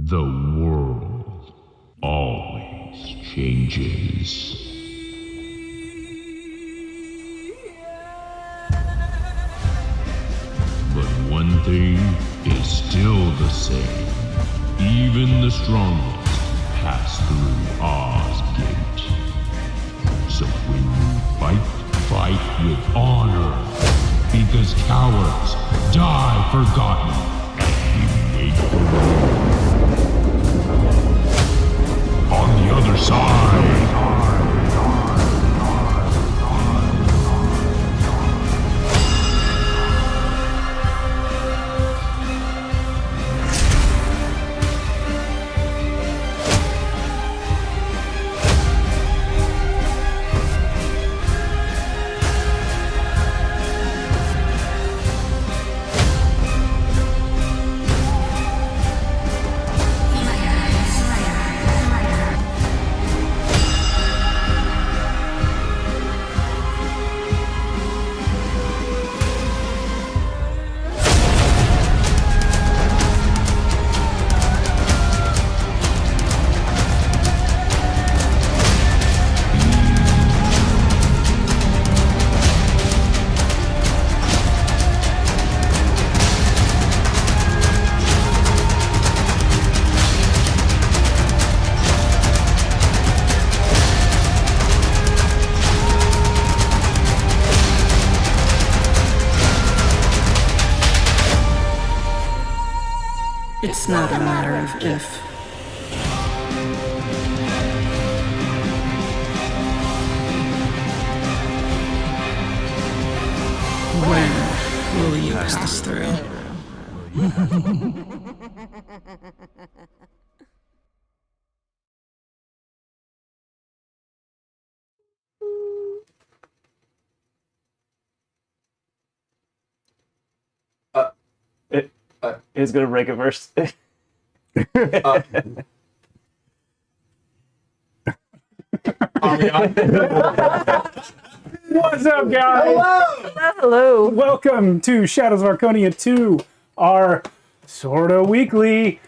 The world always changes. But one thing is still the same. Even the strongest pass through Oz Gate. So when you fight with honor. Because cowards die forgotten. We make the world. On the other side. It's not a matter of if. When will you pass this through? Who's gonna break it first? What's up, guys? Hello. Welcome to Shadows of Archonia 2, our sort of weekly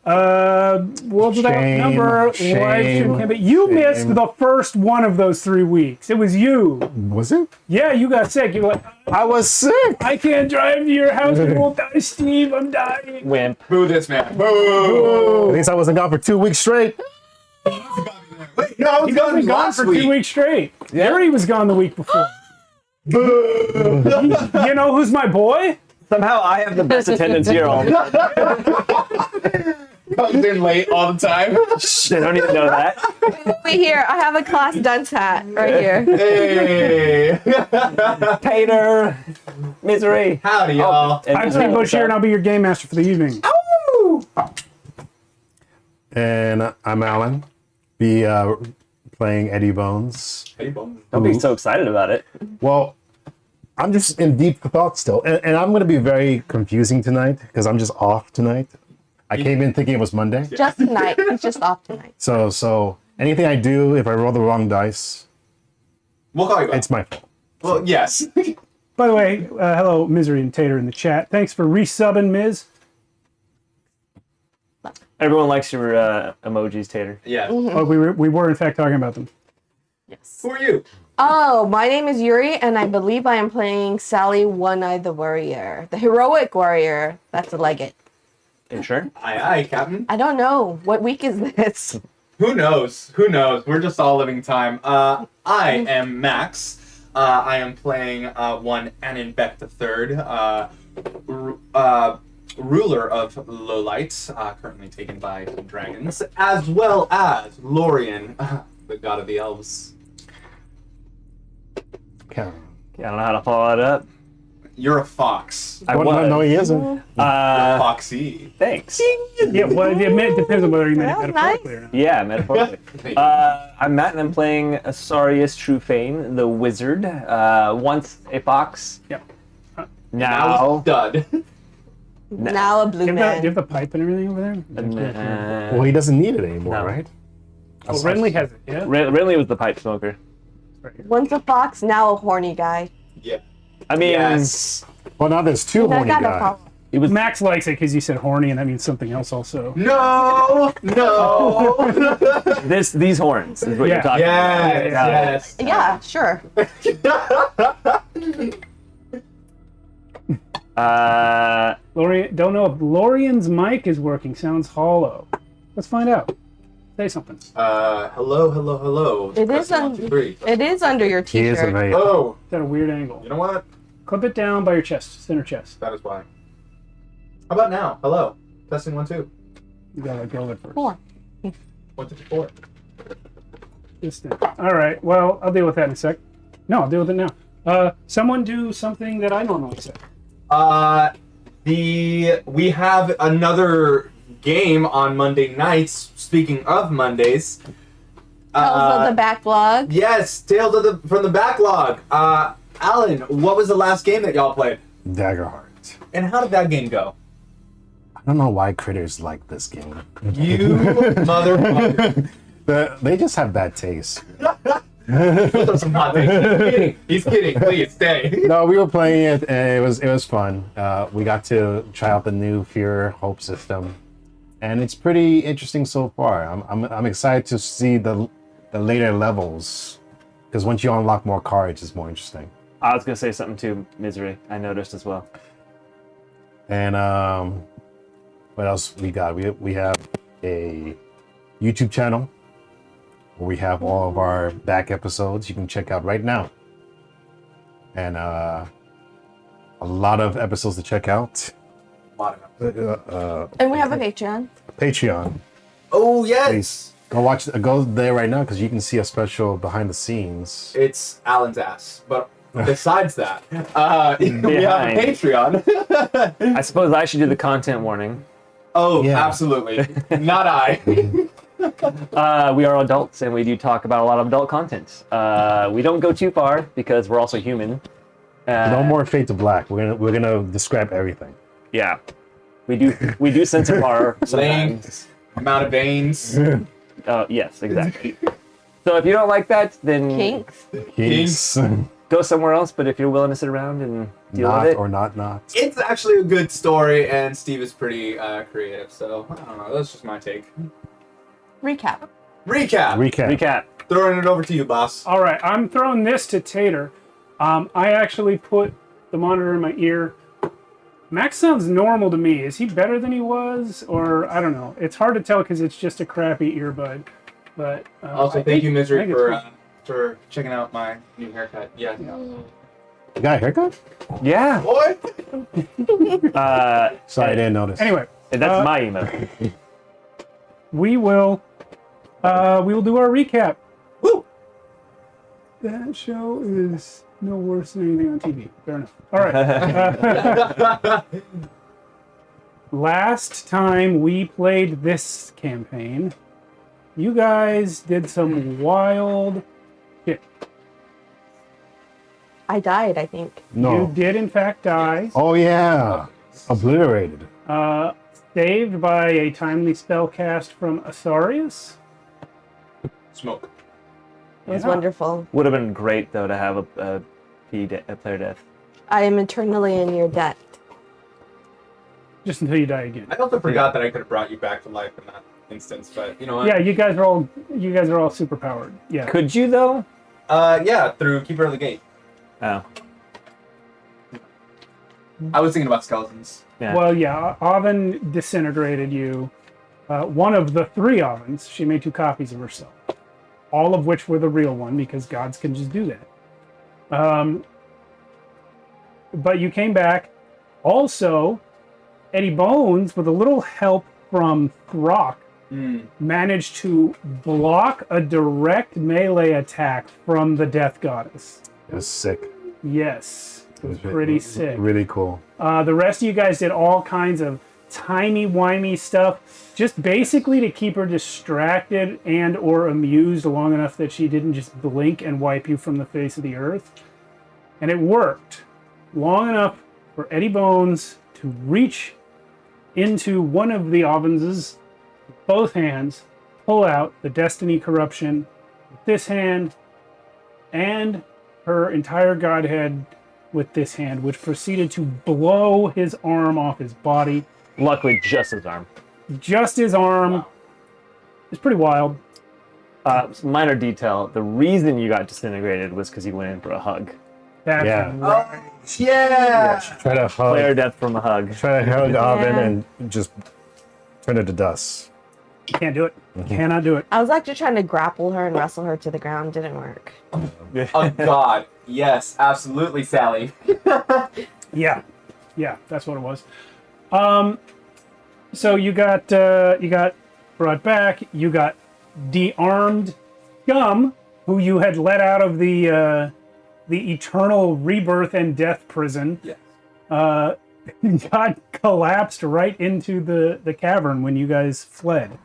Worlds Without Number live stream campaign. You missed the first one of those 3 weeks. It was you. Was it? Yeah, you got sick. You were like, I was sick. I can't drive to your house. You won't die, Steve. I'm dying. Wimp. Boo this man. Boo. At least I wasn't gone for 2 weeks straight. Wait, no, I was gone last for week. 2 weeks straight. Gary was gone the week before. Boo. You know who's my boy? Somehow I have the best attendance here all the time. Comes in late all the time. I don't even know that. Wait here, I have a class dunce hat right here. Hey. Tater. Misery. Howdy, y'all. And I'm Steve Bush here, and I'll be your game master for the evening. And I'm Alan. Be playing Eddie Bones. Hey, Bones. Don't be so excited about it. Well, I'm just in deep thought still. And I'm going to be very confusing tonight because I'm just off tonight. I came in thinking it was Monday. Just tonight. He's just off tonight. So anything I do, if I roll the wrong dice, We'll call you back. it's my fault. Well, yes. By the way, hello, Misery and Tater in the chat. Thanks for resubbing, Miz. Everyone likes your emojis, Tater. Yeah. Oh, we were in fact talking about them. Yes. Who are you? Oh, my name is Yuri, and I believe I am playing Sally One-Eye the Warrior. The heroic warrior. That's a legate. Are you sure? Aye, aye, Captain. I don't know. What week is this? Who knows? Who knows? We're just all living time. I am Max. I am playing one Annenbeck III, ruler of Lowlight, currently taken by dragons, as well as Lorien, the god of the elves. Okay. I don't know how to follow that up. You're a fox. I Well, was. no, he isn't. You're foxy. Thanks. Yeah, well, it depends on whether you meant it Well, metaphorically or not. Yeah, metaphorically. I'm Matt, and I'm playing Asarius Trufane, the wizard. Once a fox. Yep. Now Now. stud. Now a blue Do you man. have the pipe and everything over there? Well, he doesn't need it anymore, No. right? Oh, Renly has it, yeah? Renly was the pipe smoker. Once a fox, now a horny guy. Yeah. I mean, Yes. Well, now there's two I horny got a guys. problem. It was Max likes it because you said horny, and that means something else also. No, no. these horns is what Yeah. you're talking Yes, yes. Yeah, sure. about. Lorian, don't know if Lorian's mic is working. Sounds hollow. Let's find out. Say something. Hello, hello, hello. It Press is one, two, three. It is under your He is a t-shirt. very. Oh, Is that a weird angle? you know what? Clip it down by your chest, center chest. That is why. How about now? Hello. Testing 1, 2. You gotta go it first. 4. 1, 2, 3, 4. This thing. All right. Well, I'll deal with that in a sec. No, I'll deal with it now. Someone do something that I normally say. We have another game on Monday nights. Speaking of Mondays, Tales of the backlog. yes, Tales of from the backlog. Alan, what was the last game that y'all played, Daggerheart. and how did that game go? I don't know why critters like this game. You motherfucker! They just have bad taste. Those are some hot takes. He's kidding. He's kidding. Please stay. No, we were playing it, and it was fun. We got to try out the new Fear Hope system, and it's pretty interesting so far. I'm excited to see the later levels, because once you unlock more cards, it's more interesting. I was gonna say something too, Misery. I noticed as well. And what else we got? We have a YouTube channel where we have all of our back episodes you can check out right now. And a lot of episodes to check out. And we have a Patreon. Patreon. Oh yes. Please go there right now because you can see a special behind the scenes. It's Alan's ass. But besides that, we have a Behind. Patreon. I suppose I should do the content warning. Oh, Yeah. absolutely. Not I. We are adults and we do talk about a lot of adult content. We don't go too far because we're also human. No more Fade to Black. We're gonna describe everything. Yeah, we do censor horror sometimes. Length, amount of veins, Yes, exactly. So if you don't like that, then Kinks. Kinks. go somewhere else. But if you're willing to sit around and deal Not with it, or not. It's actually a good story, and Steve is pretty creative. So I don't know. That's just my take. Recap. Recap. recap. Throwing it over to you, boss. All right, I'm throwing this to Tater. I actually put the monitor in my ear. Max sounds normal to me. Is he better than he was? Or, I don't know. It's hard to tell because it's just a crappy earbud. But Also, I thank think- you, I Misery, think it's for checking out my new haircut. Yeah. You got a haircut? Yeah. Boy. Sorry, I didn't notice. Anyway, That's my email. we will do our recap. Woo. That show is no worse than anything on TV. Fair enough. All right. Last time we played this campaign, you guys did some wild shit. I died, I think. No. You did, in fact, die. Oh yeah. Obliterated. Saved by a timely spell cast from Asarius. Smoke. It was Yeah. wonderful. Would have been great though to have a player death. I am eternally in your debt. Just until you die again. I also forgot that I could have brought you back to life in that instance, but you know what? Yeah, you guys are all super powered. Yeah. Could you though? Yeah, through Keeper of the Gate. Oh, I was thinking about skeletons. yeah. Well, yeah, Oven disintegrated you. One of the 3 Ovens, she made 2 copies of herself. All of which were the real one, because gods can just do that. But you came back. Also, Eddie Bones, with a little help from Throck, managed to block a direct melee attack from the Death Goddess. It was sick. Yes, it was pretty sick. Really cool. The rest of you guys did all kinds of timey-wimey stuff, just basically to keep her distracted and or amused long enough that she didn't just blink and wipe you from the face of the earth. And it worked long enough for Eddie Bones to reach into one of the Ovens' both hands, pull out the Destiny Corruption with this hand, and her entire godhead with this hand, which proceeded to blow his arm off his body. Luckily, just his arm. Just his arm. It's pretty wild. Minor detail, the reason you got disintegrated was because you went in for a hug. That's Yeah. right. Yeah. Try to Player hug. death from a hug. Try to hug Oven Yeah. and just turn it to dust. Can't do it. Cannot do it. I was actually trying to grapple her and wrestle her to the ground. Didn't work. Oh God. Yes, absolutely, Sally. Yeah, that's what it was. So you got brought back. You got de-armed Gum, who you had let out of the eternal rebirth and death prison. Yes. Got collapsed right into the cavern when you guys fled.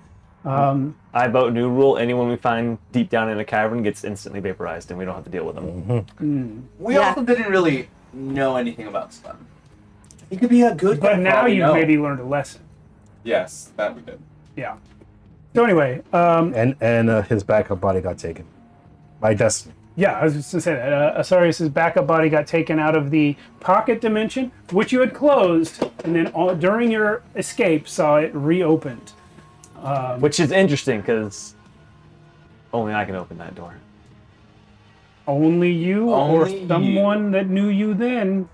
I vote new rule. Anyone we find deep down in a cavern gets instantly vaporized, and we don't have to deal with them. We Yeah. also didn't really know anything about Slim. He could be a good guy. But now probably you've know. maybe learned a lesson. Yes, that we did. Yeah. So anyway, And his backup body got taken by Destiny. yeah, I was just going to say that. Asarius' backup body got taken out of the pocket dimension, which you had closed, and then during your escape saw it reopened. Which is interesting, because only I can open that door. Only you Only or someone that knew you then.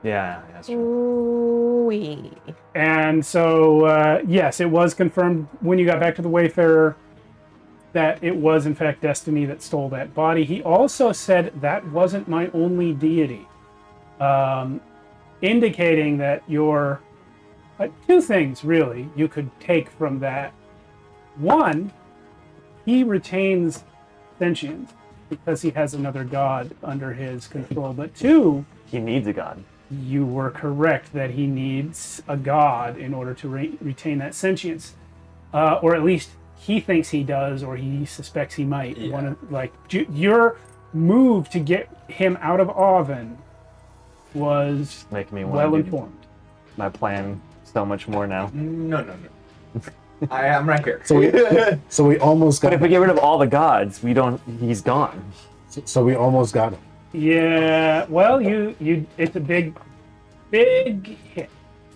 Yeah, that's true. Ooh-wee. And so, yes, it was confirmed when you got back to the Wayfarer that it was, in fact, Destiny that stole that body. He also said that wasn't my only deity, indicating that your two things, really, you could take from that. One, he retains sentience because he has another god under his control. But two, He needs a god. you were correct that he needs a god in order to retain that sentience, or at least he thinks he does, or he suspects he might. Yeah. Your move to get him out of Oven was Making me want well to do informed. my plan so much more now. No. I am right here. So we almost But got if we get rid of all the gods, he's gone. So we almost got him. Yeah, well, it's a big hit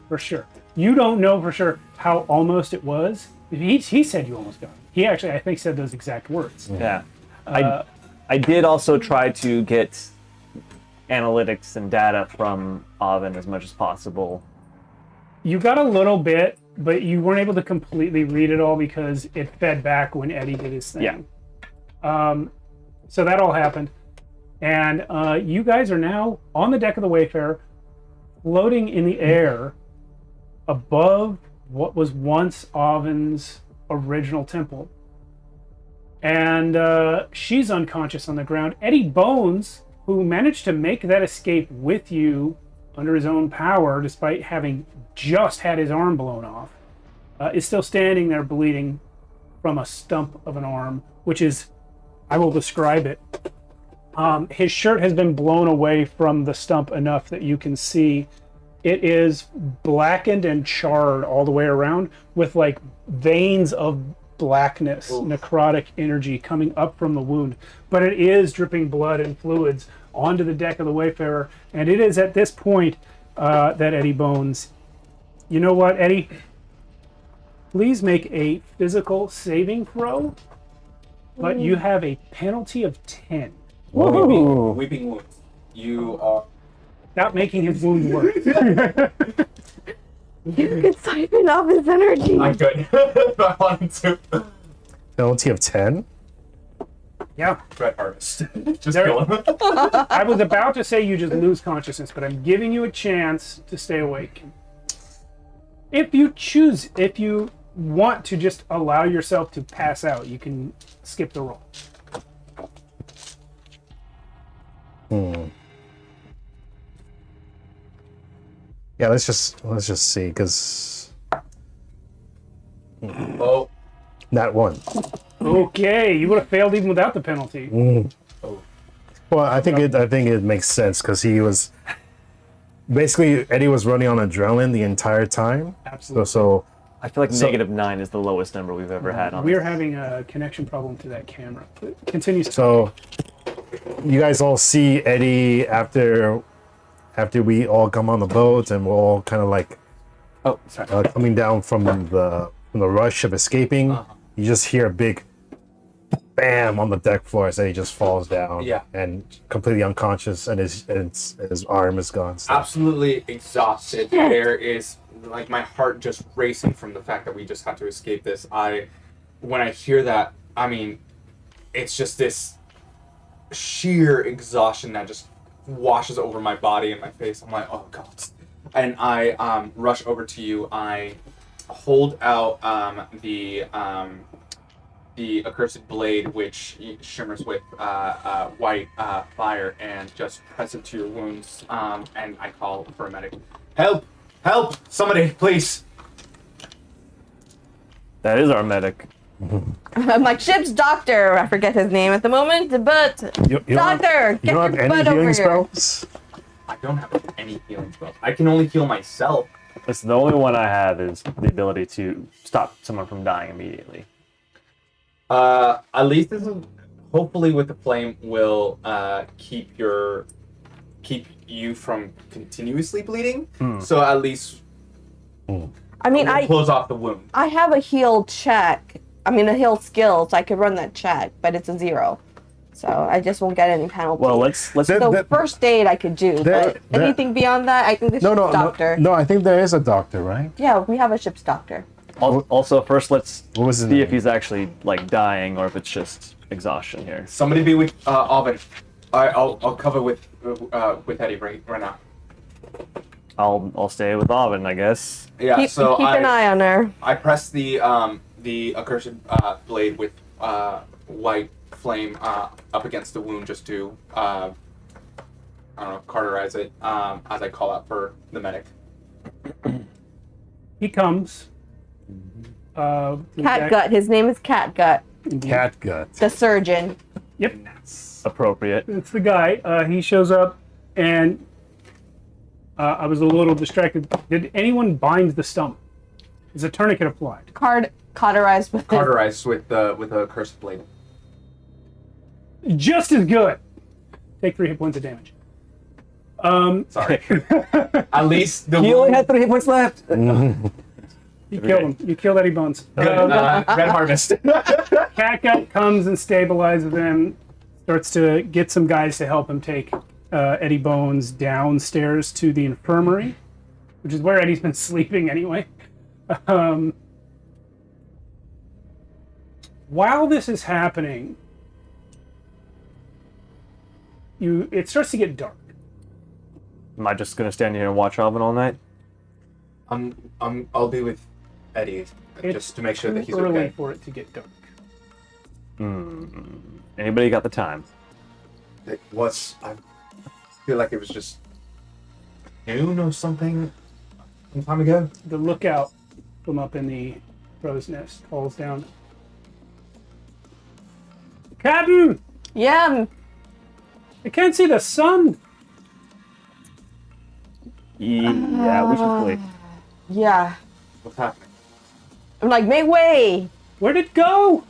for sure. You don't know for sure how almost it was. He said you almost got it. He actually, I think, said those exact words. Yeah. I did also try to get analytics and data from Oven as much as possible. You got a little bit, but you weren't able to completely read it all because it fed back when Eddie did his thing. Yeah. So that all happened. And you guys are now on the deck of the Wayfarer, floating in the air above what was once Oven's original temple. And she's unconscious on the ground. Eddie Bones, who managed to make that escape with you under his own power, despite having just had his arm blown off, is still standing there bleeding from a stump of an arm, which is, I will describe it. His shirt has been blown away from the stump enough that you can see it is blackened and charred all the way around with like veins of blackness, necrotic energy coming up from the wound. But it is dripping blood and fluids onto the deck of the Wayfarer. And it is at this point that Eddie Bones, you know what, Eddie? Please make a physical saving throw, but you have a penalty of 10. Weeping wounds. You are. Not making his wound worse. You could siphon off his energy. I'm good. I wanted to. Penalty of 10? Yeah. Red Harvest. Just There- kill him. I was about to say you just lose consciousness, but I'm giving you a chance to stay awake. If you want to just allow yourself to pass out, you can skip the roll. Yeah, let's just see, because Oh. that one. Okay, you would have failed even without the penalty. Well, I think it makes sense because he was basically Eddie was running on adrenaline the entire time. Absolutely. So I feel like -9 is the lowest number we've ever had on We're this. having a connection problem to that camera. It continues. so you guys all see Eddie after we all come on the boat and we're all kind of like Oh, sorry. coming down from the rush of escaping. You just hear a big bam on the deck floor as Eddie just falls down. Yeah. And completely unconscious, and his arm is gone. So. Absolutely exhausted. There is like my heart just racing from the fact that we just had to escape this. When I hear that, I mean, it's just this sheer exhaustion that just washes over my body and my face. I'm like, oh god. And I rush over to you. I hold out the accursed blade, which shimmers with white fire, and just press it to your wounds. And I call for a medic. Help! Help! Somebody, please! That is our medic. I'm like, ship's doctor. I forget his name at the moment, but You don't doctor, have, you get don't your have any butt over healing here. spells? I don't have any healing spells. I can only heal myself. Listen, the only one I have is the ability to stop someone from dying immediately. At least this is hopefully with the flame will keep you from continuously bleeding. So at least I mean, we'll close off the wound. I have a heal check. I mean, a heal skill, so I could run that check, but it's a 0. So I just won't get any penalty. Well, let's So first aid I could do, but there- anything beyond that, I think the ship's doctor. No, I think there is a doctor, right? Yeah, we have a ship's doctor. also first let's What was his see if name? he's actually like dying or if it's just exhaustion here. Somebody be with Alvin. I'll cover with Eddie right now. I'll stay with Alvin, I guess. Yeah. Keep so an eye on her. I press the accursed blade with white flame up against the wound just to I don't know, cauterize it as I call out for the medic. He comes. Catgut. His name is Catgut, Catgut. the surgeon. Yep, Appropriate. it's the guy. He shows up, and I was a little distracted. Did anyone bind the stump? Is a tourniquet applied? Cauterized with this. Cauterized with a accursed blade. Just as good. Take 3 hit points of damage. Sorry. At least the He only wound- had 3 hit points left. You killed him. You killed Eddie Bones. Red Harvest. Catgut comes and stabilizes him. Starts to get some guys to help him take Eddie Bones downstairs to the infirmary, which is where Eddie's been sleeping anyway. While this is happening, it starts to get dark. Am I just gonna stand here and watch Alvin all night? I'll be with Eddie just to make sure that It's he's too early okay. for it to get dark. Anybody got the time? It was. I feel like it was just noon or something some time ago. The lookout from up in the crow's nest falls down. Captain, Yeah, I can't see the sun. Yeah, we should flee. yeah. What's happening? I'm like, make way. Where'd it go?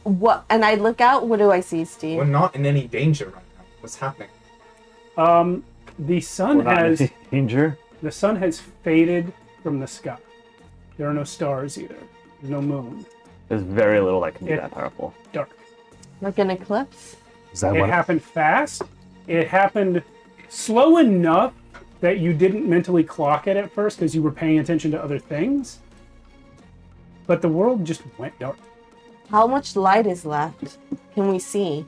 What? And I look out. What do I see, Steve? We're not in any danger right now. What's happening? The sun We're not in has any danger. the sun has faded from the sky. There are no stars either. There's no moon. There's very little that can be It- that powerful. Dark. Like an eclipse. Is that It what? happened fast. It happened slow enough that you didn't mentally clock it at first because you were paying attention to other things. But the world just went dark. How much light is left? Can we see?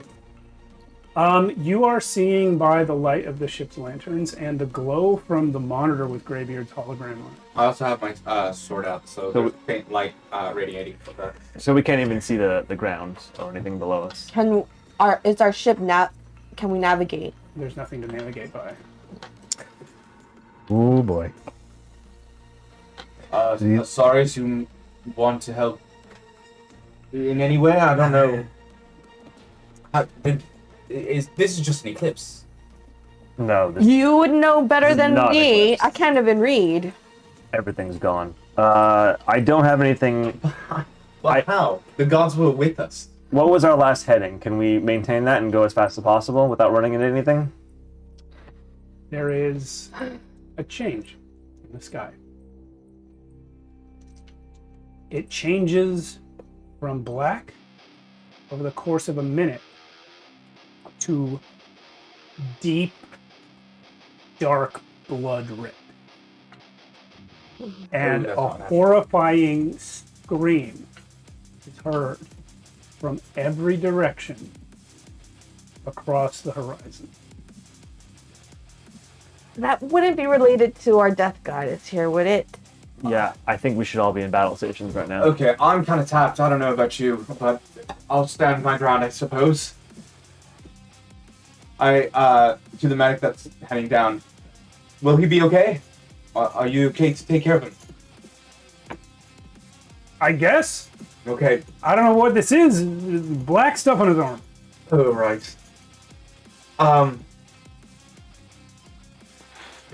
You are seeing by the light of the ship's lanterns and the glow from the monitor with Greybeard's hologram on it. I also have my sword out, so So there's faint light radiating from that. So we can't even see the ground or anything below us. Is our ship can we navigate? There's nothing to navigate by. Oh boy. Sorry if you want to help in any way. I don't know. This is just an eclipse. No, You would know better This is than not an me. eclipse. I can't even read. everything's gone. I don't have anything. But how? The gods were with us. What was our last heading? Can we maintain that and go as fast as possible without running into anything? There is a change in the sky. It changes from black over the course of a minute to deep, dark blood red. And that's a not nice. horrifying scream is heard from every direction across the horizon. That wouldn't be related to our death goddess here, would it? Yeah, I think we should all be in battle stations right now. Okay, I'm kind of tapped. I don't know about you, but I'll stand my ground, I suppose. To the medic that's heading down. Will he be okay? Are you okay to take care of him? I guess. Okay. I don't know what this is. Black stuff on his arm. Oh, right.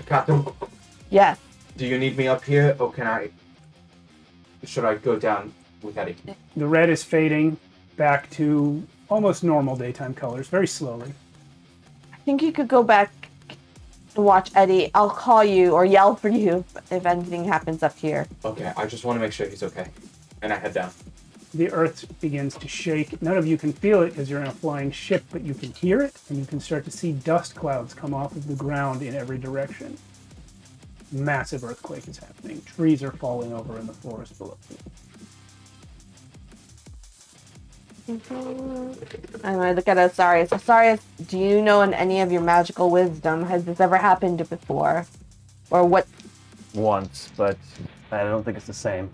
Captain, Yes. do you need me up here, or should I go down with Eddie? The red is fading back to almost normal daytime colors, very slowly. I think you could go back and watch Eddie. I'll call you or yell for you if anything happens up here. Okay, I just want to make sure he's okay. And I head down. The earth begins to shake. None of you can feel it because you're in a flying ship, but you can hear it, and you can start to see dust clouds come off of the ground in every direction. Massive earthquake is happening. Trees are falling over in the forest below you. And I look at Osarius. Osarius, do you know in any of your magical wisdom, has this ever happened before? Or what? Once, but I don't think it's the same.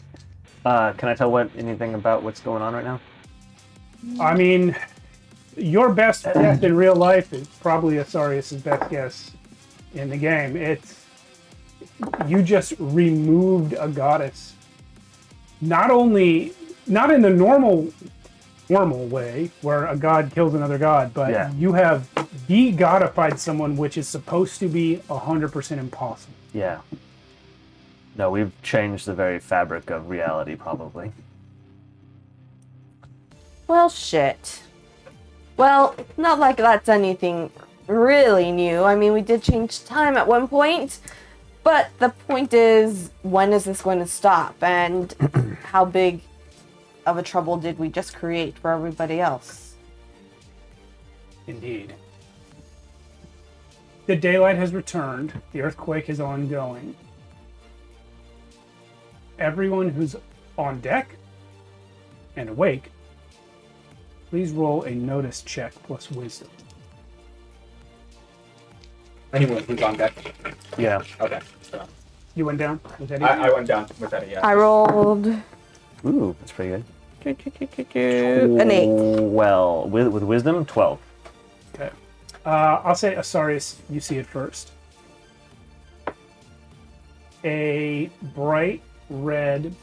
Can I tell anything about what's going on right now? I mean, your best guess in real life is probably Osarius' best guess in the game. You just removed a goddess. Not in the normal way where a god kills another god, but Yeah. you have de-godified someone, which is supposed to be 100% impossible. Yeah. No, we've changed the very fabric of reality, probably. Well, shit. Well, not like that's anything really new. I mean, we did change time at one point, but the point is, when is this going to stop? And how big of a trouble did we just create for everybody else? Indeed. The daylight has returned. The earthquake is ongoing. Everyone who's on deck and awake, please roll a notice check plus wisdom. Anyone who's on deck? Yeah. Okay. So You went down? Was that I went down with Eddie, yeah. I rolled Ooh, that's pretty good. an 8. Well, with wisdom, 12. Okay. I'll say Osarius, you see it first. A bright red,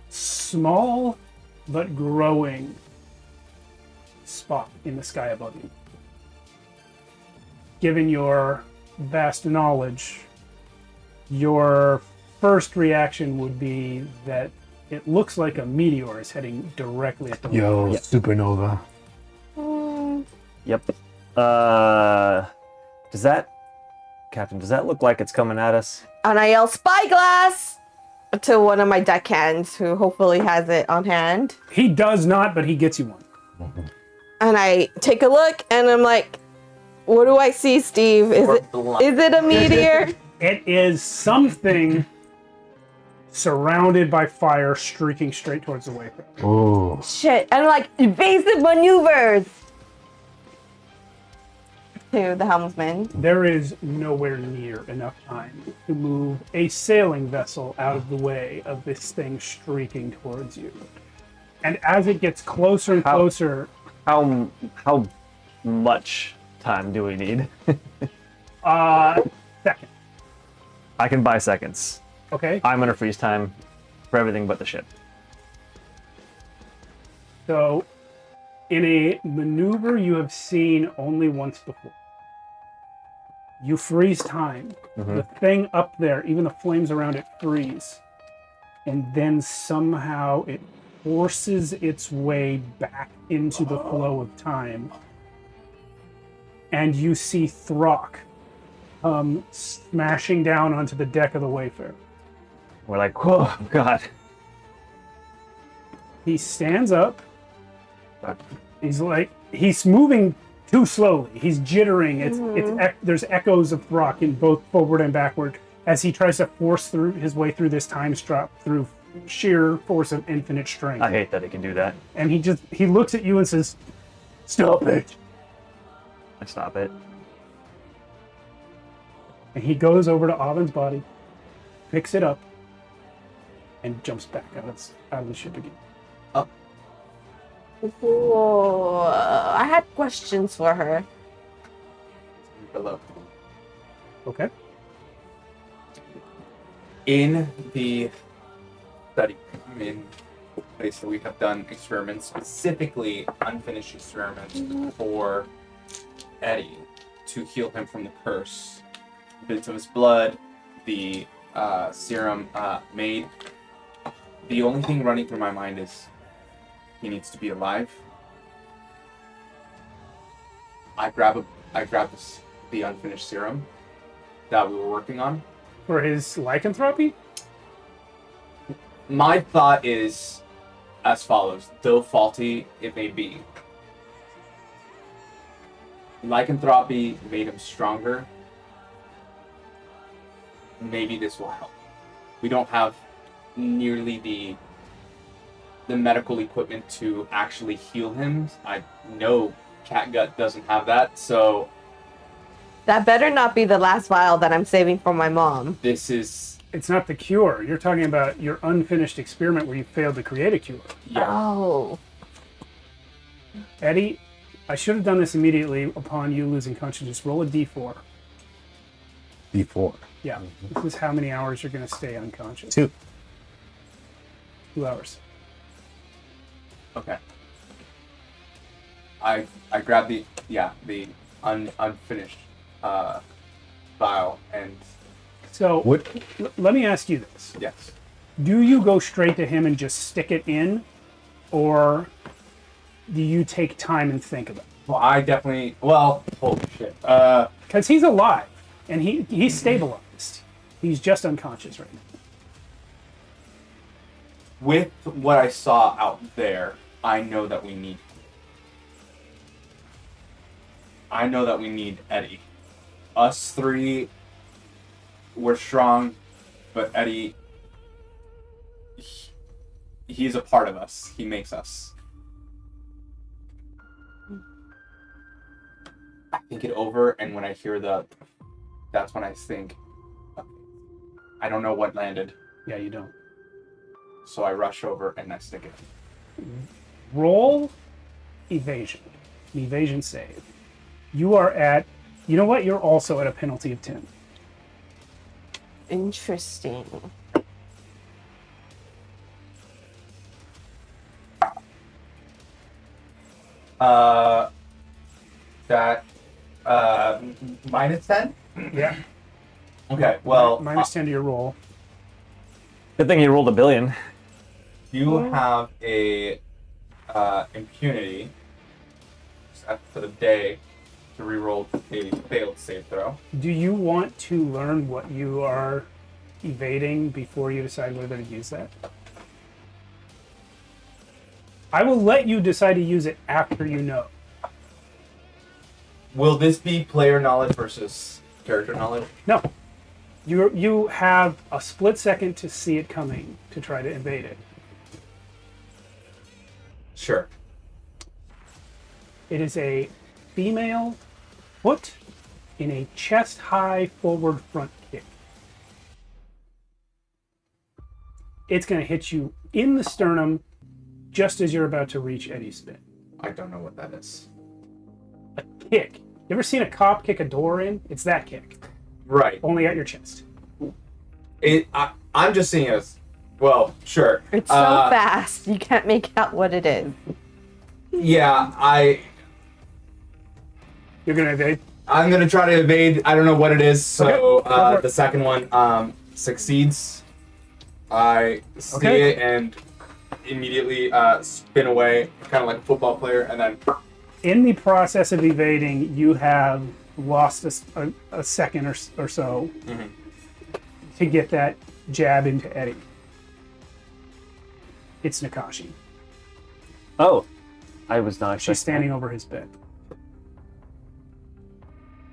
small but growing spot in the sky above you. Given your vast knowledge, your first reaction would be that it looks like a meteor is heading directly at the Yo, Yeah. supernova. Yep. Captain, does that look like it's coming at us? And I yell, "Spyglass!" to one of my deckhands who hopefully has it on hand. He does not, but he gets you one. And I take a look and I'm like, what do I see, Steve? Is it a meteor? It is something surrounded by fire streaking straight towards the Wayfarer. Oh, Shit. And I'm like, evasive maneuvers to the helmsman. There is nowhere near enough time to move a sailing vessel out of the way of this thing streaking towards you. And as it gets closer and closer, How much time do we need? second, I can buy seconds. okay? I'm gonna freeze time for everything but the ship. So, in a maneuver you have seen only once before, you freeze time. The thing up there, even the flames around it freeze. And then somehow it forces its way back into the flow of time. And you see Throck smashing down onto the deck of the Wayfarer. We're like, oh god. He stands up. He's moving too slowly. He's jittering. There's echoes of Throck in both forward and backward as he tries to force his way through this time strop through sheer force of infinite strength. I hate that he can do that. And he looks at you and says, "Stop it." I stop it. And he goes over to Oven's body, picks it up, and jumps back out of the ship again. Whoa. I had questions for her. Below. Okay. In the study, in the place that we have done experiments, specifically unfinished experiments for Eddie to heal him from the curse. Bits of his blood, the serum made. The only thing running through my mind is he needs to be alive. I grab the unfinished serum that we were working on. For his lycanthropy? My thought is as follows, though faulty it may be. Lycanthropy made him stronger. Maybe this will help. We don't have nearly the medical equipment to actually heal him. I know Catgut doesn't have that, so That better not be the last vial that I'm saving for my mom. this is It's not the cure. You're talking about your unfinished experiment where you failed to create a cure. Oh. Eddie, I should have done this immediately upon you losing consciousness. Roll a d4. D4. Yeah. This is how many hours you're going to stay unconscious. 2. 2 hours. okay. I grabbed the unfinished vial and So What? let me ask you this. yes. Do you go straight to him and just stick it in? Or do you take time and think about it? Well, I definitely. Well, holy shit. Because he's alive and he's stabilized. He's just unconscious right now. With what I saw out there, I know that we need. I know that we need Eddie. Us three, we're strong, but Eddie, he's a part of us. He makes us. I think it over, and when I hear that's when I think, okay, I don't know what landed, Yeah, you don't. so I rush over and I stick it. Roll evasion. An evasion save. You are at, you know what? You're also at a penalty of 10. Interesting. That minus 10? Yeah. Okay, well, Minus 10 to your roll. Good thing he rolled $1 billion. you have a impunity for the day to reroll a failed save throw. Do you want to learn what you are evading before you decide whether to use that? I will let you decide to use it after you know. Will this be player knowledge versus character knowledge? No. You have a split second to see it coming to try to evade it. Sure. It is a female foot in a chest-high forward front kick. It's going to hit you in the sternum just as you're about to reach Eddie's spin. I don't know what that is. A kick. You ever seen a cop kick a door in? It's that kick, Right. only at your chest. I'm just seeing it as, well, sure. It's so fast, you can't make out what it is. Yeah, You're going to evade? I'm gonna try to evade. I don't know what it is. So Okay, go for it. the second one succeeds. I see Okay. it and immediately spin away, kind of like a football player, and then. In the process of evading, you have lost a second or so to get that jab into Eddie. It's Nakashi. Oh, I was not. She's standing over his bed.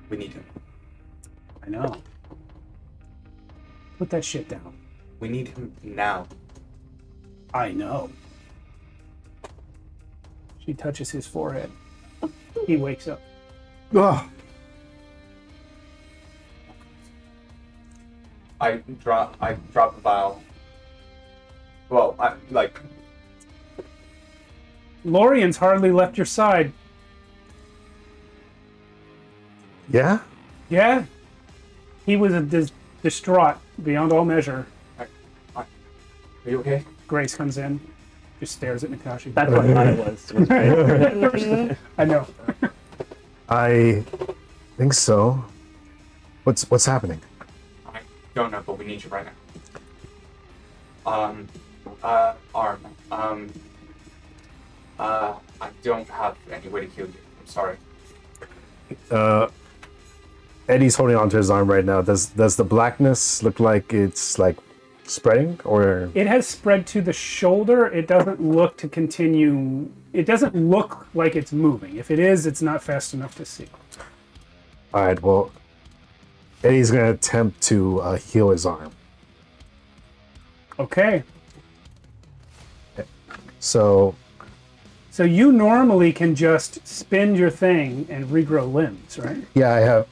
We need him. I know. Put that shit down. We need him now. I know. She touches his forehead. He wakes up. Ugh. I drop the vial. Well, Lorian's hardly left your side. Yeah? Yeah? He was distraught beyond all measure. Are you okay? Grace comes in, just stares at Nakashi. That's what mine was. Great. I know. I think so. What's happening? I don't know, but we need you right now. I don't have any way to heal you. I'm sorry. Eddie's holding onto his arm right now. Does the blackness look like it's like spreading, or? It has spread to the shoulder. It doesn't look to continue. It doesn't look like it's moving. If it is, it's not fast enough to see. All right. Well, Eddie's gonna attempt to heal his arm. Okay. So you normally can just spin your thing and regrow limbs, right? yeah, I have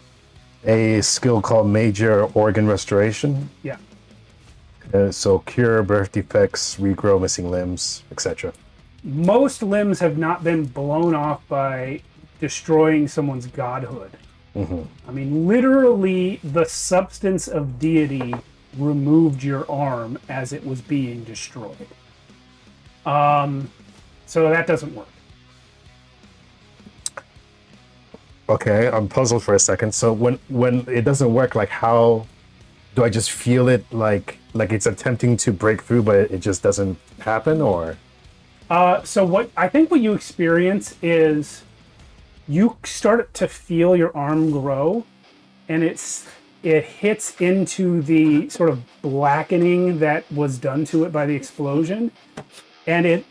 a skill called Major Organ Restoration. Yeah. So cure birth defects, regrow missing limbs, etc. Most limbs have not been blown off by destroying someone's godhood. I mean, literally, the substance of deity removed your arm as it was being destroyed. So that doesn't work. Okay, I'm puzzled for a second. So when it doesn't work, like how do I just feel it like it's attempting to break through, but it just doesn't happen, or? So what you experience is you start to feel your arm grow, and it hits into the sort of blackening that was done to it by the explosion, and it's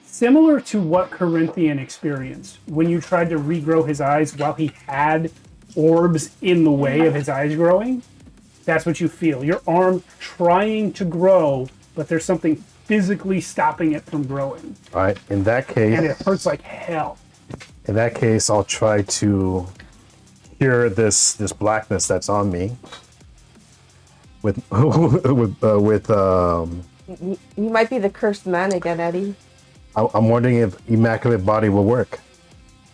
similar to what Corinthian experienced when you tried to regrow his eyes while he had orbs in the way of his eyes growing. That's what you feel. Your arm trying to grow, but there's something physically stopping it from growing. All right, in that case. And it hurts like hell. In that case, I'll try to cure this blackness that's on me with You might be the cursed man again, Eddie. I'm wondering if Immaculate Body will work.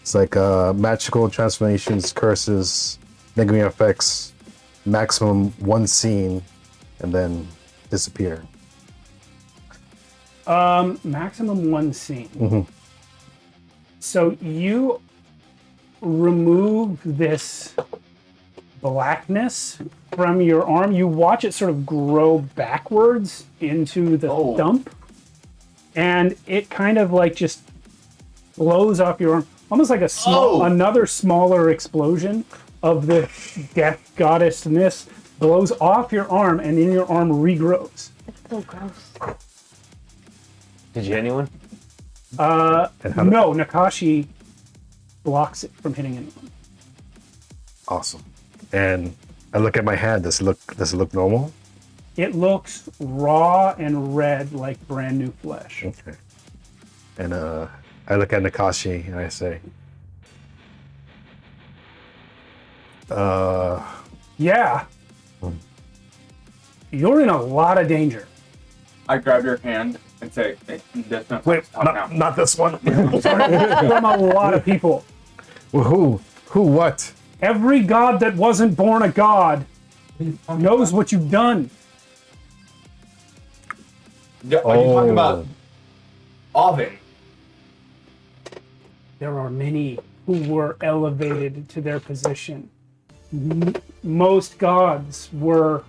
It's like magical transformations, curses, negative effects, maximum one scene, and then disappear. Maximum one scene. So you remove this blackness from your arm. You watch it sort of grow backwards into the dump. And it kind of like just blows off your arm, almost like another smaller explosion of the death goddessness blows off your arm, and then your arm regrows. It's so gross. Did you hit anyone? No, Nakashi blocks it from hitting anyone. Awesome. And I look at my hand. Does it look normal? It looks raw and red like brand new flesh. Okay. And I look at Nakashi and I say, Yeah. You're in a lot of danger. I grab your hand and say, "There's no time wait, to talk now." not this one. From a lot of people. Who? What? Every god that wasn't born a god knows what you've done. Are you talking about Oven? There are many who were elevated to their position. Most gods were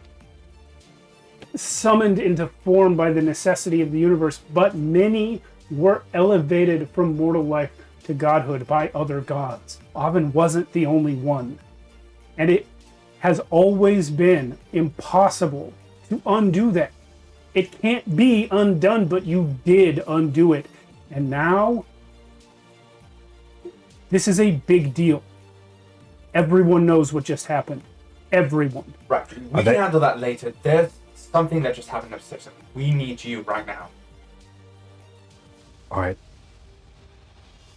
summoned into form by the necessity of the universe, but many were elevated from mortal life to godhood by other gods. Avin wasn't the only one. And it has always been impossible to undo that. It can't be undone, but you did undo it. And now, this is a big deal. Everyone knows what just happened. Everyone. Right. We can handle that later. There's something that just happened upstairs. We need you right now. All right.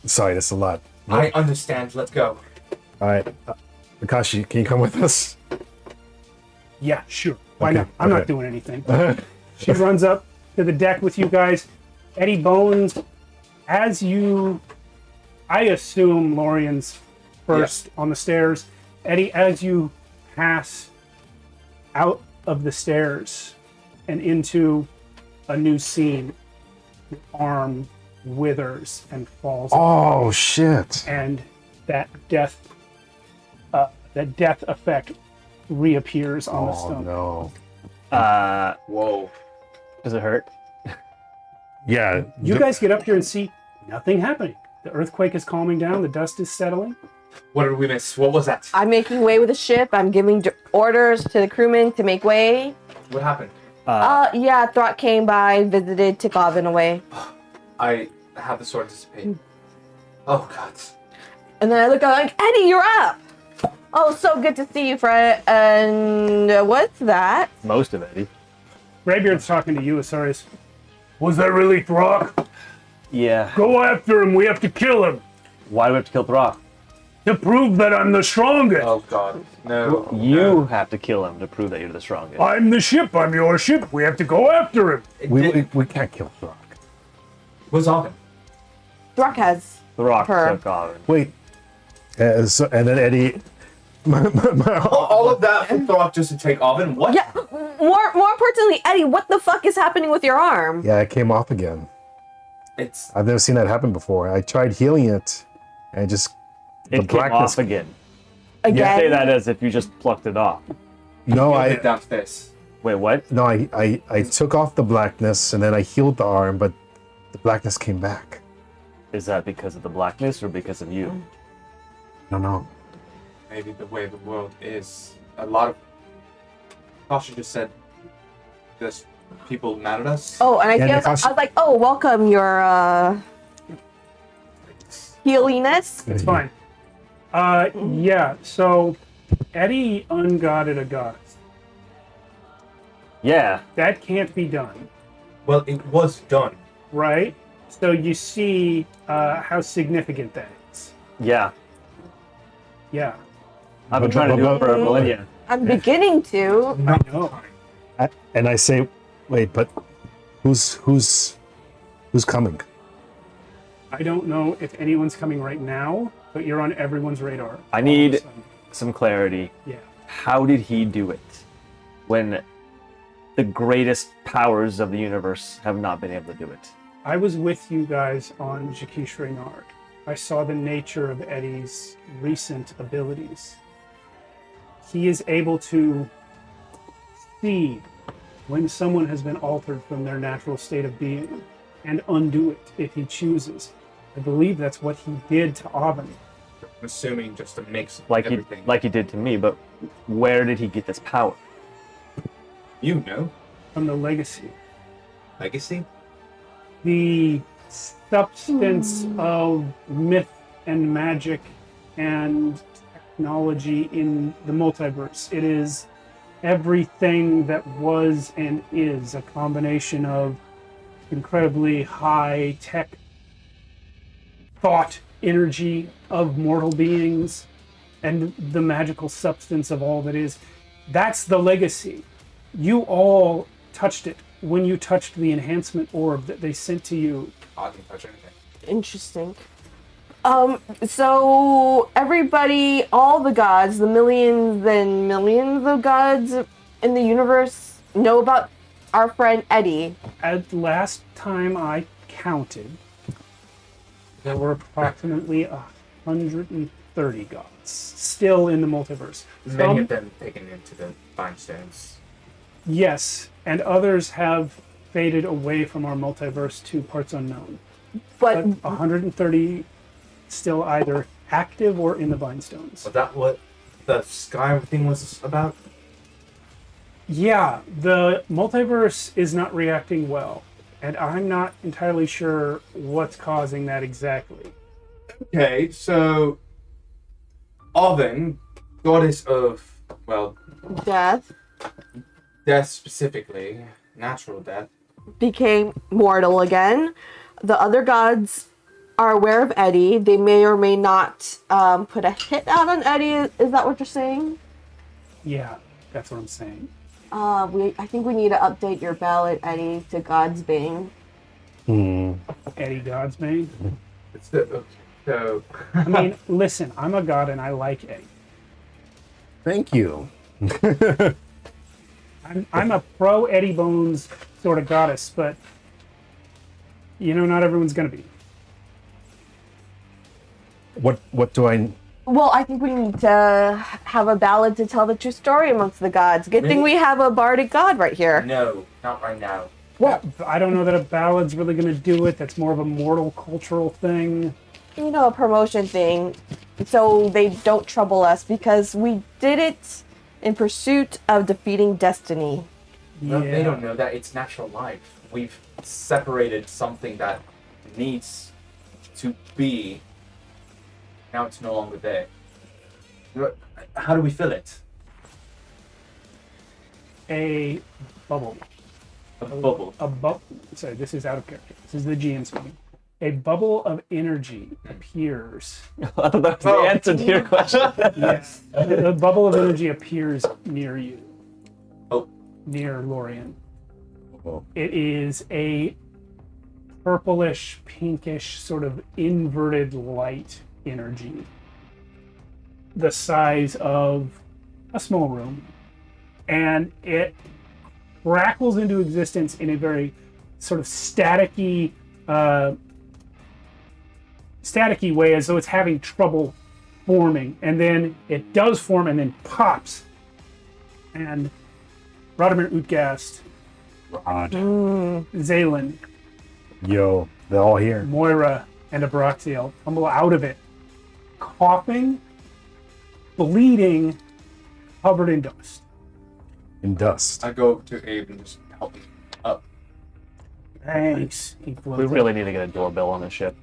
Sorry, that's a lot. I understand. Let's go. All right. Makashi, can you come with us? Yeah, sure. Why Okay, not? I'm not okay. doing anything. She runs up to the deck with you guys. Eddie Bones, as you... I assume Lorian's first on the stairs. Eddie, as you pass out of the stairs and into a new scene, your arm withers and falls. Oh, shit. And that death effect reappears on the Oh, stone. no. Whoa. Does it hurt? Yeah. You guys get up here and see nothing happening. The earthquake is calming down. The dust is settling. What did we miss? What was that? I'm making way with the ship. I'm giving orders to the crewmen to make way. What happened? Yeah, Throt came by, visited, took Avin away. I have the sword dissipate. Oh, God. And then I look up like, Eddie, you're up! Oh, so good to see you, Fred. And what's that? Most of it. Greybeard's talking to you, Asarius. Was that really Throck? Yeah. Go after him. We have to kill him Why do we have to kill Throck? to prove that I'm the strongest. Oh, God. No. You have to kill him to prove that you're the strongest. I'm the ship. I'm your ship. We have to go after him. We can't kill Throck. What's Avin? Throt has Throck her. took Avin. Wait. And then Eddie... All of that for Throck just to take Avin? What? Yeah, more importantly, Eddie, what the fuck is happening with your arm? Yeah, it came off again. It's... I've never seen that happen before. I tried healing it, and it just... It came off again. Again? You say that as if you just plucked it off. No, I did downstairs. Wait, what? No, I took off the blackness, and then I healed the arm, but the blackness came back. Is that because of the blackness or because of you? I don't know. Maybe the way the world is. A lot of... Tasha just said there's people mad at us. Oh, and I Yeah, was Natasha- like, oh, welcome your healiness. It's fine. Yeah, so Eddie ungodded a goddess. Yeah. That can't be done, Well, it was done. right? So you see how significant that is. Yeah. Yeah, I've been trying to do it for a millennia. I'm beginning to. I know. And I say, wait, but who's coming? I don't know if anyone's coming right now, but you're on everyone's radar. I need All of a sudden. some clarity. Yeah. How did he do it when the greatest powers of the universe have not been able to do it? I was with you guys on Jaquish Reynard. I saw the nature of Eddie's recent abilities. He is able to see when someone has been altered from their natural state of being and undo it if he chooses. I believe that's what he did to Avin. I'm assuming just a mix of Like everything. he did to me, but where did he get this power? You know. From the legacy. Legacy? The substance of myth and magic and technology in the multiverse. It is everything that was and is a combination of incredibly high tech thought energy of mortal beings and the magical substance of all that is. That's the legacy. You all touched it when you touched the enhancement orb that they sent to you. I didn't touch anything. Interesting. So everybody, all the gods, the millions and millions of gods in the universe know about our friend Eddie. At last time I counted, there were approximately 130 gods still in the multiverse. Many of them taken into the Fine Stones. Yes, and others have faded away from our multiverse to parts unknown. But But 130 still either active or in the Vinestones. Was that what the sky thing was about? Yeah, the multiverse is not reacting well, and I'm not entirely sure what's causing that exactly. Okay, so Oven, goddess of, well, death death specifically, natural death. became mortal again. The other gods are aware of Eddie. They may or may not put a hit out on Eddie. Is that what you're saying? Yeah, that's what I'm saying. I think we need to update your ballot, Eddie, to God's Bane. Eddie Godsbane. It's the, okay, so, I mean, listen, I'm a god and I like Eddie. Thank you. I'm a pro Eddie Bones sort of goddess, but you know, not everyone's gonna be. What do I? Well, I think we need to have a ballad to tell the true story amongst the gods. Good thing we have a bardic god right here. no, not right now. Well, I don't know that a ballad's really gonna do it. That's more of a mortal cultural thing. you know, a promotion thing, so they don't trouble us because we did it in pursuit of defeating destiny. No, Yeah. they don't know that it's natural life. We've separated something that needs to be. Now it's no longer there. How do we fill it? A bubble. A bubble. A bubble. Sorry, this is out of character. This is the GM speaking. A bubble of energy appears. I thought that was the answer to your question. Yes. The bubble of energy appears near you. Oh. Near Lorian. Oh. It is a purplish, pinkish, sort of inverted light energy. The size of a small room. And it crackles into existence in a very sort of staticky way, as though it's having trouble forming, and then it does form and then pops. And Radimir Utgast, Rod. Zaylan, Yo, they're all here. Moira, and Abraxiel tumble out of it, coughing, bleeding, covered in dust. In dust. I go to Abe and just help him up. Thanks. He floats We up. really need to get a doorbell on the ship.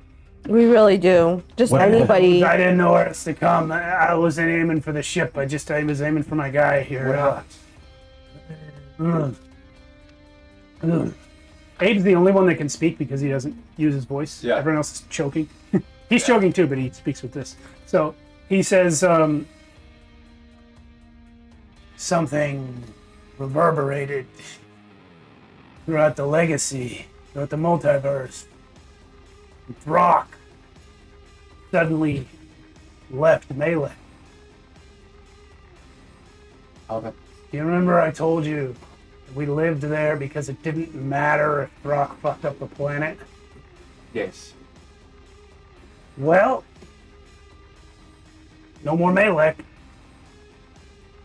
We really do. Just What- anybody. I didn't know where else to come. I wasn't aiming for the ship. I was aiming for my guy here. Abe's the only one that can speak because he doesn't use his voice. Yeah. Everyone else is choking. He's choking too, but he speaks with this. So he says, something reverberated throughout the legacy, throughout the multiverse. Brock suddenly left Melee. Okay. Do you remember I told you we lived there because it didn't matter if Brock fucked up the planet? Yes. Well, no more Malek.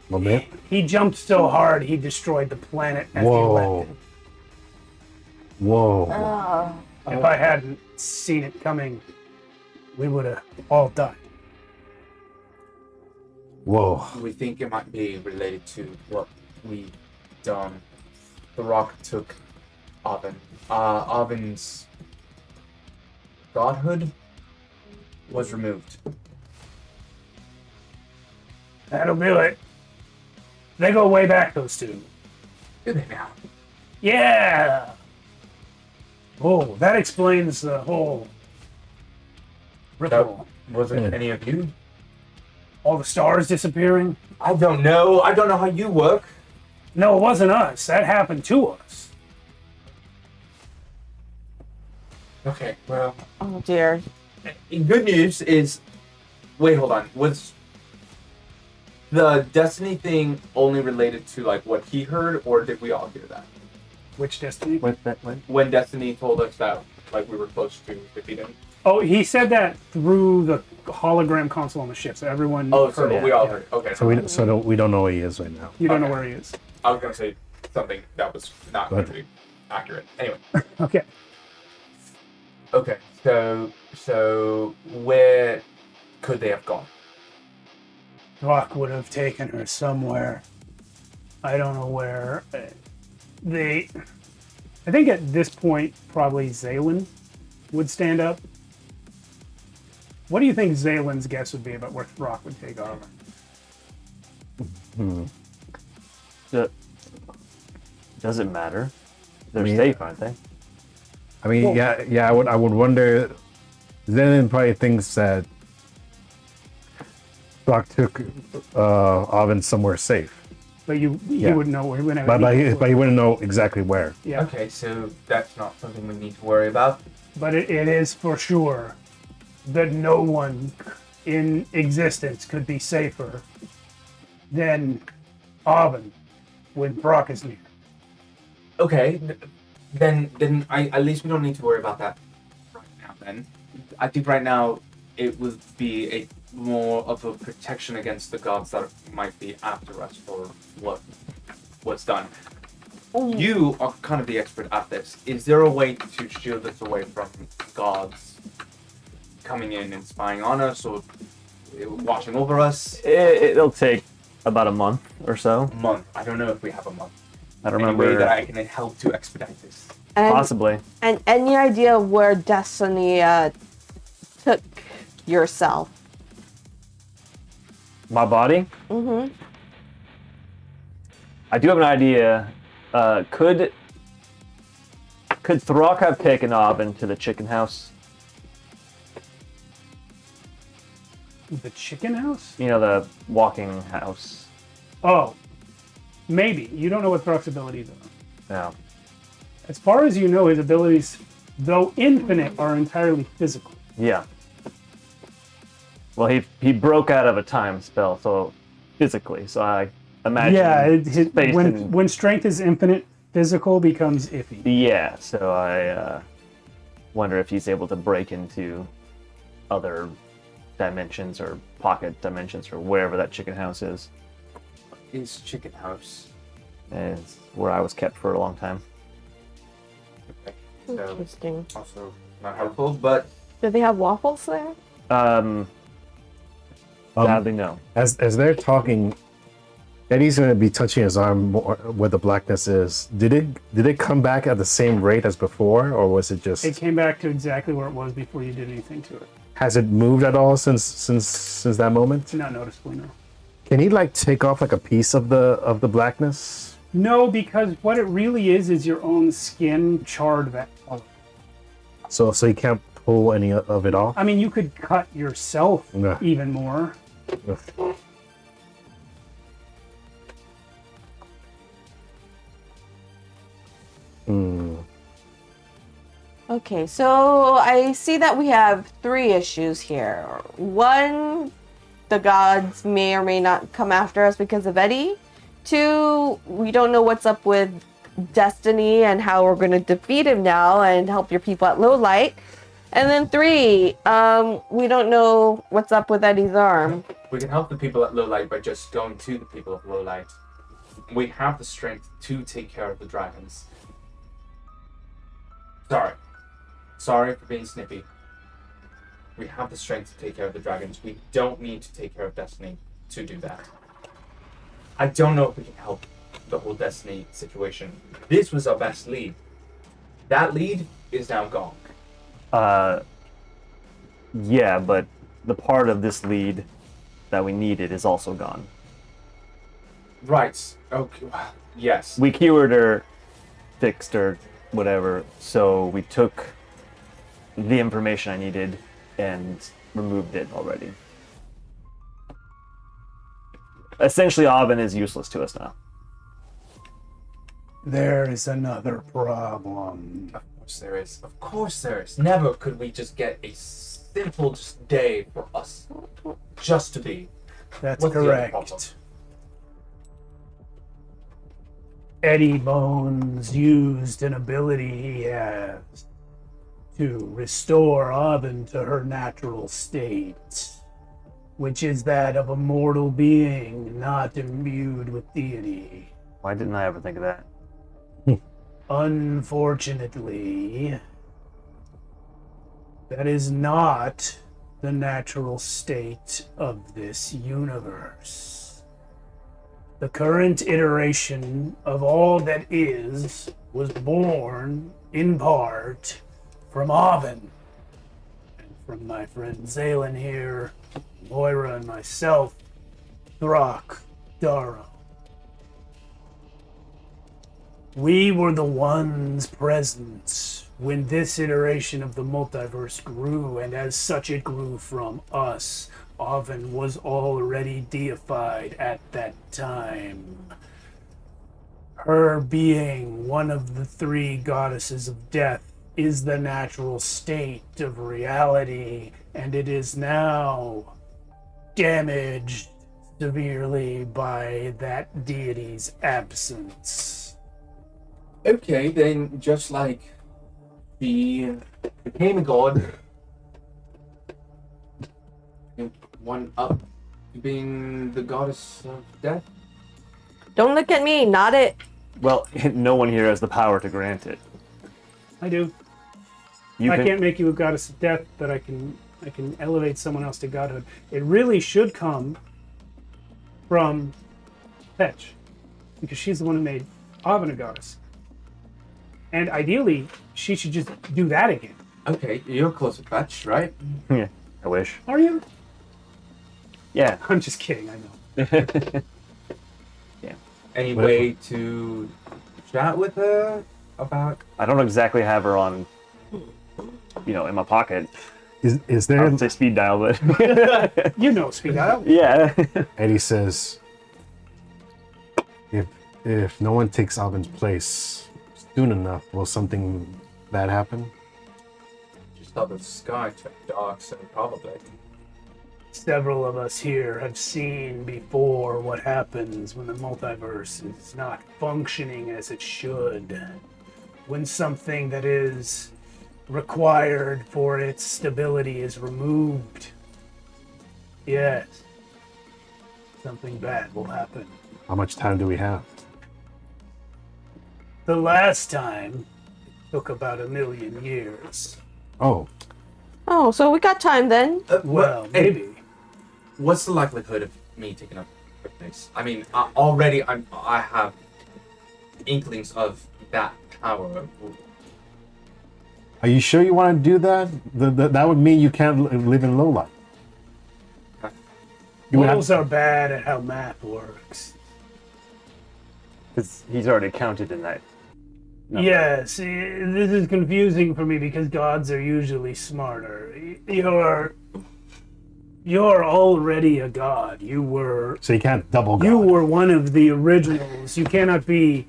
Little bit. He jumped so hard he destroyed the planet as he Whoa. left it. Whoa. If I hadn't seen it coming, we would have all died. Whoa. We think it might be related to what we done. The rock took Oven. Oven's godhood was removed. That'll do it. They go way back, those two. Do they now? Yeah! Oh, that explains the whole ripple. Wasn't any of you? All the stars disappearing. I don't know. I don't know how you work. No, it wasn't us. That happened to us. Okay, well. Oh dear. Good news is. Wait, hold on. Was the Destiny thing only related to like what he heard, or did we all hear that? Which Destiny? When Destiny told us that like we were close to defeating. Oh, he said that through the hologram console on the ship, so everyone Oh, so heard it. we all Yeah. heard. Okay. So we don't know where he is right now. You don't know Okay. where he is. I was gonna say something that was not going to be accurate. Anyway. Okay. Okay. So where could they have gone? Rock would have taken her somewhere. I don't know where. I think at this point, probably Zaylin would stand up. What do you think Zaylin's guess would be about where Rock would take armor? Does it matter? They're safe, aren't they? I mean, yeah. I would wonder. Zen probably thinks that Brock took Oven somewhere safe, But you wouldn't know where he went. but he wouldn't know exactly where. Yeah. Okay, so that's not something we need to worry about. But it is for sure that no one in existence could be safer than Oven when Brock is near. Okay, then at least we don't need to worry about that right now. Then I think right now it would be more of a protection against the gods that might be after us for what's done. You are kind of the expert at this. Is there a way to shield us away from gods coming in and spying on us or watching over us? It'll take about a month or so. Month. I don't know if we have a month. I don't Any way remember. that I can help to expedite this. And, Possibly. And any idea where Destiny took yourself? My body? Mm-hmm. I do have an idea. Could Throck have taken Oven to the chicken house? The chicken house? You know, the walking house. Oh, maybe. You don't know what Throck's abilities are. No. As far as you know, his abilities, though infinite, are entirely physical. Yeah. Well, he broke out of a time spell, so physically. So I imagine. Yeah, when when strength is infinite, physical becomes iffy. Yeah, so I wonder if he's able to break into other dimensions or pocket dimensions or wherever that chicken house is. Is chicken house. And it's where I was kept for a long time. Okay. So Interesting. also not helpful, but Do they have waffles there? Sadly, no. As they're talking, Eddie's gonna be touching his arm more where the blackness is. Did it come back at the same rate as before, or was it just? It came back to exactly where it was before you did anything to it. Has it moved at all since that moment? Not noticeably, no. Can he like take off like a piece of the blackness? No, because what it really is your own skin charred that color. So he can't pull any of it off. I mean, you could cut yourself Yeah. even more. Okay, so I see that we have 3 issues here. 1, the gods may or may not come after us because of Eddie. 2, we don't know what's up with Destiny and how we're going to defeat him now and help your people at Low Light. And then 3, we don't know what's up with Eddie's arm. we can help the people at Low Light by just going to the people of Low Light. We have the strength to take care of the dragons. Sorry for being snippy. We have the strength to take care of the dragons. We don't need to take care of Destiny to do that. I don't know if we can help the whole Destiny situation. This was our best lead. That lead is now gone. Yeah, but the part of this lead that we needed is also gone. Right. Okay. Yes. We cured her, fixed her, whatever, so we took the information I needed and removed it already. Essentially, Oven is useless to us now. There is another problem. Of course there is. Of course there is. Never could we just get a simple just day for us just to be. That's What's the other problem? correct. Eddie Bones used an ability he has to restore Oven to her natural state, which is that of a mortal being not imbued with deity. Why didn't I ever think of that? Unfortunately, that is not the natural state of this universe. The current iteration of all that is was born, in part, from Oven, and from my friend Zalen here, Moira and myself, Throck, Darrow. We were the ones present when this iteration of the multiverse grew, and as such it grew from us. Oven was already deified at that time. Her being one of the three goddesses of death is the natural state of reality, and it is now damaged severely by that deity's absence. Okay, then just like she became a god, one up to being the goddess of death. Don't look at me, not it. Well, no one here has the power to grant it. I do. You I can, can't make you a goddess of death, but I can elevate someone else to godhood. It really should come from Fetch, because she's the one who made Oven a goddess. And ideally, she should just do that again. Okay, you're close to Fetch, right? Yeah, I wish. Are you? Yeah. I'm just kidding, I know. Yeah. Any way to chat with her about? I don't exactly have her on, in my pocket. Is there? I'll say speed dial, but You know speed dial. yeah. Eddie says, if no one takes Alvin's place soon enough, will something bad happen? Just thought the sky turned dark, so probably. Several of us here have seen before what happens when the multiverse is not functioning as it should. When something that is required for its stability is removed. Yes. Something bad will happen. How much time do we have? The last time it took about 1,000,000 years. Oh, Oh, so we got time then. Well, maybe. What's the likelihood of me taking up her place? I mean, I have inklings of that power. are you sure you want to do that? That would mean you can't live in low life. You would have- Mortals are bad at how math works. Because he's already counted in that. No. Yes, this is confusing for me because gods are usually smarter. You're already a god. You were So you can't double God. You were one of the originals. You cannot be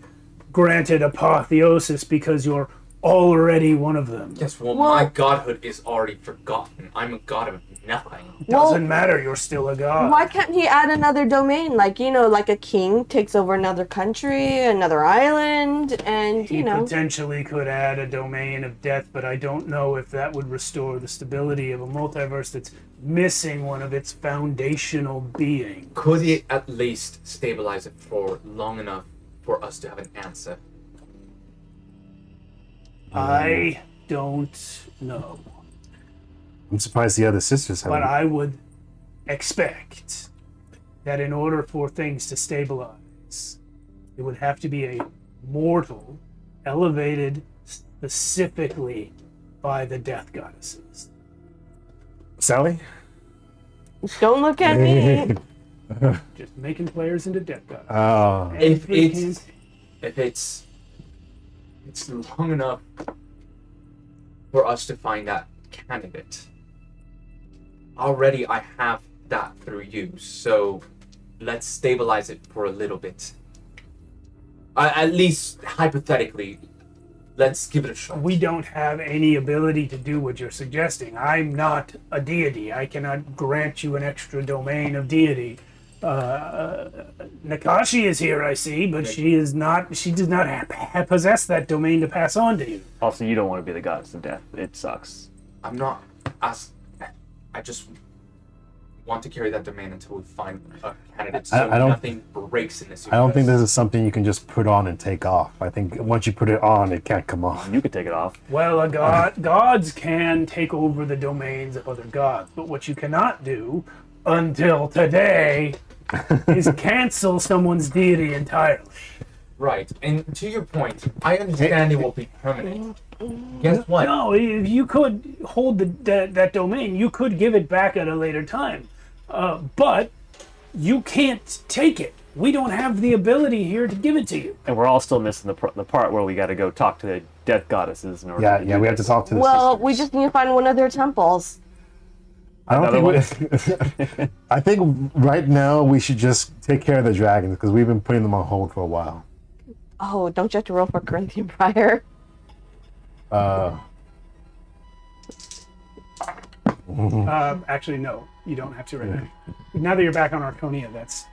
granted apotheosis because you're already one of them. Yes, well, Well- my godhood is already forgotten. I'm a god of nothing. Doesn't matter, you're still a god. Why can't he add another domain? Like, like a king takes over another country, another island, and, He potentially could add a domain of death, but I don't know if that would restore the stability of a multiverse that's missing one of its foundational beings. Could it at least stabilize it for long enough for us to have an answer? I don't know. I'm surprised the other sisters haven't. But I would expect that in order for things to stabilize, it would have to be a mortal elevated specifically by the death goddesses. Sally? don't look at me. Just making players into death goddesses. Oh, If Every it's campaign. if it's long enough for us to find that candidate. Already I have that through you, so let's stabilize it for a little bit. At least hypothetically, let's give it a shot. We don't have any ability to do what you're suggesting. I'm not a deity. I cannot grant you an extra domain of deity. Nakashi is here, I see, but she does not possess that domain to pass on to you. Also, you don't want to be the goddess of death. It sucks. I'm not as I just want to carry that domain until we find a candidate, so I don't- nothing breaks in this universe. I don't think this is something you can just put on and take off. I think once you put it on, it can't come off. You could take it off. Well, gods can take over the domains of other gods, but what you cannot do until today is cancel someone's deity entirely. Right, and to your point, I understand it will be permanent. Guess what? No, if you could hold that domain, you could give it back at a later time, but you can't take it. We don't have the ability here to give it to you. And we're all still missing the part where we got to go talk to the death goddesses in order to Yeah, do we have to this. talk to the Well, sisters. we just need to find one of their temples. I don't Another think I think right now we should just take care of the dragons because we've been putting them on hold for a while. Oh, don't you have to roll for Corinthian prior? Actually, no, you don't have to right now. Now that you're back on Archonia, that's.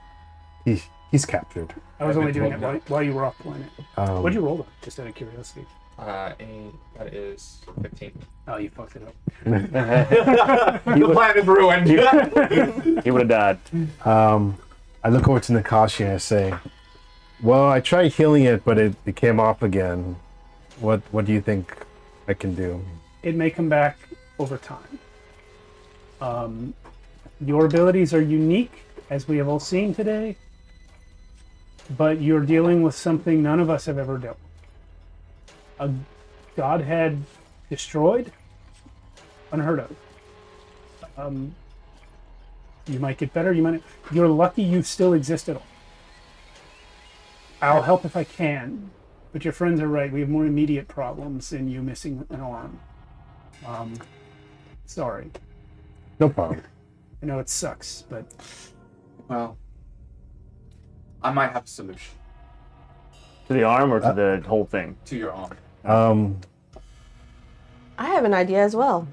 He's captured. I was only doing it while you were off planet. What'd you roll though? Just out of curiosity. And that is 15. Oh, you fucked it up. The plan is ruined. He would have died. I look over to Nakashi and I say, "Well, I tried healing it, but it came off again. What do you think I can do?" It may come back over time. Your abilities are unique, as we have all seen today, but you're dealing with something none of us have ever dealt with. A godhead destroyed? Unheard of. You might get better, you might not. You're lucky you still exist at all. I'll help if I can, but your friends are right. We have more immediate problems than you missing an arm. Sorry. No problem. I know it sucks, but Well, I might have a solution To the arm or to the whole thing? to your arm. I have an idea as well.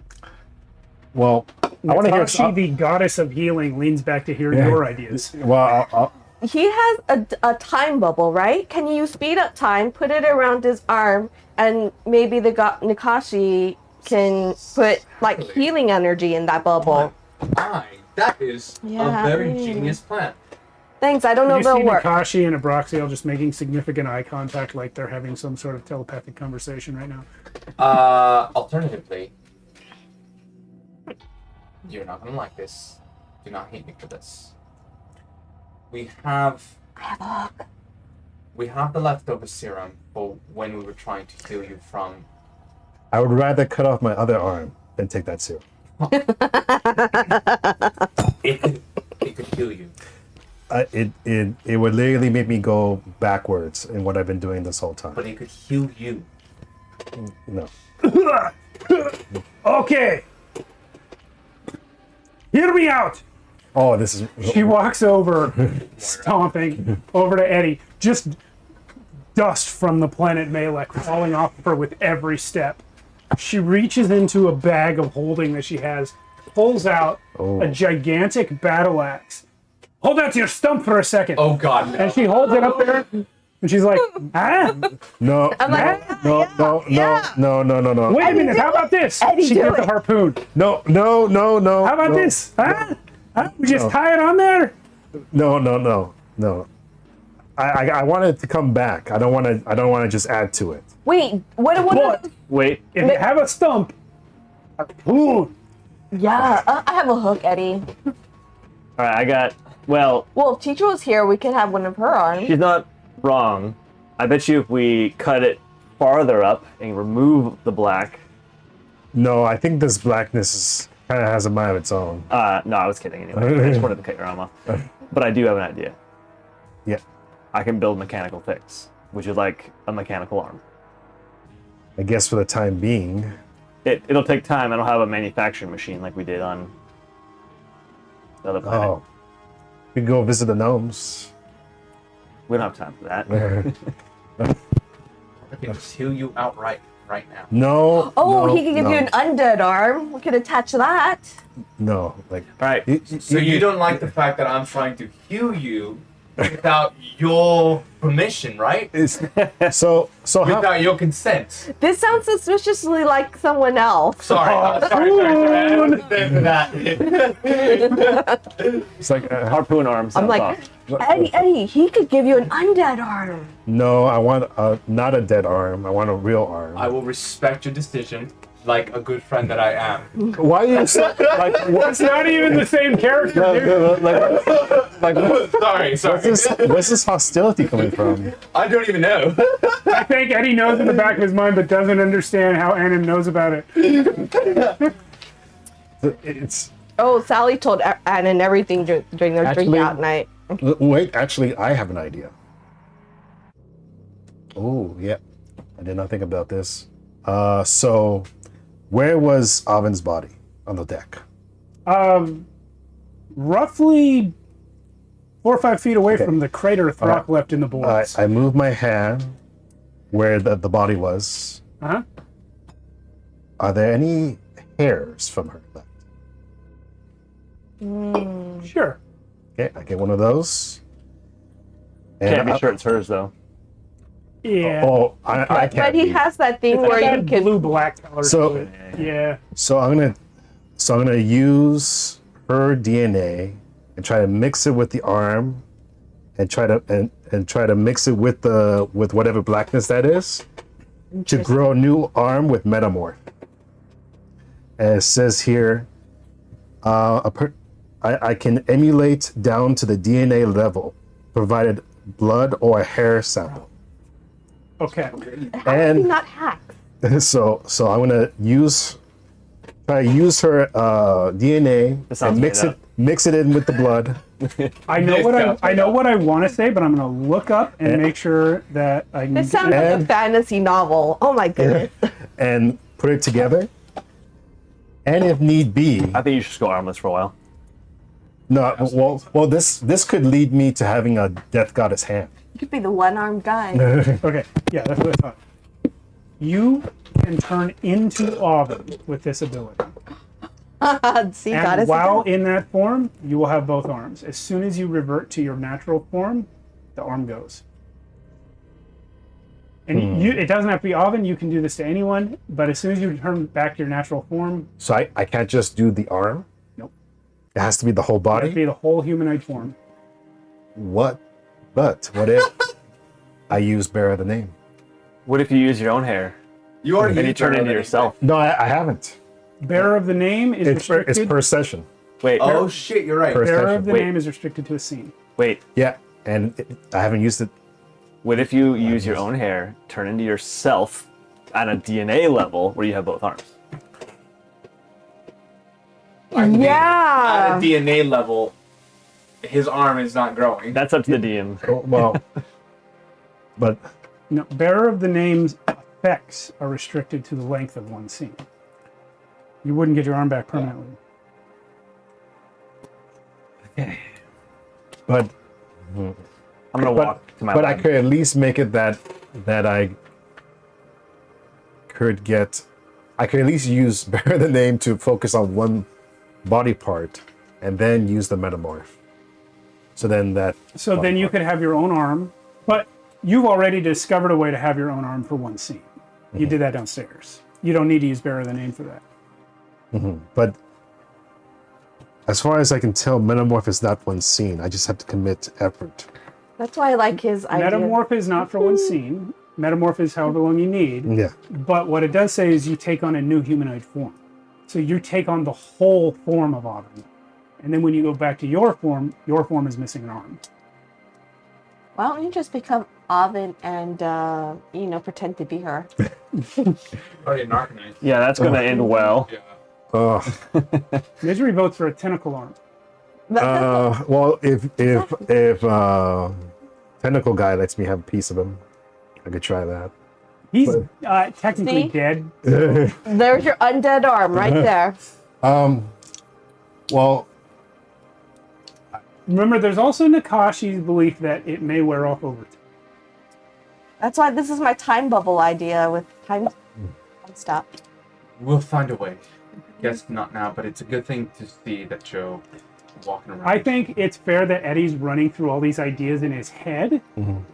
Well, I want to hear. Natashi, the goddess of healing, leans back to hear your ideas. Well, He has a time bubble, right? Can you speed up time, put it around his arm, and maybe the Nakashi can put like healing energy in that bubble? That is Yeah, a very I mean- genius plan. Thanks, I don't know You if see it'll work. Nakashi and Abraxiel just making significant eye contact like they're having some sort of telepathic conversation right now. Alternatively, you're not gonna like this. Do not hate me for this. We have the leftover serum for when we were trying to heal you from. I would rather cut off my other arm than take that serum. It could heal you. It would literally make me go backwards in what I've been doing this whole time. But it could heal you. No. Okay! Hear me out! Oh, this is. She walks over, stomping, over to Eddie. Just dust from the planet Malek falling off of her with every step. She reaches into a bag of holding that she has, pulls out a gigantic battle axe. Hold out to your stump for a second. Oh God, no. And she holds it up there, and she's like, ah? No. I'm like, No. Wait a minute, how about this? Eddie, She do gets it. a harpoon. No. How about this? Huh? We just tie it on there? No. I want it to come back. I don't want to just add to it. Wait, what? But Wait. if you have a stump, a harpoon. Yeah, I have a hook, Eddie. All right, I got. Well, Well, if Teacher was here, we could have one of her arms. she's not wrong. I bet you if we cut it farther up and remove the black. No, I think this blackness kind of has a mind of its own. No, I was kidding anyway. I just wanted to cut your arm off. But I do have an idea. Yeah. I can build mechanical things. Would you like a mechanical arm? I guess for the time being. It'll take time. I don't have a manufacturing machine like we did on the other planet. Oh. We can go visit the gnomes. We don't have time for that. I can just heal you outright right now. No. Oh, no, he could give no, you an undead arm. We could attach that. No, like All right. So you don't like the fact that I'm trying to heal you without your permission, right? So how? Without your consent. This sounds suspiciously like someone else. Sorry. Sorry. I don't understand for that. It's like Harpoon arms. I'm like, Eddie, he could give you an undead arm. no, I want not a dead arm. I want a real arm. I will respect your decision, like a good friend that I am. Why are you so, like? It's not even the same character, dude. Sorry. Where's this hostility coming from? I don't even know. I think Eddie knows in the back of his mind, but doesn't understand how Anim knows about it. It's Oh, Sally told Annan everything during their Actually- drink out night. wait. Actually, I have an idea. Oh yeah, I did not think about this. So where was Oven's body on the deck? Roughly 4 or 5 feet away Okay. from the crater Throck left in the boards. I moved my hand where the body was. Uh-huh. Are there any hairs from her left? Sure. Okay, I get one of those. Can't be I- sure it's hers though. Yeah. Oh, I can't. But he be. has that thing It's where got you a can. blue-black color So- to it. Yeah. So I'm gonna use her DNA and try to mix it with the arm, and try to mix it with whatever blackness that is, to grow a new arm with metamorph. And it says here, I can emulate down to the DNA level, provided blood or a hair sample. Okay. How is he And not hacked? so I'm gonna try to use her DNA That sounds and mix it in with the blood. I know what I want to say, but I'm going to look up and make sure that I can. This sounds like a And- fantasy novel. Oh my goodness. And put it together. And if need be, I think you should just go armless for a while. no. Well, this could lead me to having a death goddess hand. You could be the one-armed guy. Okay. Yeah, that's what I thought. You can turn into Oven with this ability. See, And goddess. while in that form, you will have both arms. As soon as you revert to your natural form, the arm goes. And it doesn't have to be Oven. You can do this to anyone. But as soon as you return back to your natural form, So I can't just do the arm. Nope. It has to be the whole it has to body. be the whole humanoid form. What? But what if I use Bearer the name? What if you use your own hair You already and you turn into yourself? No, I haven't. Bearer of the name is It's restricted. per session. Wait, Oh shit, you're right. Per Bearer session. of the Wait. name is restricted to a scene. wait. Yeah, and I haven't used it. What if you use your own hair, turn into yourself on a DNA level where you have both arms? Yeah. At a DNA level, his arm is not growing. That's up to the DM. Oh, well, but No, bearer of the name's effects are restricted to the length of one scene. You wouldn't get your arm back permanently. but I'm gonna walk to my but I lab. could at least make it that I could at least use Bear the name to focus on one body part and then use the metamorph. So then So then you could have your own arm, but you've already discovered a way to have your own arm for one scene. You did that downstairs. You don't need to use bearer of the name for that. But as far as I can tell, metamorph is not one scene. I just have to commit effort. That's why I like his idea. Metamorph is not for one scene. Metamorph is however long you need. Yeah. But what it does say is you take on a new humanoid form. So you take on the whole form of Oven. And then when you go back to your form is missing an arm. Why don't you just become Oven and, pretend to be her? Already an Archonia. Yeah, that's gonna end well. Yeah. Misery votes for a tentacle arm. Well, if Tentacle Guy lets me have a piece of him, I could try that. He's technically See? dead. There's your undead arm right there. Well, Remember, there's also Nakashi's belief that it may wear off over time. That's why this is my time bubble idea with time stop. We'll find a way. Guess not now, but it's a good thing to see that Joe walking around. I think it's fair that Eddie's running through all these ideas in his head,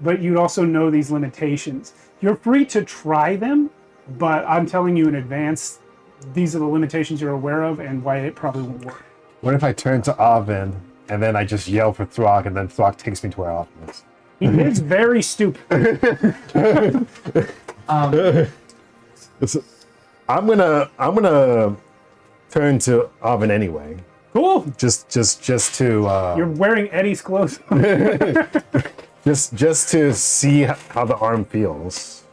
but you also know these limitations. You're free to try them, but I'm telling you in advance, these are the limitations you're aware of and why it probably won't work. What if I turn to Oven and then I just yell for Throg and then Throg takes me to where Oven is? He is very stupid. I'm gonna turn to Oven anyway. Cool. Just to You're wearing Eddie's clothes. just to see how the arm feels.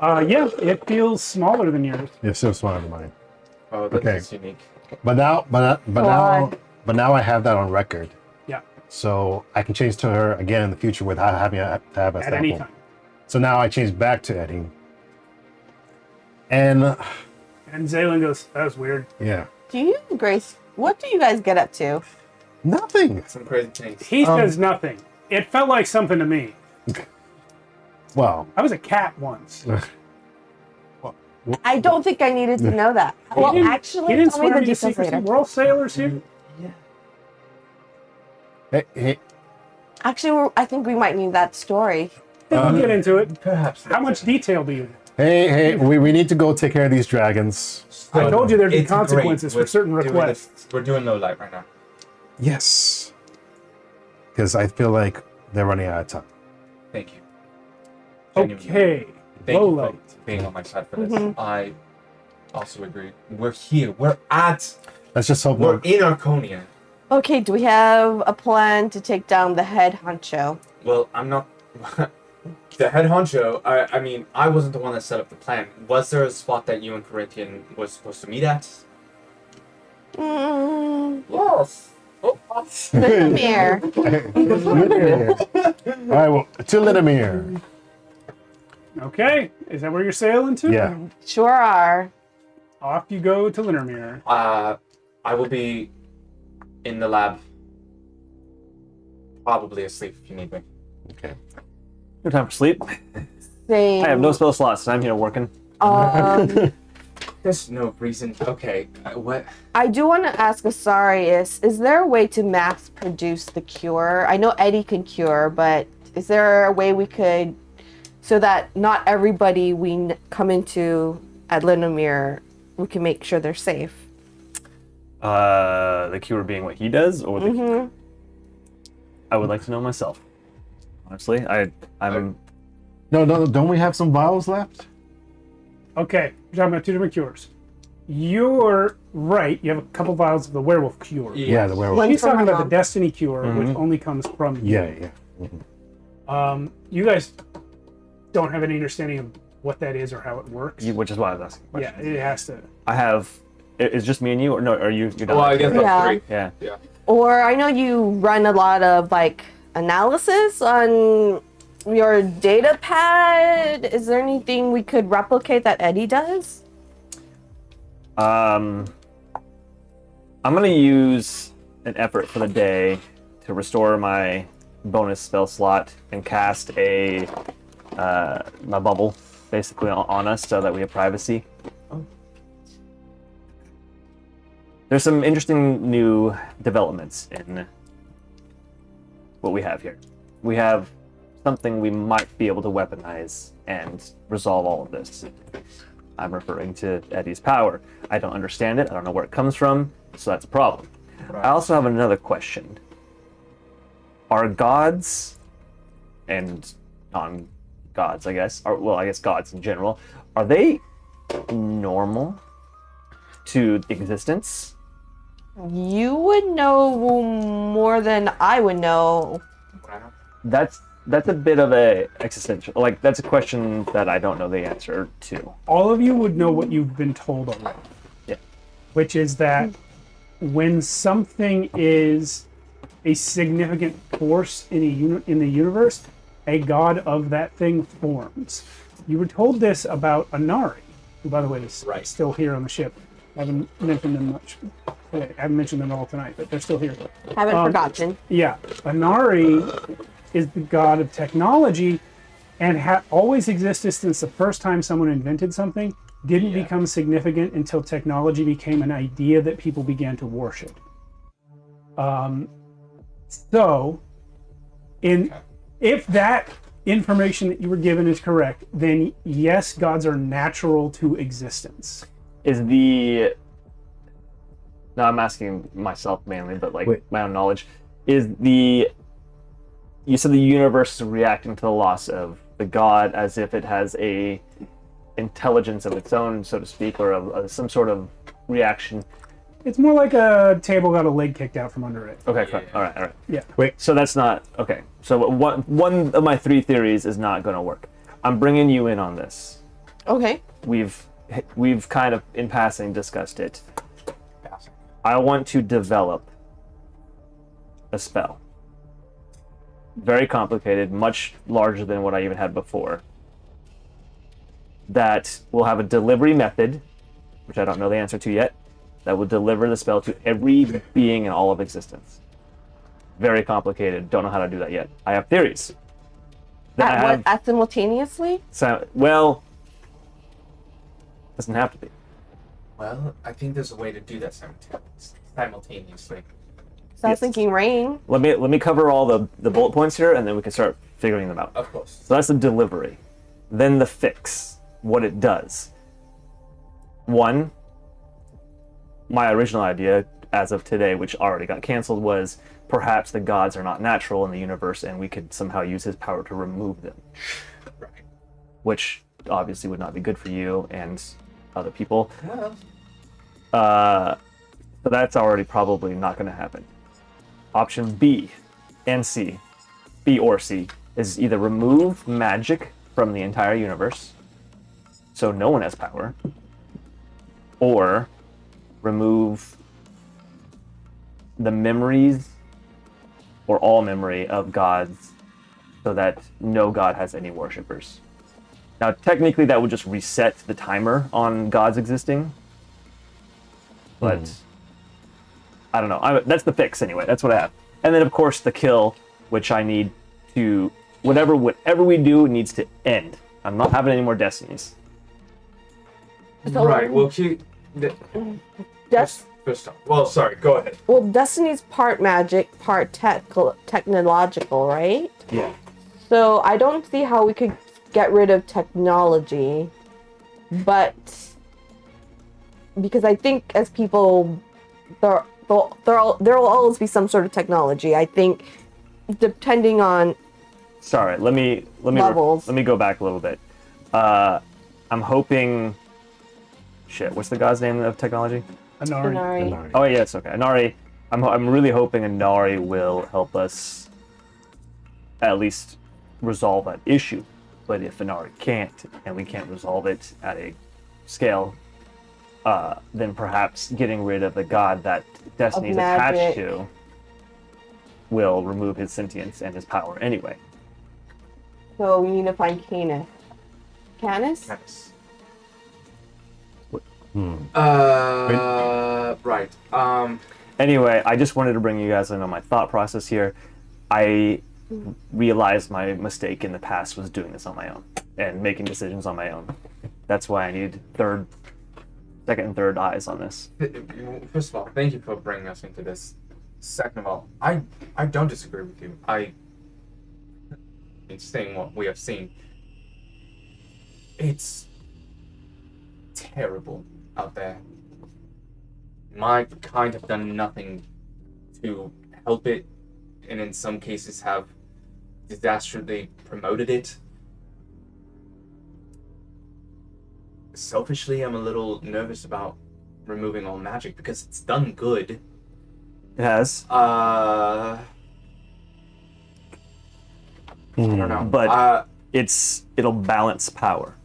Yeah, it feels smaller than yours. It's so smaller than mine. Oh, that's Okay. just unique. But now I have that on record, Yeah, so I can change to her again in the future without having to have a at sample. any time. So now I change back to Eddie. And And Zaylin goes, that was weird. yeah, What do you guys get up to? nothing. Some crazy things. He says nothing. It felt like something to me. Well, I was a cat once. I don't think I needed to know that. Well, He actually, didn't tell me swear the me to details secrecy. later. We're all sailors here. hey, Actually, I think we might need that story. We'll get into it. Perhaps. How much detail do you need? hey, we need to go take care of these dragons. I told you there'd be It's great. consequences for We're certain doing requests. this- We're doing low light right now. Yes, because I feel like they're running out of time. Thank you. Genuinely. Okay. Thank Low you for light. being on my side for this. I also agree. We're here. We're Let's just hope. We're in Archonia. Okay, do we have a plan to take down the head honcho? Well, I'm not. The head honcho. I mean, I wasn't the one that set up the plan. Was there a spot that you and Corinthian was supposed to meet at? Yes. Oh, Mirror. All right, well, to Linamere. Okay. Is that where you're sailing to? Yeah. Sure are. Off you go to Linnermere. I will be in the lab. Probably asleep if you need me. Okay. No time for sleep. Same. I have no spell slots, so I'm here working. There's no reason. Okay. What? I do want to ask Asarius, is there a way to mass produce the cure? I know Eddie can cure, but is there a way we could, so that not everybody we come into at Linamere, we can make sure they're safe? The cure being what he does, or the I would like to know myself. Honestly, I'm. No, don't we have some vials left? Okay. You're talking about two different cures. You're right. You have a couple vials of the werewolf cure. Yeah, the werewolf. One She's from talking her about mom. the destiny cure, which only comes from you. Yeah. You guys don't have any understanding of what that is or how it works. Which is why I was asking. Yeah, Questions. it has to. I have. It's just me and you, or no? Are you? You're not. Well, I guess that's Yeah. three. Yeah. Yeah. Or I know you run a lot of like analysis on your data pad. Is there anything we could replicate that Eddie does? I'm gonna use an effort for the day to restore my bonus spell slot and cast a my bubble basically on us so that we have privacy. There's some interesting new developments in what we have here. We have something we might be able to weaponize and resolve all of this. I'm referring to Eddie's power. I don't understand it. I don't know where it comes from, so that's a problem. I also have another question. Are gods and non-gods, I guess, I guess gods in general, are they normal to existence? You would know more than I would know. That's a bit of a existential, like that's a question that I don't know the answer to. All of you would know what you've been told already. Yeah. Which is that when something is a significant force in the universe, a god of that thing forms. You were told this about Anari, who, by the way, is Right. still here on the ship. I haven't mentioned them much today. I haven't mentioned them all tonight, but they're still here. Haven't forgotten. Yeah, Anari is the god of technology and always existed since the first time someone invented something. Didn't become significant until technology became an idea that people began to worship. So, if that information that you were given is correct, then yes, gods are natural to existence. Now I'm asking myself mainly, but like Wait. my own knowledge, you said the universe is reacting to the loss of the god as if it has a intelligence of its own, so to speak, or some sort of reaction. It's more like a table got a leg kicked out from under it. Okay, fine. All right. Yeah. Wait. So that's not okay. So one of my 3 theories is not going to work. I'm bringing you in on this. Okay. We've kind of in passing discussed it. I want to develop a spell. Very complicated, much larger than what I even had before. That will have a delivery method, which I don't know the answer to yet, that will deliver the spell to every being in all of existence. Very complicated. Don't know how to do that yet. I have theories. At simultaneously? Well, doesn't have to be. Well, I think there's a way to do that simultaneously. So I was thinking rain. Let me cover all the bullet points here, and then we can start figuring them out. Of course. So that's the delivery. Then the fix, what it does. 1, my original idea, as of today, which already got canceled, was perhaps the gods are not natural in the universe, and we could somehow use his power to remove them. Right. Which obviously would not be good for you and other people. Well. So that's already probably not going to happen. Option B and C, B or C, is either remove magic from the entire universe, so no one has power, or remove the memories or all memory of gods so that no god has any worshippers. Now, technically, that would just reset the timer on gods existing, but I don't know. That's the fix anyway. That's what I have. And then, of course, the kill, which I need to... Whatever we do needs to end. I'm not having any more destinies. So, Right. Well, first off. Well, sorry. Go ahead. Well, Destiny's part magic, part technological, right? Yeah. So I don't see how we could get rid of technology, but because I think as people, there will always be some sort of technology. I think depending on Sorry. Let me levels. let me go back a little bit. I'm hoping. Shit. What's the god's name of technology? Anari. Inari. Oh yes. Okay. Inari. I'm really hoping Inari will help us at least resolve that issue. But if Inari can't, and we can't resolve it at a scale, then perhaps getting rid of the god that Destiny is attached magic. to will remove his sentience and his power anyway. So we need to find Canis. Canis? Yes. Hmm. Right. Anyway, I just wanted to bring you guys in on my thought process here. I realized my mistake in the past was doing this on my own and making decisions on my own. That's why I need second and third eyes on this. First of all, thank you for bringing us into this. Second of all, I don't disagree with you. In saying what we have seen, it's terrible out there. My kind have done nothing to help it, and in some cases have disastrously promoted it. Selfishly, I'm a little nervous about removing all magic because it's done good. It has, I don't know. but it'll balance power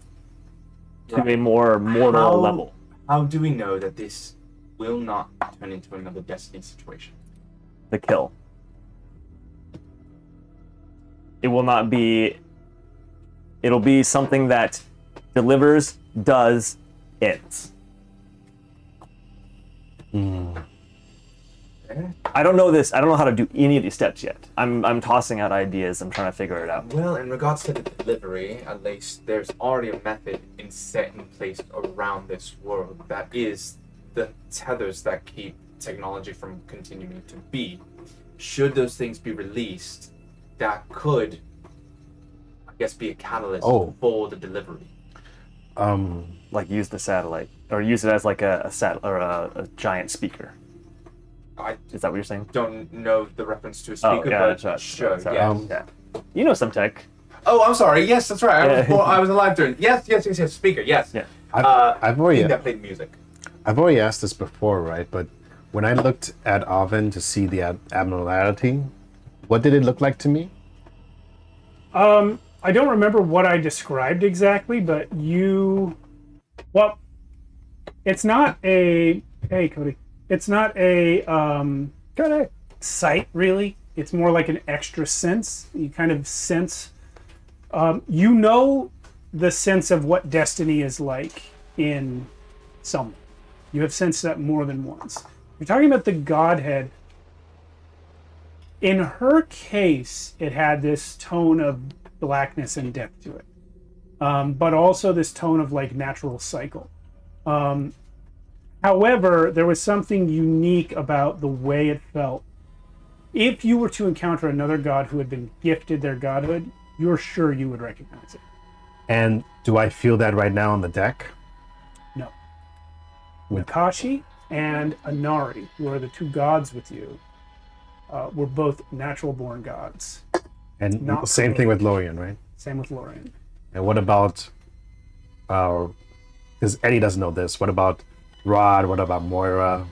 to a more mortal level. How do we know that this will not turn into another Destiny situation? The kill. It will not be. It'll be something that delivers, does, ends. I don't know this. I don't know how to do any of these steps yet. I'm tossing out ideas. I'm trying to figure it out. Well, in regards to the delivery, at least there's already a method set in place around this world that is the tethers that keep technology from continuing to be. Should those things be released, that could, I guess, be a catalyst for the delivery. Like use the satellite, or use it as like a giant speaker. Is that what you're saying? Don't know the reference to a speaker, but that's sure, right. yeah. Yeah. You know some tech. Oh, I'm sorry. Yes, that's right. I was alive during. Yes. Speaker. Yes. Yeah. I've already that played music. I've already asked this before, right? But when I looked at Oven to see the abnormality, what did it look like to me? I don't remember what I described exactly, but well, it's not a, hey Cody, it's not a sight really. It's more like an extra sense. You kind of sense, you know, the sense of what destiny is like in someone. You have sensed that more than once. You're talking about the Godhead. In her case, it had this tone of blackness and depth to it, but also this tone of like natural cycle. However, there was something unique about the way it felt. If you were to encounter another god who had been gifted their godhood, you're sure you would recognize it. And do I feel that right now on the deck? No. Nakashi and Inari, who are the two gods with you, were both natural-born gods. And Not same thing with Lorian, right? Same with Lorian. And what about, because Eddie doesn't know this, what about Rod? What about Moira?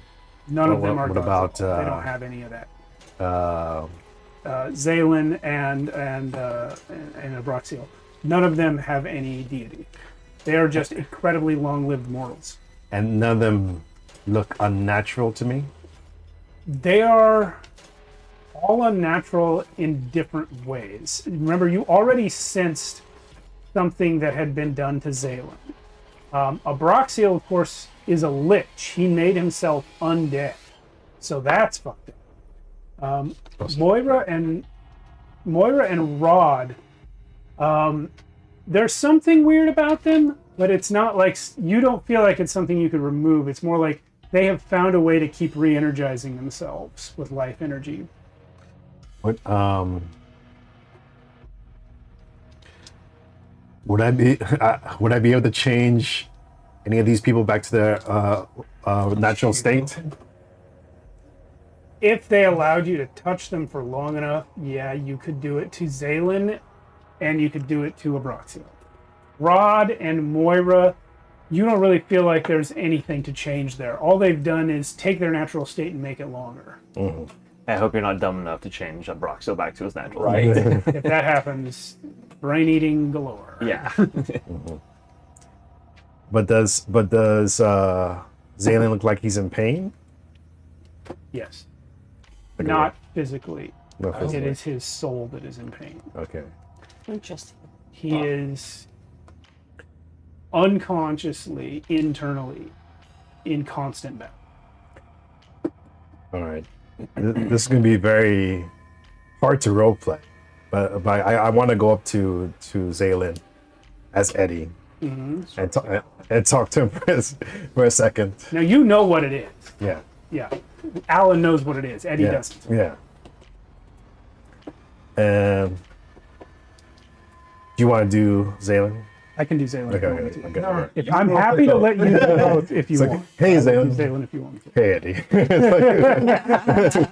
None of them are what gods. about, They don't have any of that. Uh, Zaylin and Abraxio. None of them have any deity. They are just incredibly long-lived mortals. and none of them look unnatural to me? They are all unnatural in different ways. Remember, you already sensed something that had been done to Zaylin. Abraxio, of course, is a lich. He made himself undead. So that's fucked up. Moira and Rod, there's something weird about them, but it's not like, you don't feel like it's something you could remove. It's more like they have found a way to keep re-energizing themselves with life energy. What, would I be able to change any of these people back to their natural state? If they allowed you to touch them for long enough, yeah, you could do it to Zaylin, and you could do it to Abraxio. Rod and Moira, you don't really feel like there's anything to change there. All they've done is take their natural state and make it longer. Mm-hmm. I hope you're not dumb enough to change Abraxio back to his natural Right. state. If that happens, brain eating galore. Yeah. Mm-hmm. But does Zaylin look like he's in pain? Yes. Okay. Not physically. No, It physically. is his soul that is in pain. Okay. Interesting. He is unconsciously, internally, in constant battle. All right. This is going to be very hard to roleplay, but I want to go up to Zaylin as Eddie and talk to him for a second. Now you know what it is. Yeah. Yeah. Alan knows what it is. Eddie Yeah. doesn't. Yeah. Do you want to do Zaylin? I can do Zaylin. Okay. If I'm happy to let you do both if you It's like, want. hey, I'll do Zaylin. Zaylin if you want me to. Hey, Eddie.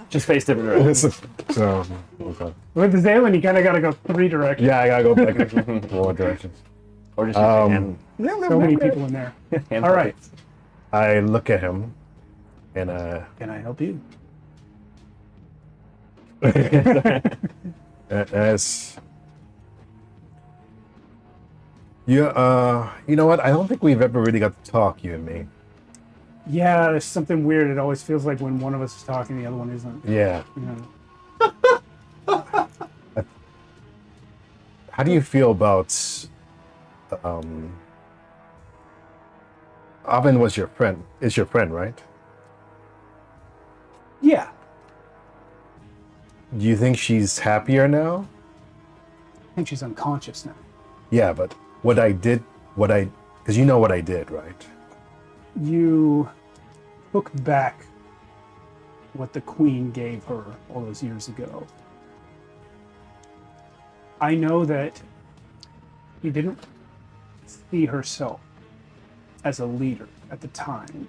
Just face different directions. So, okay. With the Zaylin, you kind of got to go three directions. Yeah, I gotta go back more directions. Or just use your hand. So many people in there. hand All right. puppets. I look at him, and Can I help you? as you know what? I don't think we've ever really got to talk, you and me. Yeah, there's something weird. It always feels like when one of us is talking, the other one isn't. Yeah. You know? How do you feel about Oven was your friend? Is your friend, right? Yeah. Do you think she's happier now? I think she's unconscious now. Yeah, but because you know what I did, right? You took back what the Queen gave her all those years ago. I know that she didn't see herself as a leader at the time,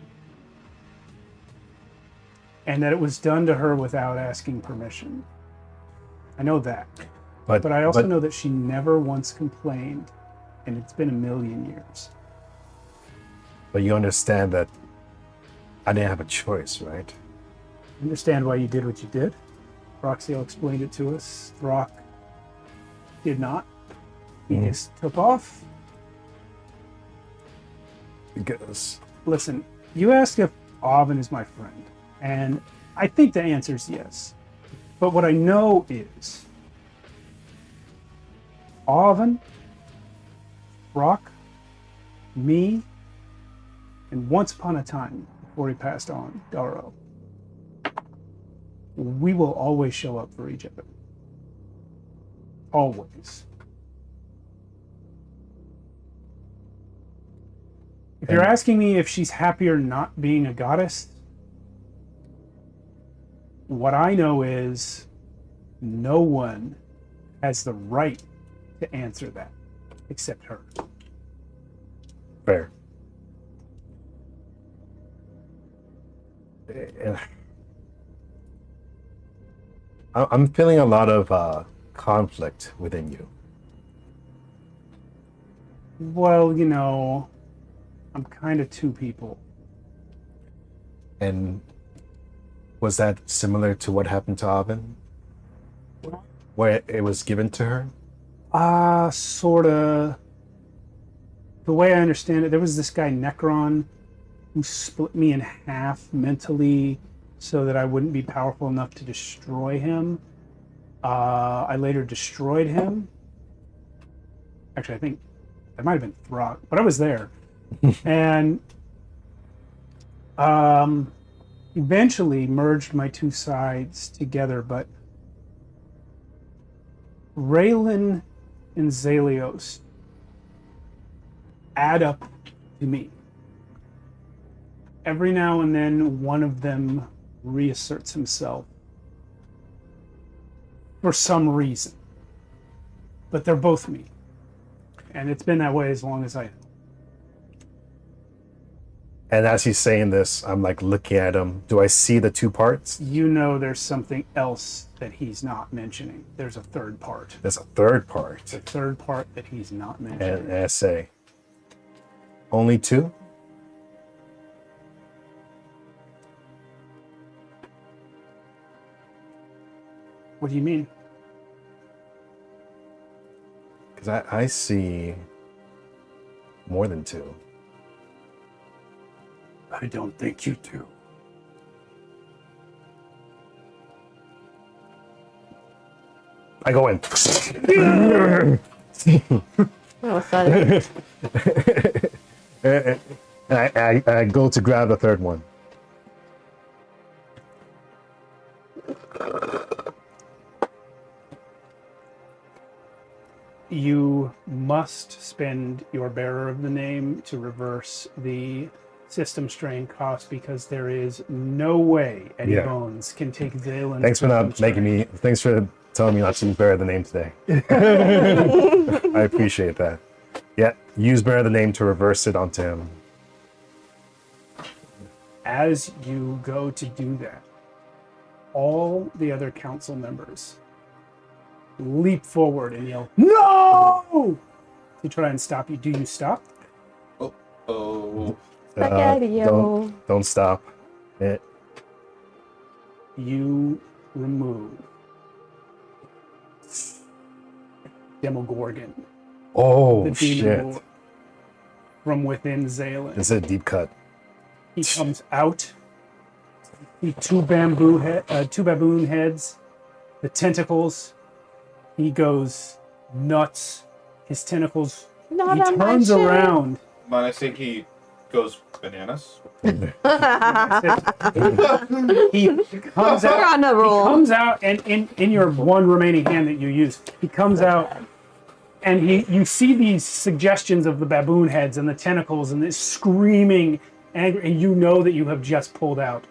and that it was done to her without asking permission. I know that. But I also know that she never once complained, and it's been 1,000,000 years. But you understand that I didn't have a choice, right? I understand why you did what you did. Roxiel explained it to us. Throck did not. He just took off. Because Listen, you asked if Avin is my friend, and I think the answer is yes. But what I know is Avin, Throck, me, and once upon a time, before he passed on, Darrow, we will always show up for each other. Always. If you're asking me if she's happier not being a goddess, what I know is no one has the right to answer that except her. fair. I'm feeling a lot of conflict within you. Well, you know, I'm kind of two people. And was that similar to what happened to Avin? Where it was given to her? Sorta. The way I understand it, there was this guy Necron who split me in half mentally so that I wouldn't be powerful enough to destroy him. I later destroyed him. Actually, I think it might have been Throck, but I was there. And eventually merged my two sides together, but Raylan and Zalios add up to me. Every now and then one of them reasserts himself for some reason, but they're both me, and it's been that way as long as I know. And as he's saying this, I'm like looking at him. Do I see the two parts? You know there's something else that he's not mentioning. There's a third part. There's a third part. The third part that he's not mentioning. And I say, only two? What do you mean? Because I see more than two. I don't think you do. I go in. Oh, sorry. And I go to grab the third one. You must spend your bearer of the name to reverse the system strain cost, because there is no way Eddie Yeah. Bones can take Zalen's Thanks for not system making strain. me. Thanks for telling me not to bear the name today. I appreciate that. Yeah, use bear the name to reverse it onto him. As you go to do that, all the other council members leap forward and yell, "No!" to try and stop you. Do you stop? Oh. Spaghetti-o. Don't stop. You remove Demogorgon, Oh the demon shit! lord, from within Zalen. This is a deep cut. He comes out. The two baboon heads, the tentacles. He goes nuts. His tentacles. Not he on my turns ship. around. But I think he goes bananas. He comes We're out. on a He roll. comes out, and in your one remaining hand that you use, he comes out, and you see these suggestions of the baboon heads and the tentacles and this screaming anger, and you know that you have just pulled out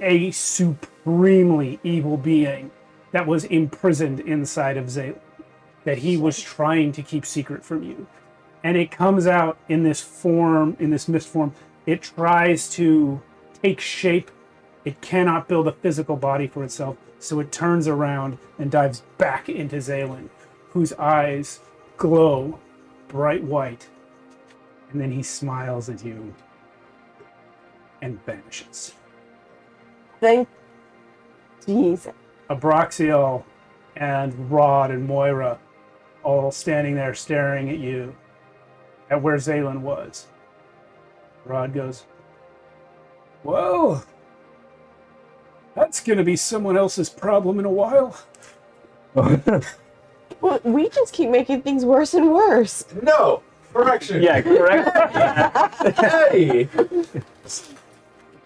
a supremely evil being that was imprisoned inside of Zaylan, that he was trying to keep secret from you. And it comes out in this form, in this mist form. It tries to take shape. It cannot build a physical body for itself, so it turns around and dives back into Zaylan, whose eyes glow bright white. And then he smiles at you and vanishes. Thank Jesus. Abraxiel and Rod and Moira all standing there staring at you, at where Zaylan was. Rod goes, well, that's going to be someone else's problem in a while. Well, we just keep making things worse and worse. No! Correction! Yeah, correct. Hey!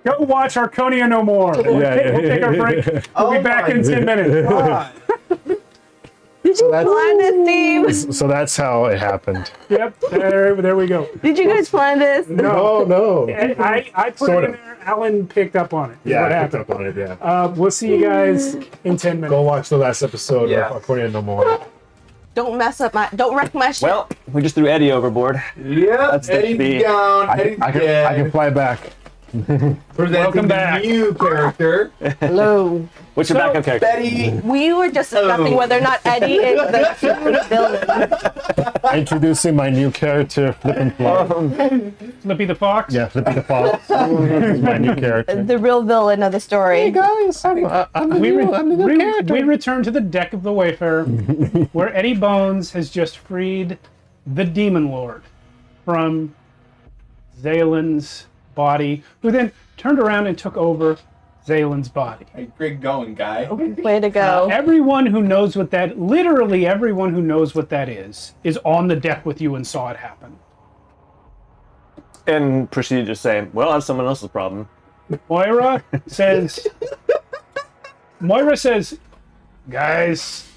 Go watch Archonia no more. We'll take our break. We'll Oh be back my in 10 minutes. God. Did you plan this, Steve? So that's how it happened. Yep, there we go. Did you guys plan this? No. I put Sort it in of. there. Alan picked up on it. Yeah, what I picked happened. up on it, yeah. We'll see you guys in 10 minutes. Go watch the last episode Yeah. of Archonia No More. Don't wreck my shit. Well, we just threw Eddie overboard. Yeah, That's Eddie's the- down. Eddie's I dead. can fly back. Presenting Welcome the back. new character, Hello. What's your backup character? Betty. We were just discussing whether or not Eddie is the true villain. Introducing my new character, Flip and Flop. Flippy the Fox? Yeah, Flippy the Fox. This is my new character. The real villain of the story. Guys, I'm the new character. We return to the deck of the Wayfarer, where Eddie Bones has just freed the Demon Lord from Zaylan's body, who then turned around and took over Zaylan's body. Hey, great going, guy. Way to go. Everyone who knows what that, literally everyone who knows what that is on the deck with you and saw it happen. And proceeded to say, well, that's someone else's problem. Moira says, guys,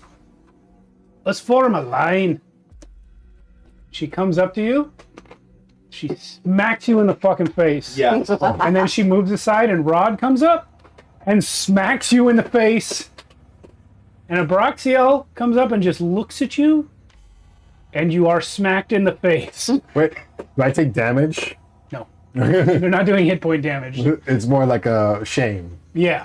let's form a line. She comes up to you. She smacks you in the fucking face. Yeah. And then she moves aside and Rod comes up and smacks you in the face. And Abraxiel comes up and just looks at you. And you are smacked in the face. Wait, do I take damage? No. They're not doing hit point damage. It's more like a shame. Yeah.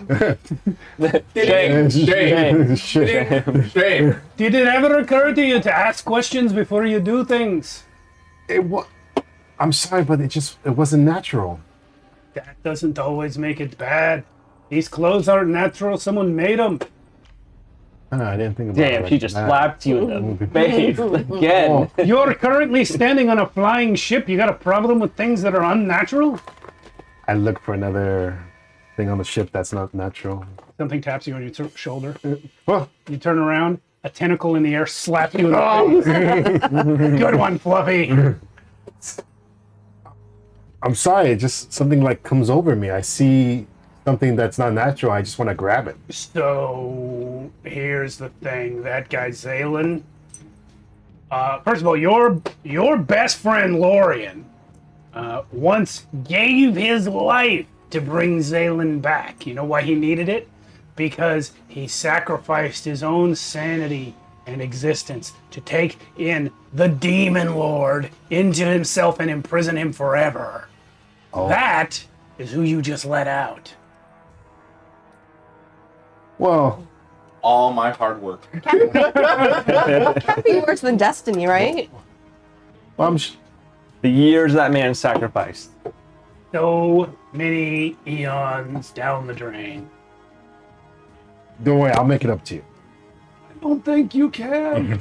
Shame. Shame. Shame. Did it ever occur to you to ask questions before you do things? I'm sorry, but it wasn't natural. That doesn't always make it bad. These clothes aren't natural. Someone made them. I didn't think about it. Damn, like she just that. slapped you in the face again. You're currently standing on a flying ship. You got a problem with things that are unnatural? I look for another thing on the ship that's not natural. Something taps you on your shoulder. Well, You turn around. A tentacle in the air slaps you in the face. Good one, Fluffy. I'm sorry, it just something like comes over me. I see something that's not natural. I just want to grab it. So here's the thing. That guy Zaylan. First of all, your best friend Lorian once gave his life to bring Zaylan back. You know why he needed it? Because he sacrificed his own sanity and existence to take in the Demon Lord into himself and imprison him forever. Oh. That is who you just let out. Well, All my hard work. Can't be worse than destiny, right? The years that man sacrificed. So many eons down the drain. don't worry, I'll make it up to you. I don't think you can.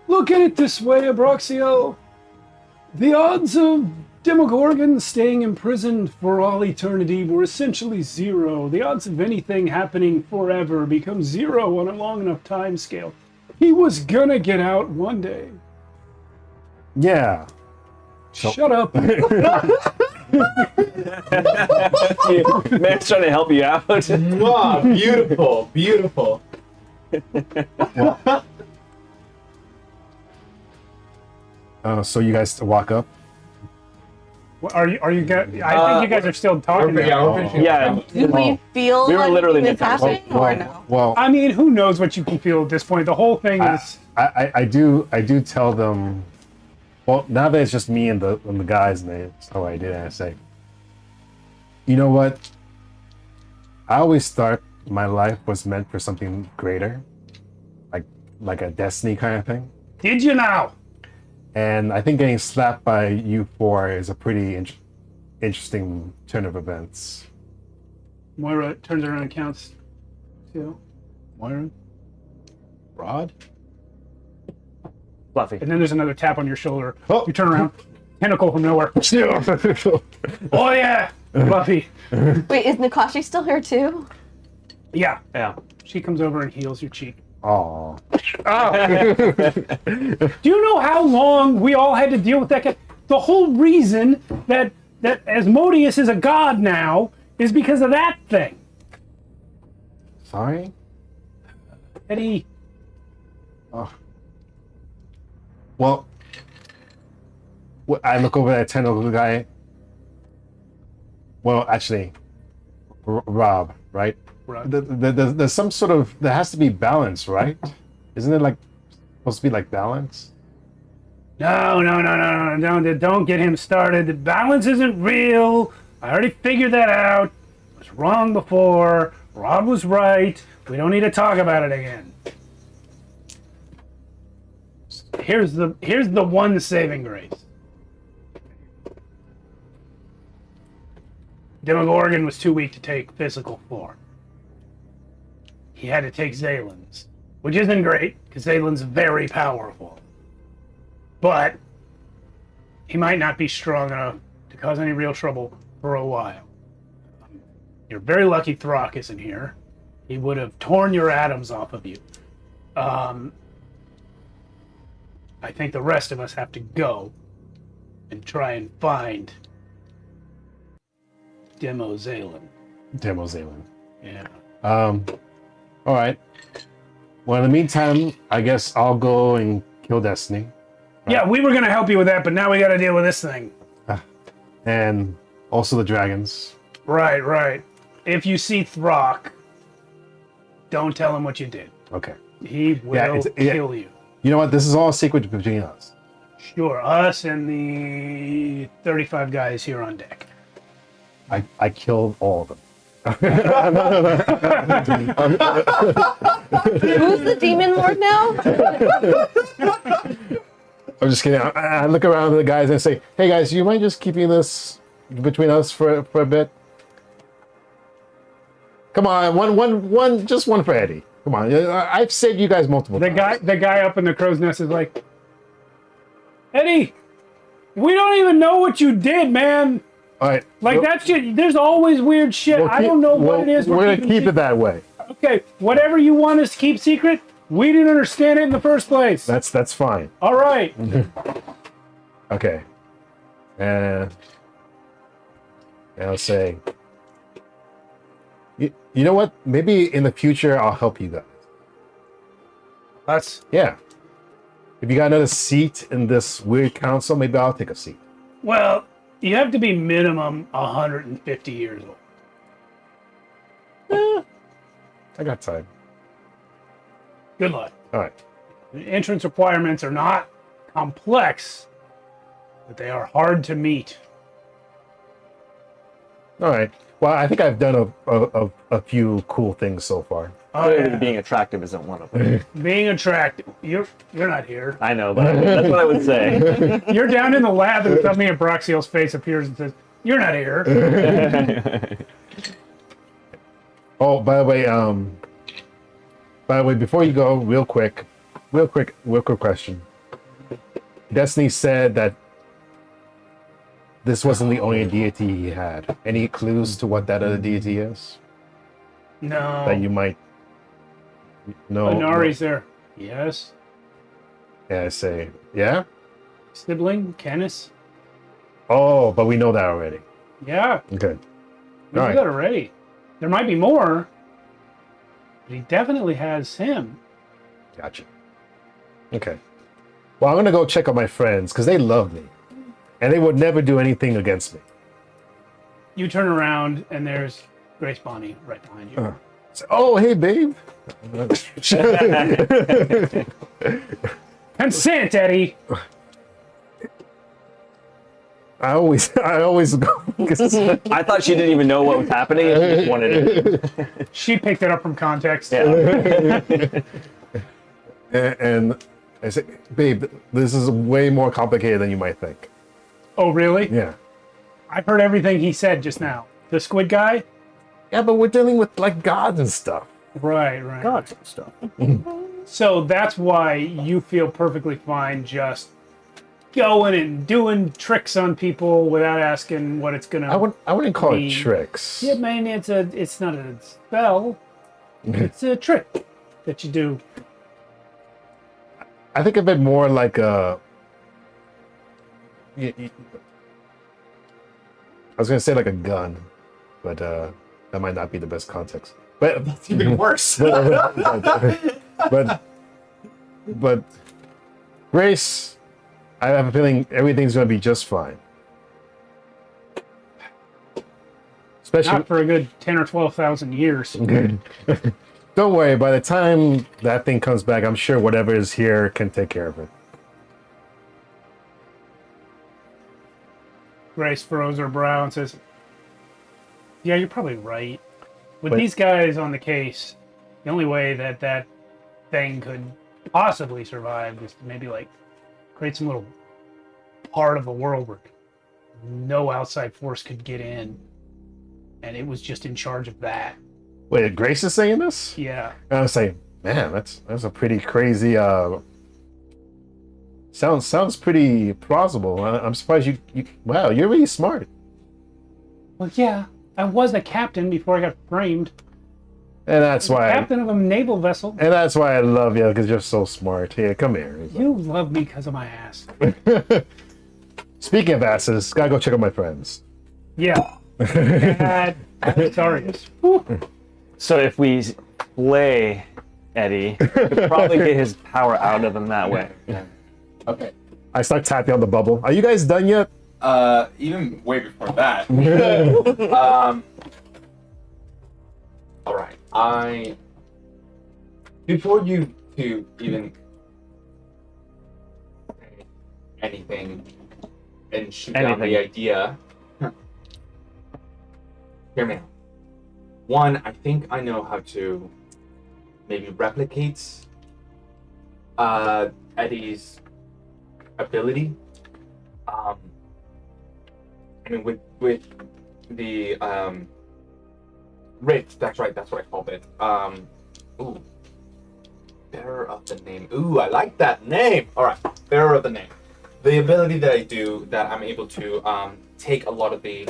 Look at it this way, Abraxiel. The odds of Demogorgon staying imprisoned for all eternity were essentially zero. The odds of anything happening forever become zero on a long enough time scale. He was gonna get out one day. Yeah. Shut up. Man's trying to help you out. Wow, beautiful, beautiful. So you guys walk up. Are you guys? I think you guys are still talking. Yeah, Do we feel we were literally anything that's mid-conversation. happening or no? Well, I mean, who knows what you can feel at this point? The whole thing is. I do tell them. Well, now that it's just me and the guys, and that's how I did it. I say, you know what? I always thought my life was meant for something greater, like a destiny kind of thing. Did you now? And I think getting slapped by you four is a pretty interesting turn of events. Moira turns around and counts. Two. Moira, Rod. Fluffy. And then there's another tap on your shoulder. Oh. You turn around. Tentacle from nowhere. Oh yeah, Fluffy. Wait, is Nakashi still here too? Yeah. Yeah. She comes over and heals your cheek. Oh. Do you know how long we all had to deal with that guy? The whole reason that Asmodeus is a god now is because of that thing. Sorry. Eddie. Oh. Well, I look over at tentacle guy. Well, actually, Rob, right? Right. There's some sort of, there has to be balance, right? Isn't it like supposed to be like balance? No, don't get him started. The balance isn't real. I already figured that out. I was wrong before. Rob was right. We don't need to talk about it again. Here's the one saving grace. Demogorgon was too weak to take physical form. He had to take Zalen's, which isn't great, because Zalen's very powerful. But he might not be strong enough to cause any real trouble for a while. You're very lucky Throck isn't here. He would have torn your atoms off of you. I think the rest of us have to go and try and find Demo Zalen. Demo Zalen. Yeah. All right. Well, in the meantime, I guess I'll go and kill Destiny. Yeah, we were going to help you with that, but now we got to deal with this thing. And also the dragons. Right. If you see Throck, don't tell him what you did. Okay. He will kill you. You know what? This is all a secret between us. Sure, us and the 35 guys here on deck. I killed all of them. Who's the demon lord now? I'm just kidding. I look around at the guys and say, "Hey guys, do you mind just keeping this between us for a bit? Come on, one, just one for Eddie. Come on, I've saved you guys multiple times." The guy up in the crow's nest is like, Eddie, we don't even know what you did, man. All right. Like that shit. There's always weird shit. I don't know what it is. We're gonna keep it that way. Okay, whatever you want us to keep secret, we didn't understand it in the first place. That's fine. All right. Okay. And I'll say, you know what? Maybe in the future I'll help you guys. Yeah. If you got another seat in this weird council, maybe I'll take a seat. Well, you have to be minimum 150 years old. I got time. Good luck. All right. The entrance requirements are not complex, but they are hard to meet. All right. Well, I think I've done a few cool things so far. Clearly being attractive isn't one of them. Being attractive. You're not here. I know, but that's what I would say. You're down in the lab and suddenly a Broxiel's face appears and says, "You're not here." Oh, by the way, before you go, real quick question. Destiny said that this wasn't the only deity he had. Any clues to what that other deity is? No. That you might know? Inari's there. Yes. Yeah, I say, yeah? Sibling, Canis. Oh, but we know that already. Yeah. Okay. We know that already. There might be more, but he definitely has him. Gotcha. Okay. Well, I'm gonna go check on my friends because they love me. and they would never do anything against me. You turn around and there's Grace Bonnie right behind you. So, oh, hey, babe. Consent, Eddie. I always go. I thought she didn't even know what was happening and she just wanted it. She picked it up from context. Yeah. and I say, babe, this is way more complicated than you might think. Oh, really? Yeah. I've heard everything he said just now. The squid guy? Yeah, but we're dealing with like gods and stuff. Right. Gods and stuff. So that's why you feel perfectly fine just going and doing tricks on people without asking what it's gonna. I wouldn't call it mean. tricks. Yeah, man, it's not a spell. It's a trick that you do. I think of it more like a. I was gonna say like a gun, but that might not be the best context. But It's even worse. but Grace, I have a feeling everything's gonna be just fine. Especially Not for a good 10 or 12,000 years. don't worry, by the time that thing comes back, I'm sure whatever is here can take care of it. Grace furrows her brow and says, "Yeah, you're probably right. With But- these guys on the case, the only way that thing could possibly survive is to maybe like create some little part of the world where no outside force could get in, and it was just in charge of that." Wait, Grace is saying this? Yeah. And I was saying, man, that's a pretty crazy. Sounds pretty plausible. I'm surprised you. Wow, you're really smart. Well, yeah. I was a captain before I got framed. And that's why. Captain of a naval vessel. And that's why I love you, because you're so smart. Here, come here. You love me because of my ass. Speaking of asses, gotta go check out my friends. Yeah. Sorry. So if we slay Eddie, we could probably get his power out of him that way. Okay. I start tapping on the bubble. Are you guys done yet? Even way before that. All right. Before you to even say anything and shoot down the idea, hear me out. One, I think I know how to maybe replicate Eddie's ability. I mean, with the Rift, that's right, that's what I called it. Ooh, Bearer of the Name. Ooh, I like that name. All right, Bearer of the Name. The ability that I do, that I'm able to take a lot of the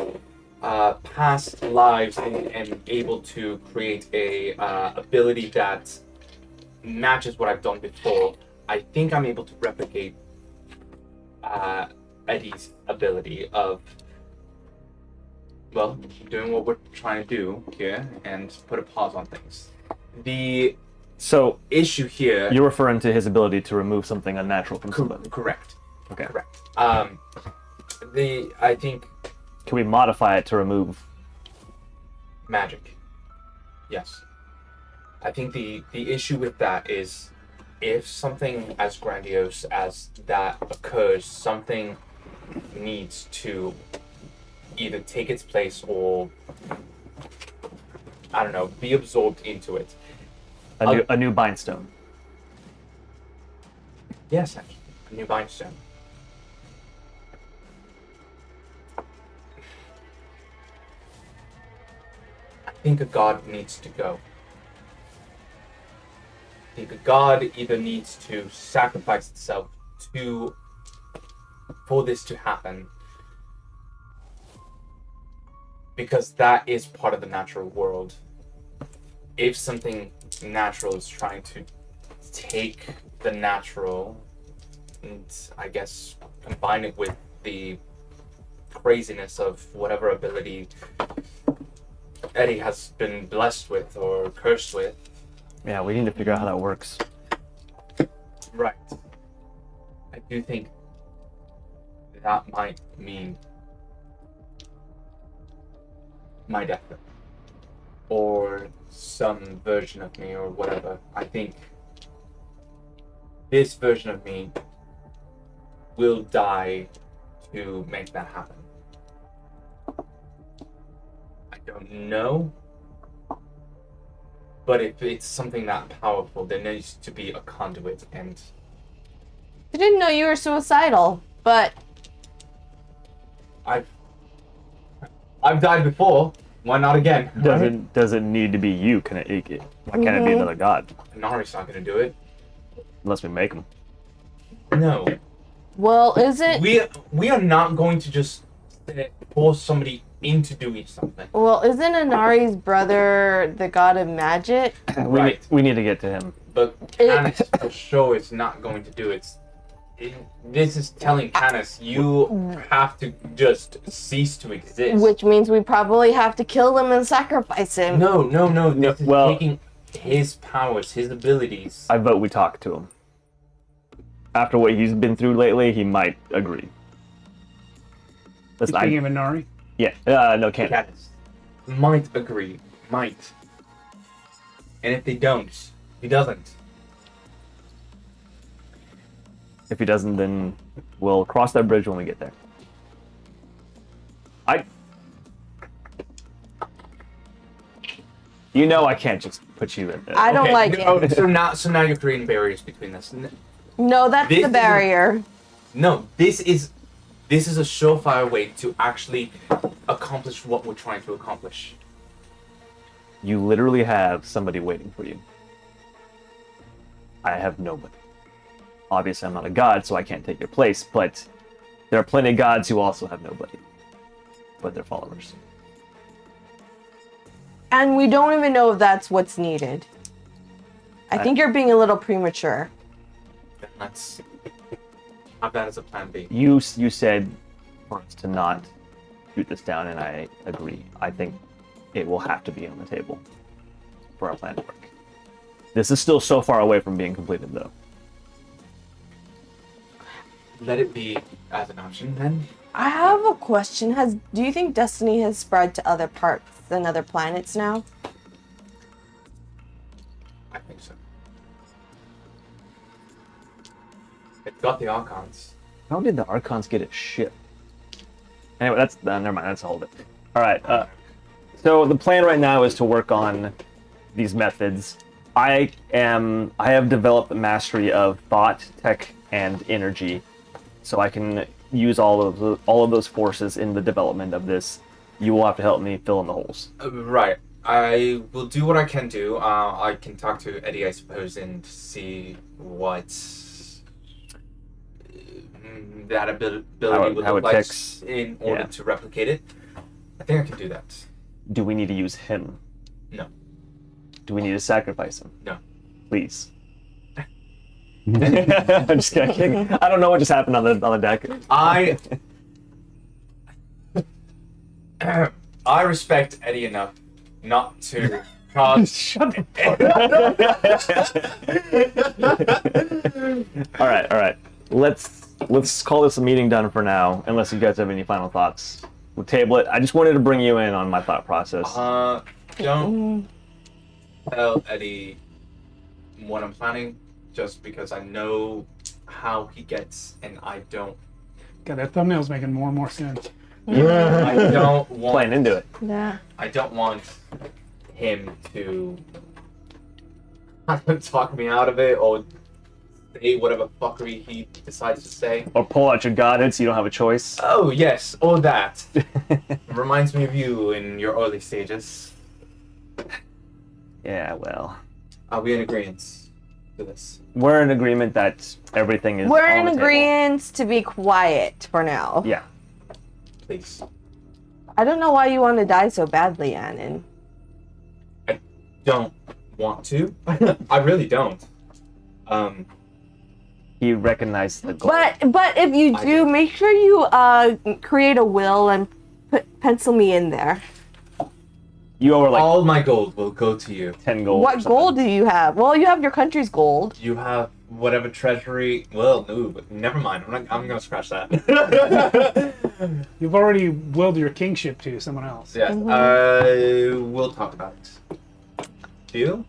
past lives and able to create a ability that matches what I've done before. I think I'm able to replicate Eddie's ability of, well, doing what we're trying to do here and put a pause on things. The So issue here. you're referring to his ability to remove something unnatural from somebody. Correct. Okay. Correct. I think Can we modify it to remove? magic. Yes. I think the issue with that is if something as grandiose as that occurs, something needs to either take its place or, I don't know, be absorbed into it. A new bindstone. Yes, actually. A new bindstone. I think a god needs to go. I think a god either needs to sacrifice itself for this to happen, because that is part of the natural world. If something natural is trying to take the natural and, I guess, combine it with the craziness of whatever ability Eddie has been blessed with or cursed with. Yeah, we need to figure out how that works. Right. I do think that might mean my death. Or some version of me, or whatever. I think this version of me will die to make that happen. I don't know. But if it's something that powerful, there needs to be a conduit, and I didn't know you were suicidal, but I've died before. Why not again? Doesn't need to be you. Why can't it be another god? Nari's not gonna do it. Unless we make him. No. well, isn't We are not going to just force somebody into doing something. Inari's brother the god of magic? Right. We need to get to him. But Canis for sure is not going to do it. This is telling Canis, you have to just cease to exist. Which means we probably have to kill him and sacrifice him. No. This is well- taking his powers, his abilities. I vote we talk to him. After what he's been through lately, he might agree. Listen, Speaking of Inari, no, can't. Canis might agree. Might. And if they don't, he doesn't. If he doesn't, then we'll cross that bridge when we get there. You know I can't just put you in there. I don't like Oh, it. so now you're creating barriers between us. No, that's This the is- barrier. No, this is a surefire way to actually accomplish what we're trying to accomplish. You literally have somebody waiting for you. I have nobody. Obviously, I'm not a god, so I can't take your place, but there are plenty of gods who also have nobody. But they're followers. And we don't even know if that's what's needed. I think you're being a little premature. Then let's have that as a plan B. You said for us to not shoot this down, and I agree. I think it will have to be on the table for our plan to work. This is still so far away from being completed, though. Let it be as an option then. I have a question. Do you think Destiny has spread to other parts and other planets now? I think so. It's got the Archons. How did the Archons get its ship? Anyway, that's never mind. That's all of it. All right. So the plan right now is to work on these methods. I have developed the mastery of thought, tech, and energy, so I can use all of those forces in the development of this. You will have to help me fill in the holes. Right. I will do what I can do. I can talk to Eddie, I suppose, and see what that ability would how look it like ticks. in order Yeah. to replicate it. I think I can do that. Do we need to use him? No. Do we need to sacrifice him? No. Please. I'm just kidding. I don't know what just happened on the deck. I respect Eddie enough not to cause. shut the All right. Let's call this a meeting done for now. Unless you guys have any final thoughts, we'll table it. I just wanted to bring you in on my thought process. Don't tell Eddie what I'm planning, just because I know how he gets, and I don't. God, that thumbnail's making more and more sense. I don't want. Playing into it. Yeah. I don't want him to talk me out of it or say whatever fuckery he decides to say. Or pull out your godhead so you don't have a choice. Oh yes, or that. Reminds me of you in your early stages. Yeah, well, Are we in agreement to this? we're in agreement that everything is. We're on in the table. agreement to be quiet for now. Yeah. Please. I don't know why you want to die so badly, Annan. Don't want to. I really don't. He recognized the goal. But if you I do, do. make sure you create a will and pencil me in there. You owe her All my gold will go to you. 10 gold. or What something. gold do you have? Well, you have your country's gold. You have whatever treasury. Well, no, but never mind. I'm gonna scratch that. You've already willed your kingship to someone else. Yes. We'll talk about it. Deal?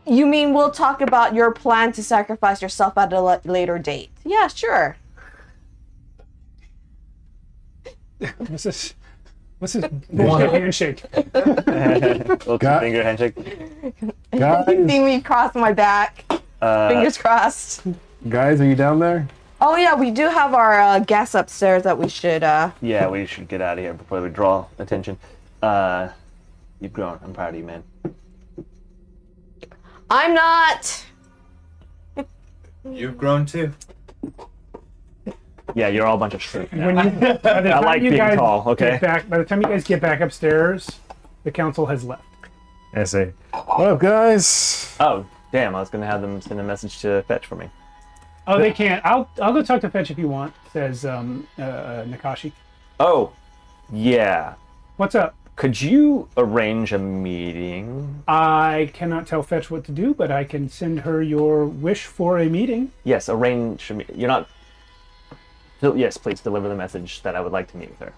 You mean we'll talk about your plan to sacrifice yourself at a later date? Yeah, sure. What's this bullshit handshake? Little Got- finger handshake. You Guys, see me cross my back. Fingers crossed. guys, are you down there? Oh yeah, we do have our guests upstairs that we should. Yeah, we should get out of here before we draw attention. You've grown. I'm proud of you, man. I'm not. You've grown too. Yeah, you're all a bunch of shit. When you, by the I time like you being guys tall, okay? get back, by the time you guys get back upstairs, the council has left. I say, what up, guys? Oh, damn! I was gonna have them send a message to Fetch for me. Oh, they can't. I'll go talk to Fetch if you want, says Nakashi. Oh, yeah. What's up? Could you arrange a meeting? I cannot tell Fetch what to do, but I can send her your wish for a meeting. Yes, arrange a meeting. You're not. Yes, please deliver the message that I would like to meet with her.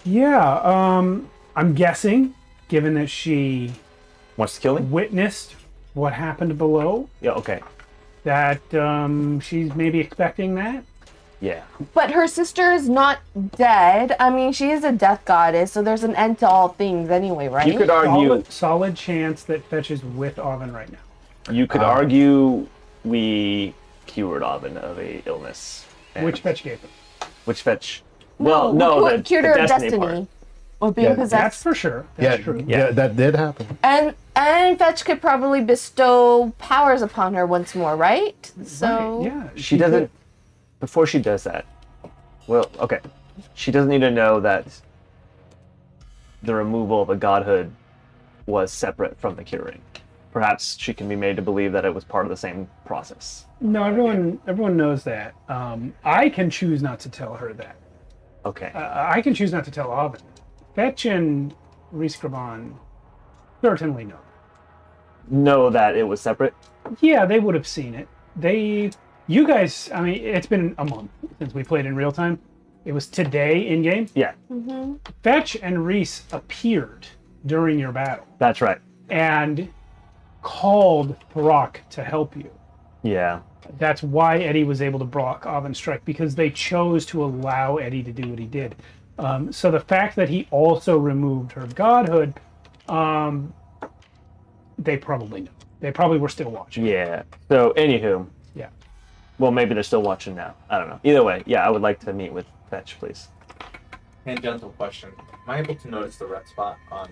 Yeah, I'm guessing, given that she Wants to kill me? witnessed what happened below, Yeah. Okay. that she's maybe expecting that. Yeah. But her sister is not dead. I mean, she is a death goddess, so there's an end to all things anyway, right? You could argue. Solid chance that Fetch is with Oven right now. You could argue we cured Oven of a illness. and- Which Fetch gave him. Which Fetch? Well, no, we the cured her of destiny destiny. part. Of being Yeah, That's possessed. for sure. That's true. Yeah, that did happen. And Fetch could probably bestow powers upon her once more, right? So Right, yeah. She doesn't. Before she does that, well, okay, she doesn't need to know that the removal of a godhood was separate from the curing. Perhaps she can be made to believe that it was part of the same process. No, everyone knows that. I can choose not to tell her that. Okay. I can choose not to tell Oven. Fetch and Riskraban certainly know. Know that it was separate. Yeah, they would have seen it. You guys, I mean, it's been a month since we played in real time. It was today in game. Yeah, Fetch and Reese appeared during your battle that's right. and called Brock to help you. Yeah. That's why Eddie was able to block Oven's strike, because they chose to allow Eddie to do what he did. So the fact that he also removed her godhood, they probably know. They probably were still watching. Yeah. So, anywho, Yeah. well, maybe they're still watching now. I don't know. Either way, yeah, I would like to meet with Fetch, please. Tangential question. Am I able to notice the red spot on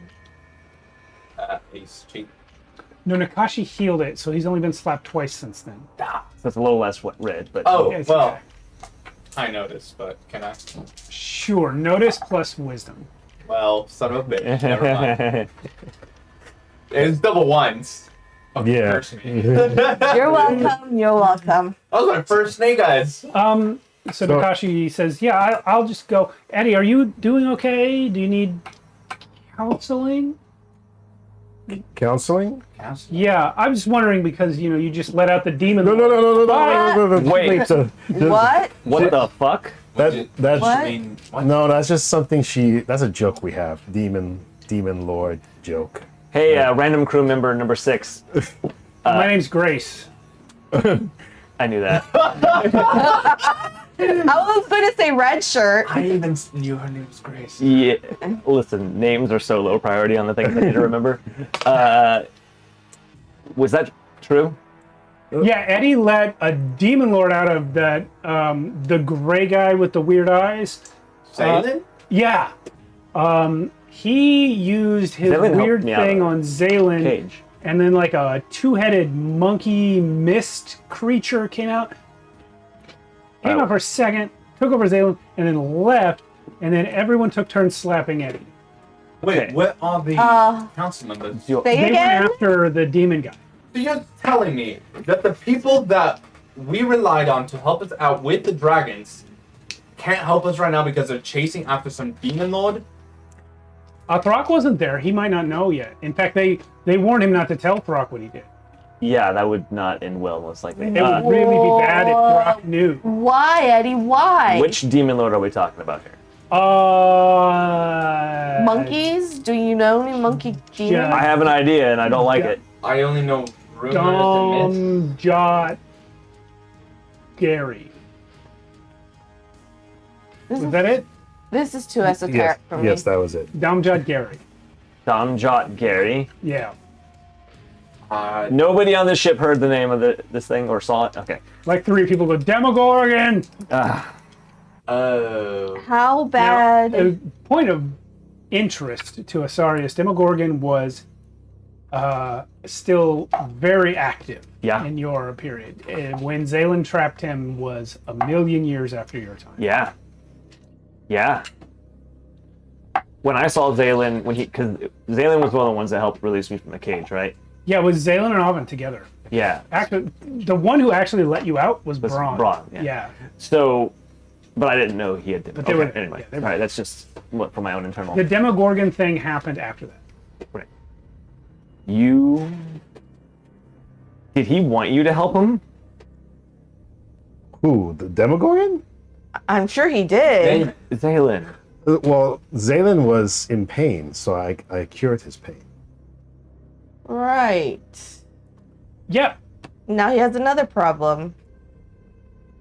Ace cheek? No, Nakashi healed it, so he's only been slapped twice since then. So it's a little less red, but Oh, Yeah, it's well, okay. I noticed, but can I? Sure, notice plus wisdom. Well, son of a bitch. Never mind. It's double ones. Yeah. Curse me. you're welcome. You're welcome. That was my first snake eyes. So Nakashi says, yeah, I'll just go. Eddie, are you doing okay? Do you need counseling? Counseling? Yeah, I'm just wondering because, you just let out the demon. No. Wait. What? what the fuck? That's What? no, that's just something that's a joke we have. Demon Lord joke. Hey, random crew member number 6. My name's Grace. I knew that. I was going to say red shirt. I even knew her name was Grace. Yeah. Listen, names are so low priority on the things I need to remember. Was that true? Yeah, Eddie let a demon lord out of that, the gray guy with the weird eyes. Salem? Yeah. He used his Zaylen helped weird me out thing of on Zaylin, Cage. and then like a two-headed monkey mist creature came out. Came Oh. out for a second, took over Zaylin, and then left, and then everyone took turns slapping Eddie. Wait, Okay. what are the council members? Say They went again? after the demon guy. So you're telling me that the people that we relied on to help us out with the dragons can't help us right now because they're chasing after some demon lord? Throck wasn't there. He might not know yet. In fact, they warned him not to tell Throck what he did. Yeah, that would not end well, most likely. It would really be bad if Brock knew. Why, Eddie? Why? Which demon lord are we talking about here? Monkeys? Do you know any monkey demons? Yeah. I have an idea, and I don't like it. I only know rumors and myths. Jot Gary. Was that it? This is too esoteric for me. Yes, that was it. Jot Gary. Domjot Gary. Yeah. Nobody on this ship heard the name of this thing or saw it? Okay. Like 3 people go, Demogorgon! Oh. How bad? Now, a point of interest to Asarius, Demogorgon was still very active in your period. And when Zaylan trapped him was 1,000,000 years after your time. Yeah. Yeah. When I saw Zaylan, because Zaylan was one of the ones that helped release me from the cage, right? Yeah, it was Zaylan and Oven together. Yeah. Actually, the one who actually let you out was Braun. Yeah. So, but I didn't know he had. But they were anyway. Yeah, All right, that's just for my own internal. The Demogorgon thing happened after that. Right. Did he want you to help him? Who? The Demogorgon? I'm sure he did. Zaylan. Well, Zaylan was in pain, so I cured his pain. Right. Yep. Now he has another problem.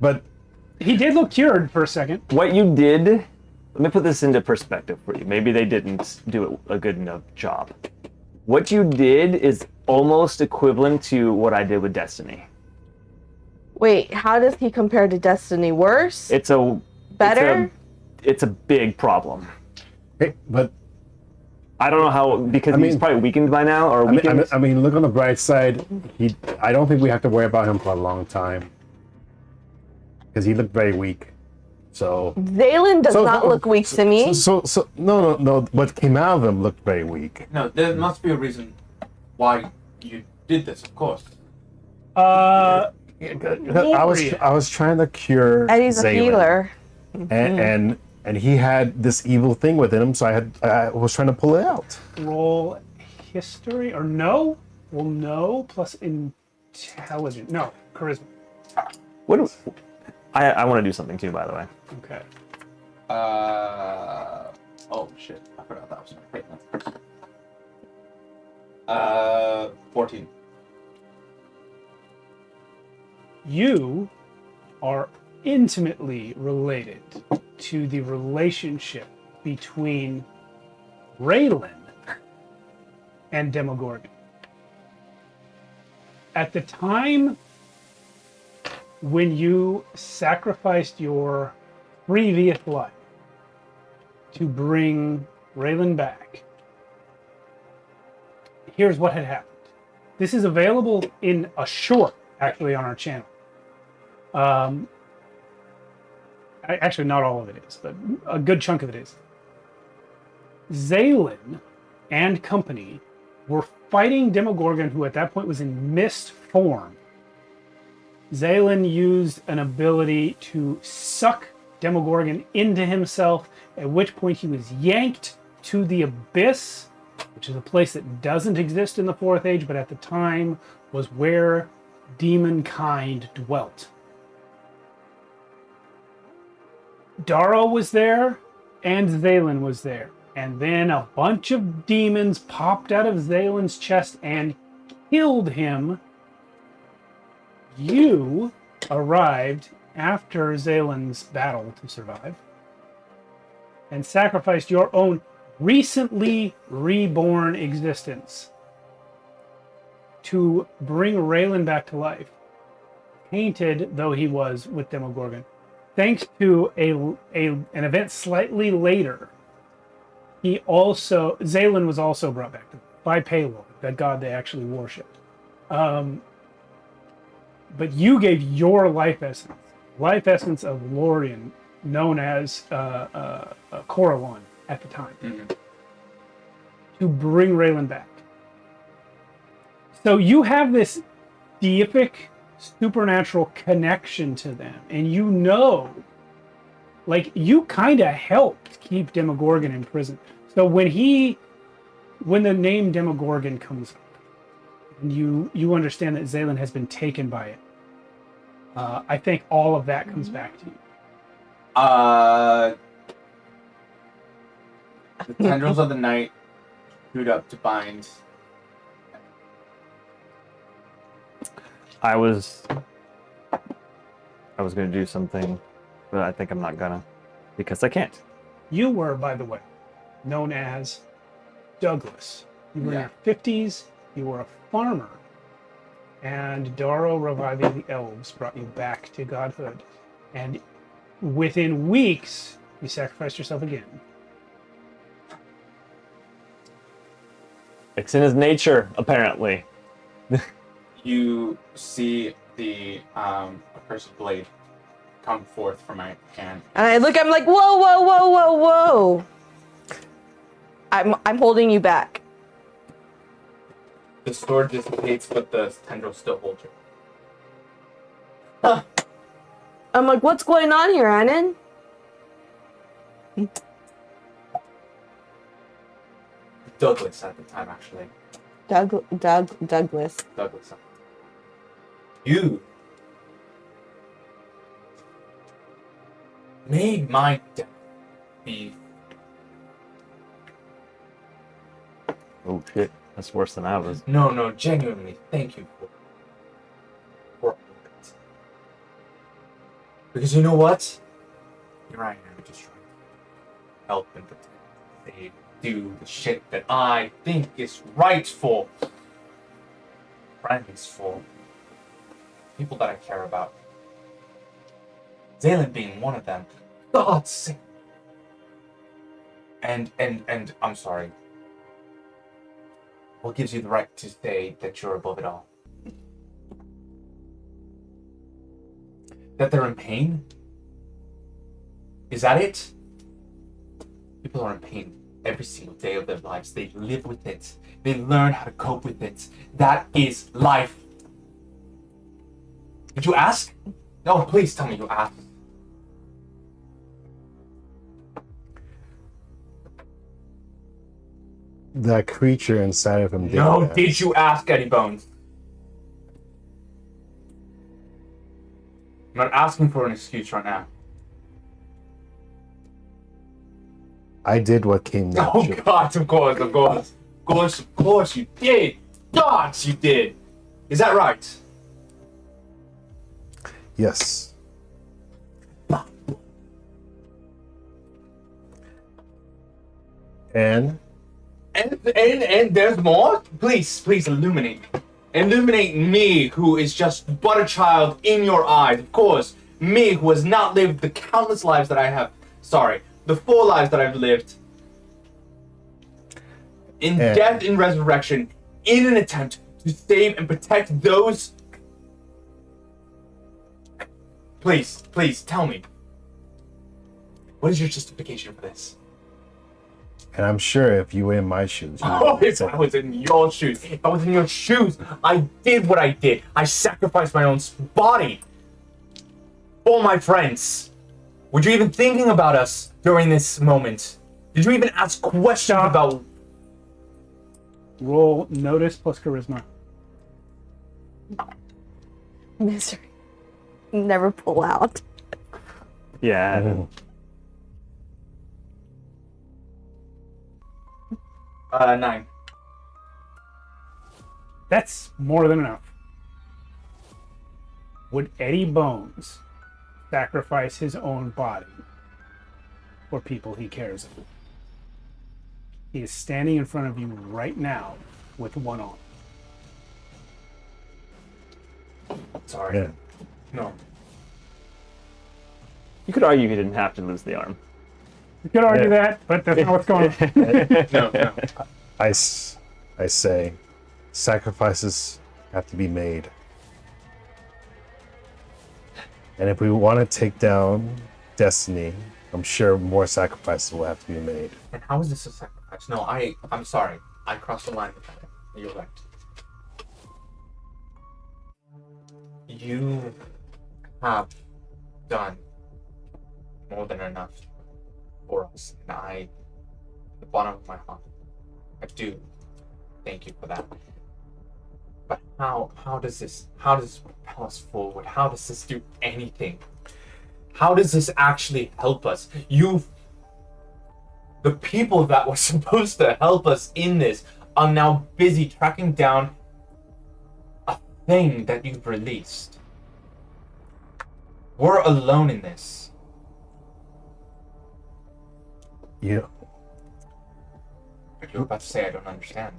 But he did look cured for a second. What you did, let me put this into perspective for you. Maybe they didn't do a good enough job. What you did is almost equivalent to what I did with Destiny. Wait, how does he compare to Destiny? Worse? Better? It's a big problem. Hey, but I don't know how, because he's probably weakened by now, or weakened. I mean, look on the bright side. I don't think we have to worry about him for a long time, because he looked very weak. So Zaylan does not look weak to me. No. What came out of him looked very weak. No, there must be a reason why you did this, of course. I was trying to cure Eddie's a Zaylan. healer. And he had this evil thing within him, so I was trying to pull it out. Roll history or no? Well, no plus intelligence. No, charisma. I want to do something too, by the way. Okay. Oh shit! I forgot that was 14. You are intimately related to the relationship between Raylan and Demogorgon. At the time when you sacrificed your previous life to bring Raylan back, here's what had happened. This is available in a short, actually, on our channel. Actually, not all of it is, but a good chunk of it is. Zaylan and company were fighting Demogorgon, who at that point was in mist form. Zaylan used an ability to suck Demogorgon into himself, at which point he was yanked to the Abyss, which is a place that doesn't exist in the Fourth Age, but at the time was where demonkind dwelt. Darrow was there, and Zaylan was there. And then a bunch of demons popped out of Zaylan's chest and killed him. You arrived after Zaylan's battle to survive and sacrificed your own recently reborn existence to bring Raylan back to life, tainted though he was with Demogorgon. Thanks to an event slightly later, Zaylan was also brought back by Palor, that god they actually worshipped. But you gave your life essence of Lorien, known as Coralon at the time, to bring Raylan back. So you have this deific, supernatural connection to them, and you kind of helped keep Demogorgon in prison. So when the name Demogorgon comes up, And you understand that Zaylen has been taken by it. I think all of that comes back to you. The tendrils of the night shoot up to bind. I was going to do something, but I think I'm not gonna, because I can't. You were, by the way, known as Douglas. You were in Yeah. your 50s. You were a farmer. And Daro reviving the elves brought you back to godhood. And within weeks, you sacrificed yourself again. It's in his nature, apparently. You see the accursed blade come forth from my hand. And I look, I'm like, whoa, whoa, whoa, whoa, whoa. I'm holding you back. The sword dissipates, but the tendril still holds you. Huh. I'm like, what's going on here, Anan? Douglas at the time, actually. Douglas. Douglas. You made my death be. Oh shit, that's worse than I was. No, genuinely, thank you for it. Because you know what? Here I am, just trying to help and protect. They do the shit that I think is right for friends, for people that I care about. Zaylen being one of them. God's sake. And I'm sorry. What gives you the right to say that you're above it all? That they're in pain? Is that it? People are in pain every single day of their lives. They live with it. They learn how to cope with it. That is life. Did you ask? No, please tell me you asked. That creature inside of him did No, that. did you ask, Eddie Bones? I'm not asking for an excuse right now. I did what came Oh natural. God, of course you did. God, you did. Is that right? Yes. And And there's more? Please illuminate me. Illuminate me, who is just but a child in your eyes. Of course, me who has not lived the countless lives that I have. Sorry, the 4 lives that I've lived. In And- death and resurrection, in an attempt to save and protect those. Please, tell me. What is your justification for this? and I'm sure if you were in my shoes, you Oh, would if I was in your shoes, I did what I did. I sacrificed my own body for my friends. Were you even thinking about us during this moment? Did you even ask questions Stop. about? Roll notice plus charisma. Misery. Never pull out. Yeah. Mhm. 9. That's more than enough. Would Eddie Bones sacrifice his own body for people he cares about? He is standing in front of you right now with one arm. Sorry. Yeah. No. You could argue he didn't have to lose the arm. You could argue Yeah. that, but that's not what's going on. No. I say, sacrifices have to be made. And if we want to take down Destiny, I'm sure more sacrifices will have to be made. And how is this a sacrifice? No, I'm sorry. I crossed the line with that. You're right. You have done more than enough for us, and at the bottom of my heart, I do thank you for that. But How does this propel us forward? How does this do anything? How does this actually help us? The people that were supposed to help us in this are now busy tracking down a thing that you've released. We're alone in this. You You're about to say I don't understand.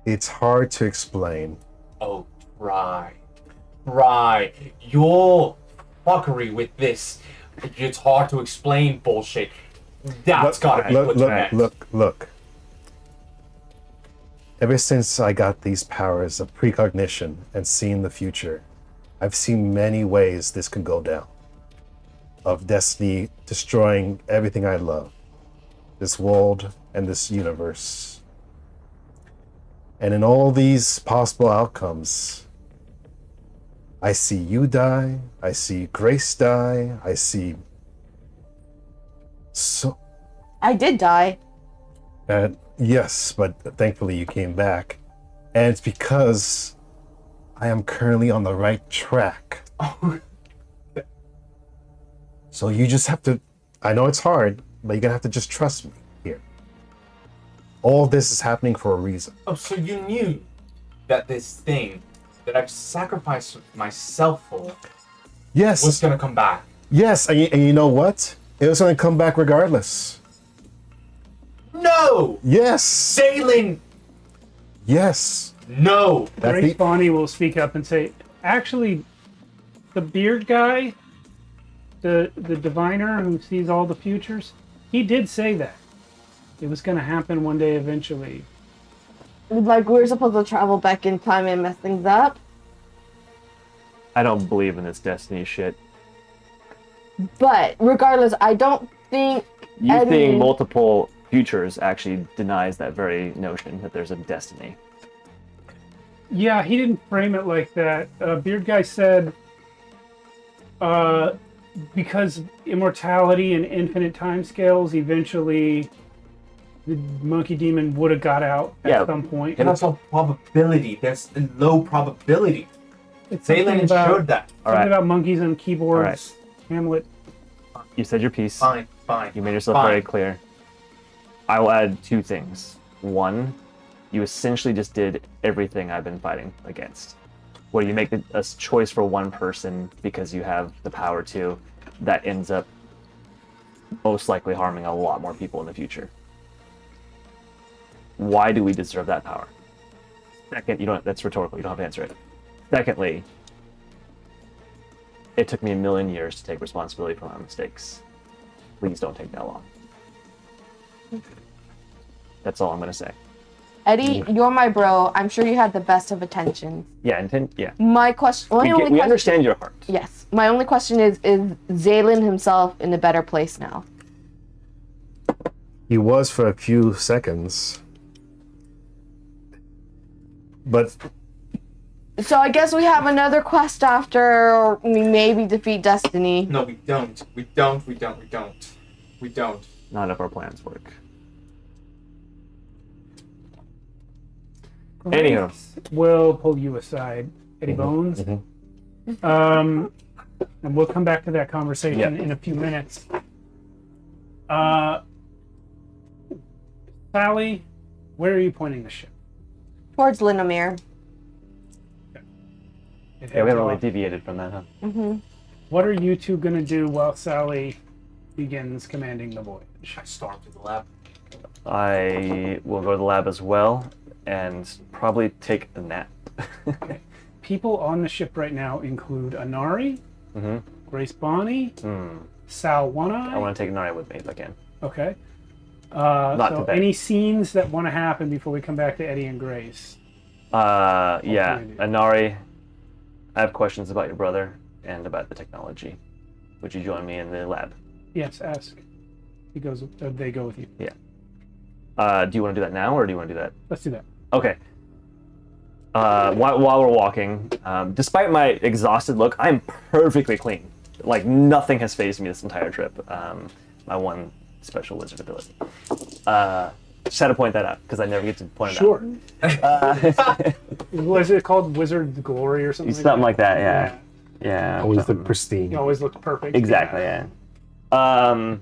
it's hard to explain. Oh, try. Your fuckery with this, it's hard to explain bullshit. That's gotta be what's meant. Look. Ever since I got these powers of precognition and seeing the future, I've seen many ways this could go down. Of destiny destroying everything I love. This world and this universe. And in all these possible outcomes, I see you die, I see Grace die, I see so I did die. yes, but thankfully you came back. And it's because I am currently on the right track. So you just have to, I know it's hard, but you're gonna have to just trust me here. All this is happening for a reason. Oh, so you knew that this thing that I've sacrificed myself for Yes, was gonna come back. yes, and you know what? It was gonna come back regardless. No! Yes, Sailing! yes. No! That's Grace the, Bonnie will speak up and say, actually, the beard guy, the diviner who sees all the futures, he did say that. It was going to happen one day eventually. Like, we're supposed to travel back in time and mess things up. I don't believe in this destiny shit. But regardless, I don't think You Eddie- seeing multiple futures actually denies that very notion that there's a destiny. Yeah, he didn't frame it like that. Beard guy said, because immortality and infinite timescales, eventually the monkey demon would have got out at some point. And also probability. There's a low probability. It's Sailing something about, showed that. All right. about monkeys and keyboards. Hamlet. You said your piece. Fine. You made yourself Fine. very clear. I will add two things. One, you essentially just did everything I've been fighting against. Where you make a choice for one person because you have the power to, that ends up most likely harming a lot more people in the future. Why do we deserve that power? Second, that's rhetorical, you don't have to answer it. Secondly, it took me 1,000,000 years to take responsibility for my mistakes. Please don't take that long. That's all I'm gonna say. Eddie, you're my bro. I'm sure you had the best of intentions. Yeah, yeah. My question. We understand your heart. Yes. My only question is Zaylin himself in a better place now? he was for a few seconds. But So I guess we have another quest after, or we maybe defeat Destiny. No, we don't. We don't. None of our plans work. Anywho. We'll pull you aside, Eddie Bones. And we'll come back to that conversation in a few minutes. Sally, where are you pointing the ship? Towards Lindomere. Yeah, we haven't really deviated from that, huh? Mm-hmm. What are you two going to do while Sally begins commanding the voyage? I stormed to the lab. I will go to the lab as well and probably take a nap. Okay. People on the ship right now include Anari, Grace Bonnie, Sal One-Eye. I want to take Nari with me if I can. Okay. Not so today. any scenes that want to happen before we come back to Eddie and Grace? Yeah, Opportunity. Anari, I have questions about your brother and about the technology. Would you join me in the lab? Yes, ask. He goes. They go with you. Yeah. Do you want to do that now, or do you want to do that? Let's do that. Okay. While we're walking, despite my exhausted look, I'm perfectly clean. Like, nothing has fazed me this entire trip. My one special wizard ability. Just had to point that out because I never get to point it Sure. out. Was it called Wizard Glory or something? Something like that, yeah. Yeah. Always the something. pristine. It always looked perfect. Exactly, yeah. I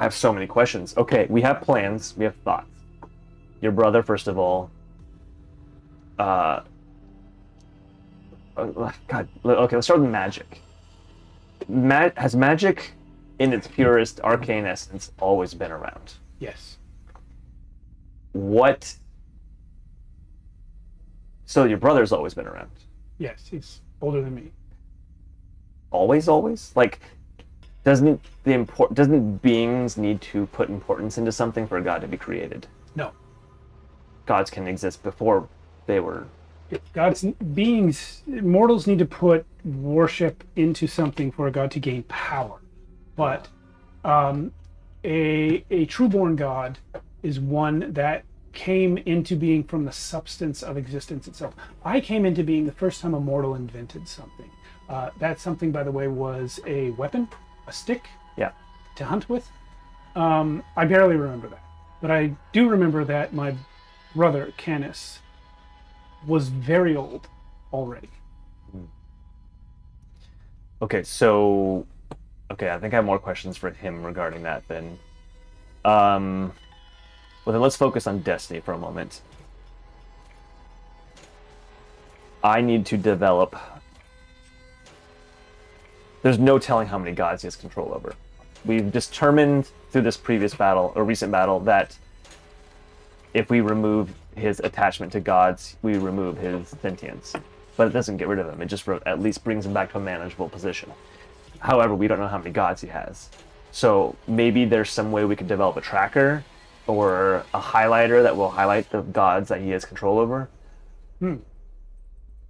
have so many questions. Okay, we have plans, we have thoughts. Your brother, first of all. God. Okay, let's start with magic. Has magic, in its purest arcane essence, always been around? Yes. What? So your brother's always been around? Yes, he's older than me. Always? Like, doesn't beings need to put importance into something for a god to be created? No. Gods can exist before they were. God's beings, mortals need to put worship into something for a god to gain power. But a trueborn god is one that came into being from the substance of existence itself. I came into being the first time a mortal invented something. That something, by the way, was a weapon, a stick, Yeah. to hunt with. I barely remember that, but I do remember that my brother Canis was very old already. Okay, so I think I have more questions for him regarding that then. Well, then let's focus on Destiny for a moment. I need to develop. There's no telling how many gods he has control over. We've determined through this previous battle, or recent battle, that if we remove his attachment to gods, we remove his sentience. But it doesn't get rid of him. It just at least brings him back to a manageable position. However, we don't know how many gods he has. So maybe there's some way we could develop a tracker or a highlighter that will highlight the gods that he has control over.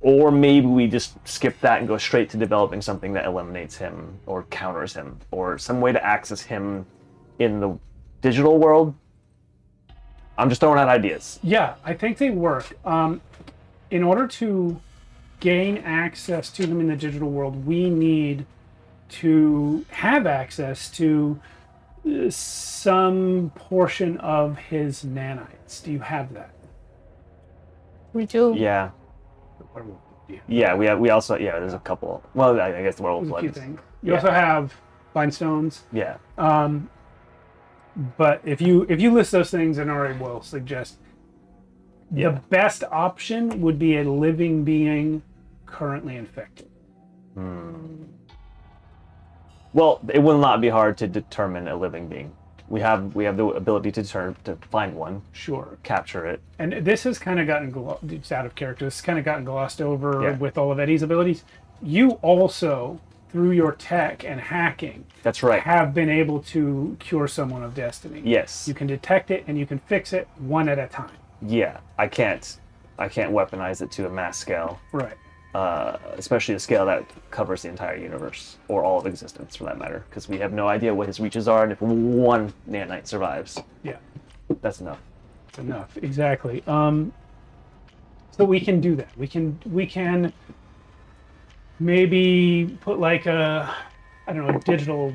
Or maybe we just skip that and go straight to developing something that eliminates him or counters him, or some way to access him in the digital world. I'm just throwing out ideas. Yeah, I think they work. In order to gain access to them in the digital world, we need to have access to some portion of his nanites. Do you have that? We do. Yeah. Yeah, we also, there's a couple. Well, I guess the world There's a few blood. things. You also have bind stones. Yeah. But if you list those things, and Ari will suggest the best option would be a living being currently infected. Well, it will not be hard to determine a living being. We have the ability to find one, Sure. capture it. And this has kind of gotten it's out of character. This has kind of gotten glossed over Yeah. with all of Eddie's abilities. You also, through your tech and hacking, That's right. have been able to cure someone of destiny. Yes. You can detect it and you can fix it one at a time. Yeah. I can't weaponize it to a mass scale, Right. especially a scale that covers the entire universe or all of existence, for that matter, because we have no idea what his reaches are, and if one nanite survives, Yeah. that's enough. That's enough. Exactly. So we can do that. We can maybe put like a digital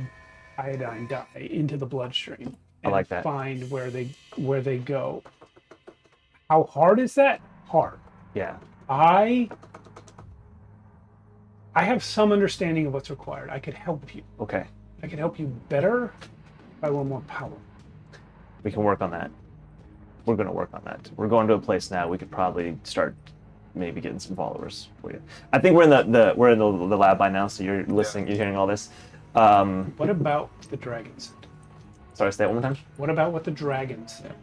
iodine dye into the bloodstream. I like that. Find where they go. How hard is that? Hard. Yeah. I have some understanding of what's required. I could help you. Okay. I could help you better if I were more power. We can work on that. We're going to work on that. We're going to a place now. We could probably start maybe getting some followers for you. I think we're in the lab by now, so you're listening. You're hearing all this. What about the dragon said? Sorry, say that one more time. What about what the dragon said?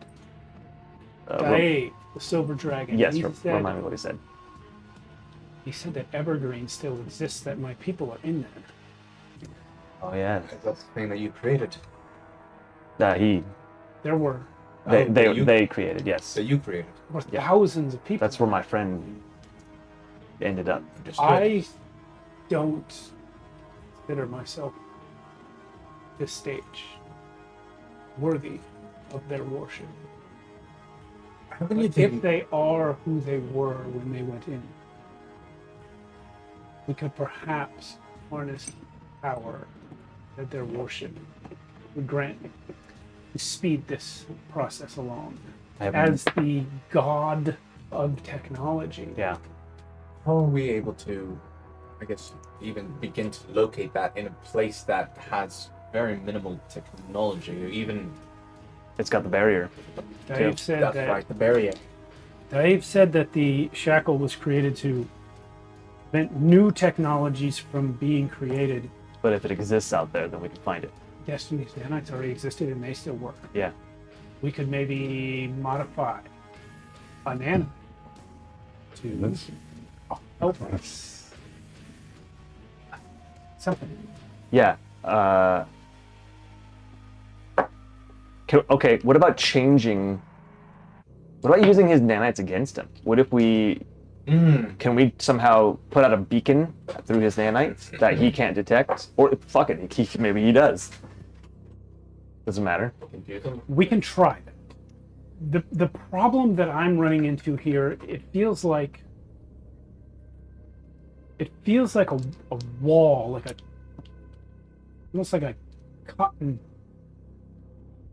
Ro- Dave, the silver dragon. yes, He remind me what he said. He said that Evergreen still exists, that my people are in there. Oh yeah. That's the thing that you created. There were They created, yes. That you created. thousands of people. That's where my friend ended up. I don't consider myself this stage worthy of their worship. How But if they are who they were when they went in, we could perhaps harness the power that their worship would grant me. to speed this process along. I haven't- As the god of technology. Yeah. How are we able to, I guess, even begin to locate that in a place that has very minimal technology? Even It's got the barrier. Dave said that's that right, the barrier. Dave said that the shackle was created to prevent new technologies from being created. But if it exists out there, then we can find it. Destiny's nanites already existed and they still work. Yeah. We could maybe modify a nanite to help us. Something. Yeah. Okay, what about changing... What about using his nanites against him? What if we... Can we somehow put out a beacon through his nanites that he can't detect? Or, fuck it, maybe he does. Doesn't matter. Confuse them. We can try that. The problem that I'm running into here, it feels like a wall, almost like a cotton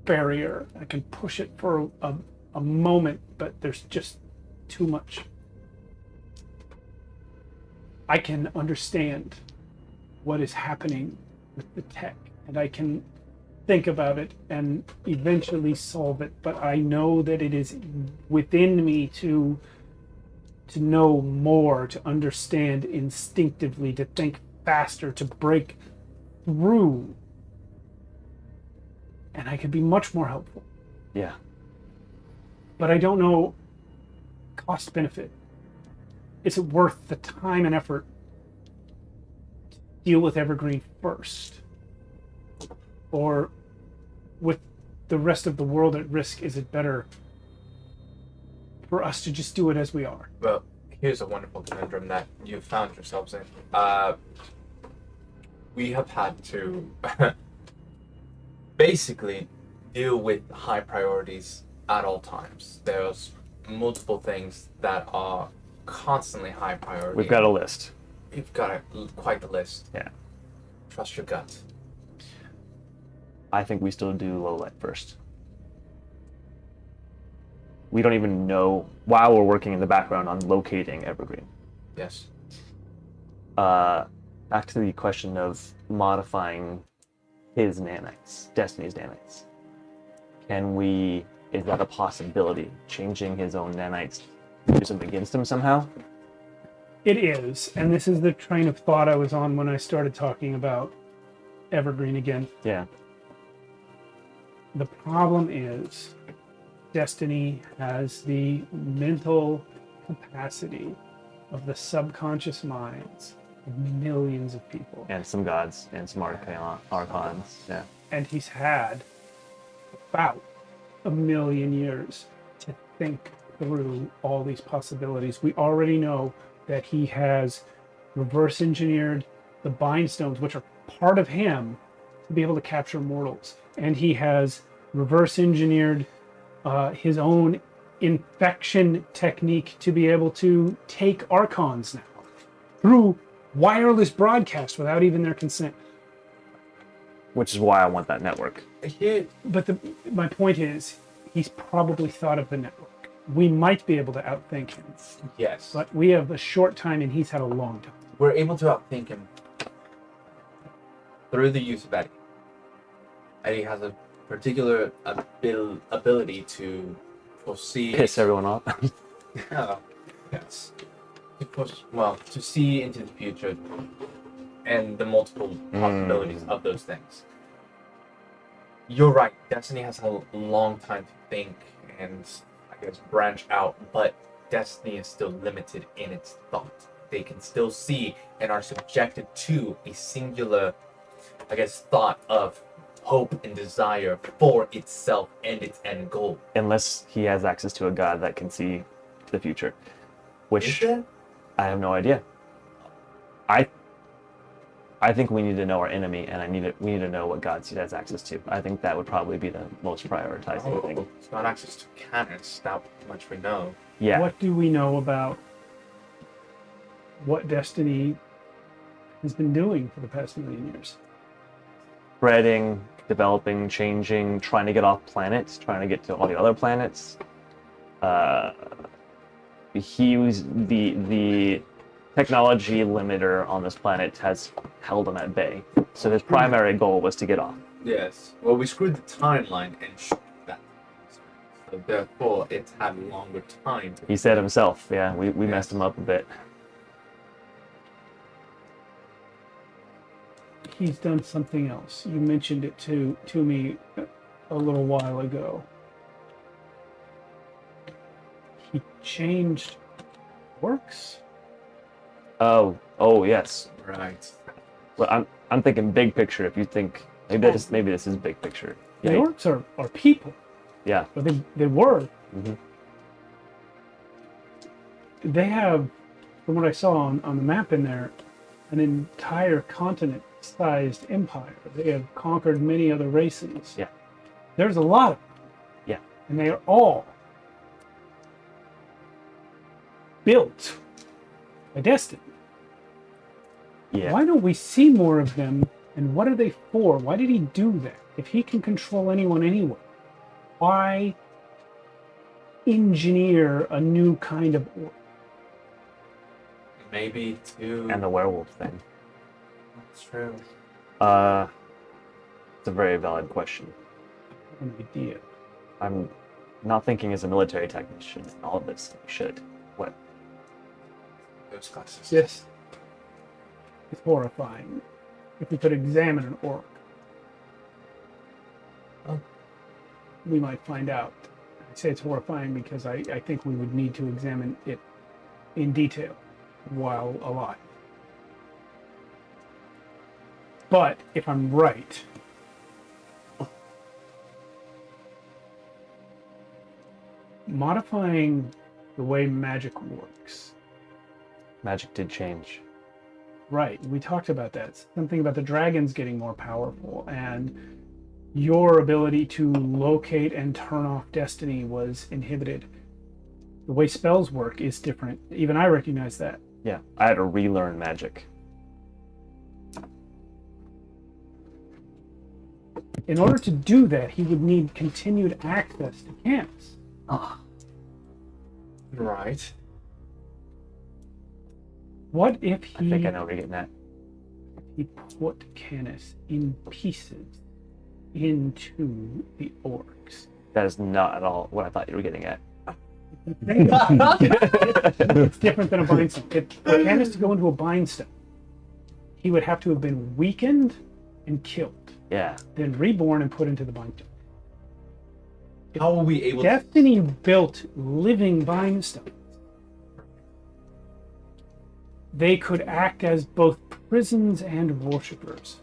barrier. I can push it for a moment, but there's just too much. I can understand what is happening with the tech, and I can think about it and eventually solve it, but I know that it is within me to know more, to understand instinctively, to think faster, to break through. And I could be much more helpful. Yeah. But I don't know cost benefit. Is it worth the time and effort to deal with Evergreen first? Or with the rest of the world at risk, is it better for us to just do it as we are? Well, here's a wonderful conundrum that you've found yourselves in. We have had to basically deal with high priorities at all times. There's multiple things that are constantly high priority. We've got a list. You've got quite the list. Yeah. Trust your gut. I think we still do low light first. We don't even know, while we're working in the background on locating Evergreen. Yes. Back to the question of modifying his nanites, Destiny's nanites. Is that a possibility? Changing his own nanites, use them against him somehow? It is, and this is the train of thought I was on when I started talking about Evergreen again. Yeah. The problem is Destiny has the mental capacity of the subconscious minds of millions of people. And some gods and some archons. Yeah. And he's had about 1 million years to think through all these possibilities. We already know that he has reverse engineered the bind stones, which are part of him, to be able to capture mortals. And he has reverse engineered his own infection technique to be able to take archons now through wireless broadcast without even their consent. Which is why I want that network. But my point is, he's probably thought of the network. We might be able to outthink him. Yes. But we have a short time and he's had a long time. We're able to outthink him through the use of Eddie. Eddie has a particular ability to foresee... Piss everyone off. Oh, yes. To see into the future and the multiple possibilities of those things. You're right. Destiny has a long time to think and, I guess, branch out, but Destiny is still limited in its thought. They can still see and are subjected to a singular, I guess, thought of hope and desire for itself and its end goal. Unless he has access to a god that can see the future. Which Is there? I have no idea. I think we need to know our enemy, and we need to know what gods he has access to. I think that would probably be the most prioritizing thing. It's not access to cannons, that much we know. Yeah. What do we know about what Destiny has been doing for the past 1 million years? Spreading developing, changing, trying to get off planets, trying to get to all the other planets. He was the technology limiter on this planet has held him at bay. So his primary goal was to get off. Yes. Well, we screwed the timeline and that. So therefore, it's had a longer time. He said himself, yeah, we messed him up a bit. He's done something else. You mentioned it to me a little while ago. He changed works. Oh yes. Right. Well, I'm thinking big picture. If you think maybe this is big picture. The Yeah. orcs are people. Yeah. Or they were. Mhm. They have, from what I saw on the map in there, an entire continent-sized empire. They have conquered many other races. Yeah. There's a lot of them. Yeah. And they are all built by destiny. Yeah. Why don't we see more of them, and what are they for? Why did he do that? If he can control anyone anywhere, why engineer a new kind of orc? Maybe to. And the werewolf thing. That's true. It's a very valid question. An idea. I'm not thinking as a military technician in all of this. You should. What? Those classes. Yes. It's horrifying. If we could examine an orc, we might find out. I say it's horrifying because I think we would need to examine it in detail while alive. But if I'm right, modifying the way magic works. Magic did change. Right, we talked about that. Something about the dragons getting more powerful, and your ability to locate and turn off destiny was inhibited. The way spells work is different. Even I recognize that. Yeah. I had to relearn magic. In order to do that, he would need continued access to Canis. Right. What if I think I know what you're getting at. he put Canis in pieces into the orcs? That is not at all what I thought you were getting at. It's different than a bindstone. For Canis to go into a bindstone, he would have to have been weakened and killed, Yeah. then reborn and put into the bindstone. How are we able Destiny built living bindstones. They could act as both prisons and worshippers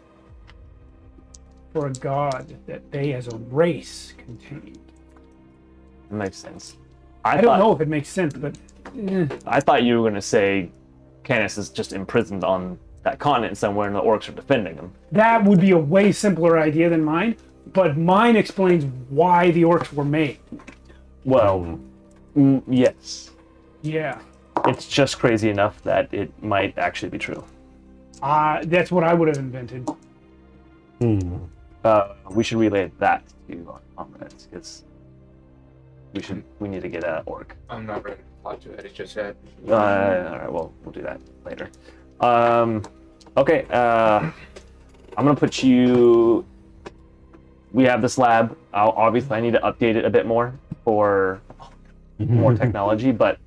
for a god that they as a race contained. It makes sense. I don't know if it makes sense, but I thought you were going to say Canis is just imprisoned on that continent somewhere and the orcs are defending him. that would be a way simpler idea than mine. But mine explains why the orcs were made. Well, yes. Yeah. It's just crazy enough that it might actually be true. That's what I would have invented. We should relay that to our comrades, because we need to get an orc. I'm not ready to talk to Eddie just yet. All right, well, we'll do that later. Okay, I'm gonna put you. We have this lab. Obviously, I need to update it a bit more for more technology, but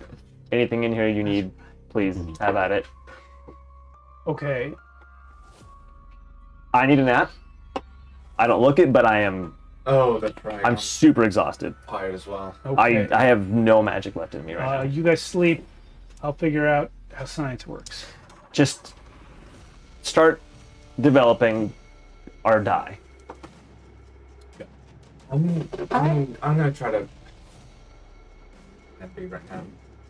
anything in here you need, please have at it. Okay. I need a nap. I don't look it, but I am. Oh, that's right. I'm super exhausted. tired as well. Okay. I have no magic left in me right now. You guys sleep. I'll figure out how science works. Just start developing or die. I'm gonna try to. Be right now.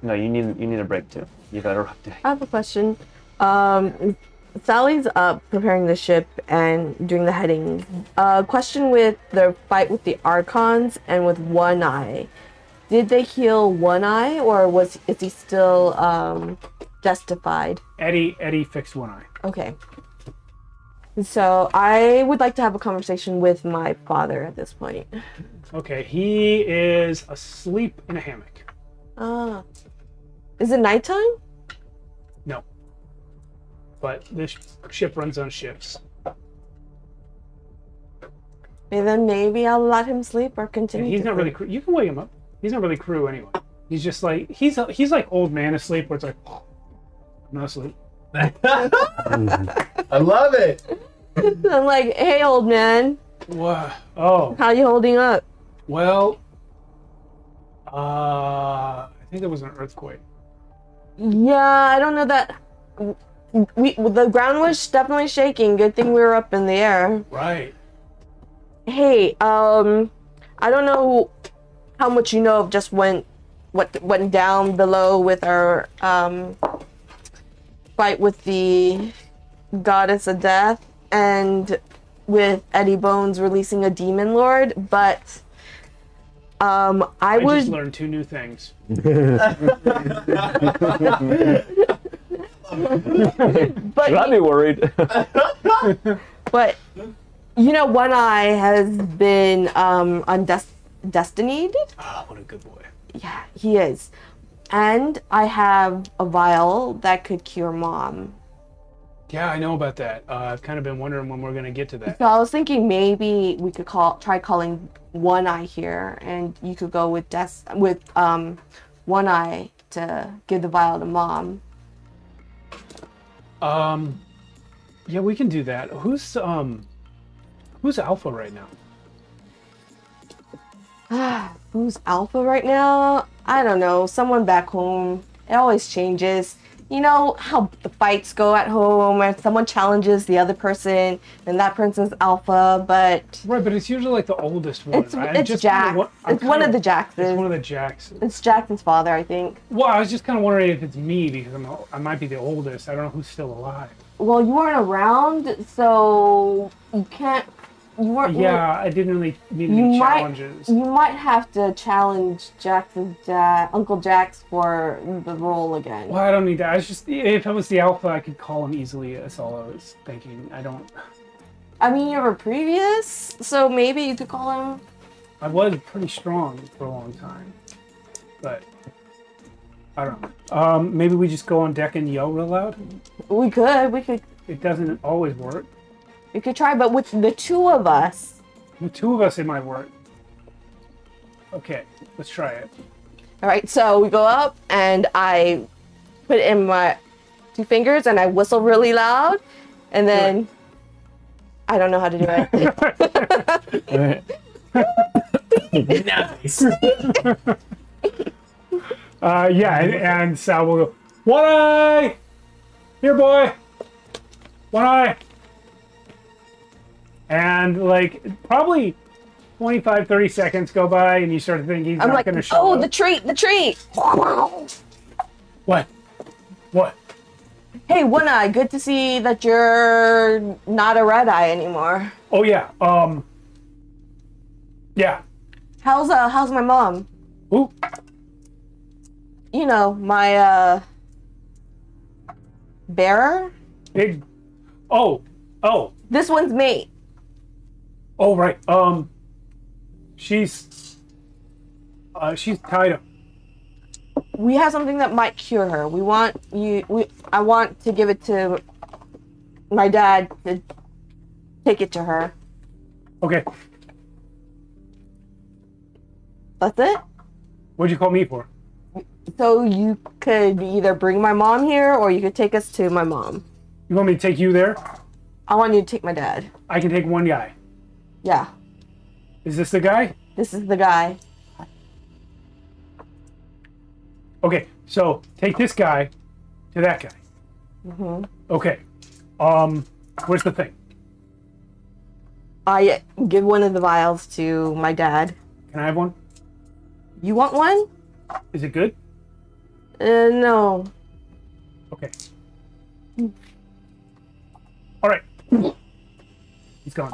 No, you need a break too. You've had a rough day. I have a question. Sally's up preparing the ship and doing the heading. Question with the fight with the Archons and with One Eye. Did they heal One Eye, or is he still justified? Eddie fixed one eye. Okay. So I would like to have a conversation with my father at this point. Okay, he is asleep in a hammock. Is it nighttime? No. But this ship runs on shifts. Then maybe I'll let him sleep or And continue. he's to not really sleep. crew. You can wake him up. He's not really crew anyway. He's just like he's like old man asleep, where it's like I'm not asleep. I love it. I'm like, hey, old man, What? Oh, how you holding up? well. I think there was an earthquake. Yeah, I don't know that. The ground was definitely shaking. Good thing we were up in the air. Right. Hey, I don't know how much you know of just what went down below with our fight with the goddess of death and with Eddie Bones releasing a demon lord, but I would just learned 2 new things. but Should I be worried? but you know, One Eye has been undestinied. Oh, what a good boy. Yeah, he is. And I have a vial that could cure Mom. Yeah, I know about that. I've kind of been wondering when we're gonna get to that. So I was thinking maybe we could try calling One Eye here, and you could go with One Eye to give the vial to Mom. Yeah, we can do that. Who's Alpha right now? Who's Alpha right now? I don't know. Someone back home. It always changes. You know how the fights go at home, and someone challenges the other person, and that person's Alpha. But Right, but it's usually like the oldest one, it's right? it's Jack. It's one of the Jackses. It's one of the Jacksons. It's Jackson's father, I think. Well, I was just kind of wondering if it's me because I might be the oldest. I don't know who's still alive. Well, you weren't around, so you can't. You weren't. Yeah, I didn't really need You any might. challenges. You might have to challenge Uncle Jax for the role again. Well, I don't need that. I was just if I was the Alpha, I could call him easily. That's all I was thinking. I don't. I mean, you were previous, so maybe you could call him. I was pretty strong for a long time, but I don't know. Maybe we just go on deck and yell real loud. We could. It doesn't always work. We could try, but with the 2 of us. The 2 of us, it might work. Okay, let's try it. All right, so we go up, and I put in my 2 fingers, and I whistle really loud, and then I don't know how to do it. Nice. Yeah, and Sal will go, One Eye! Here, boy! One Eye! And, like, probably 25, 30 seconds go by, and you start thinking he's I'm not like, going to show oh, up. the treat! What? What? Hey, One Eye, good to see that you're not a red eye anymore. Oh, yeah. Yeah. How's my mom? Ooh. You know, my bearer. Big. Oh. This one's mate. Oh, right. She's tied up. We have something that might cure her. I want to give it to my dad to take it to her. Okay. That's it? What'd you call me for? So you could either bring my mom here or you could take us to my mom. You want me to take you there? I want you to take my dad. I can take one guy. Yeah, Is this the guy? this is the guy. Okay, so take this guy to that guy. Mm-hmm. Okay. Where's the thing? I give one of the vials to my dad. Can I have one? You want one? Is it good? No. Okay. All right. He's gone.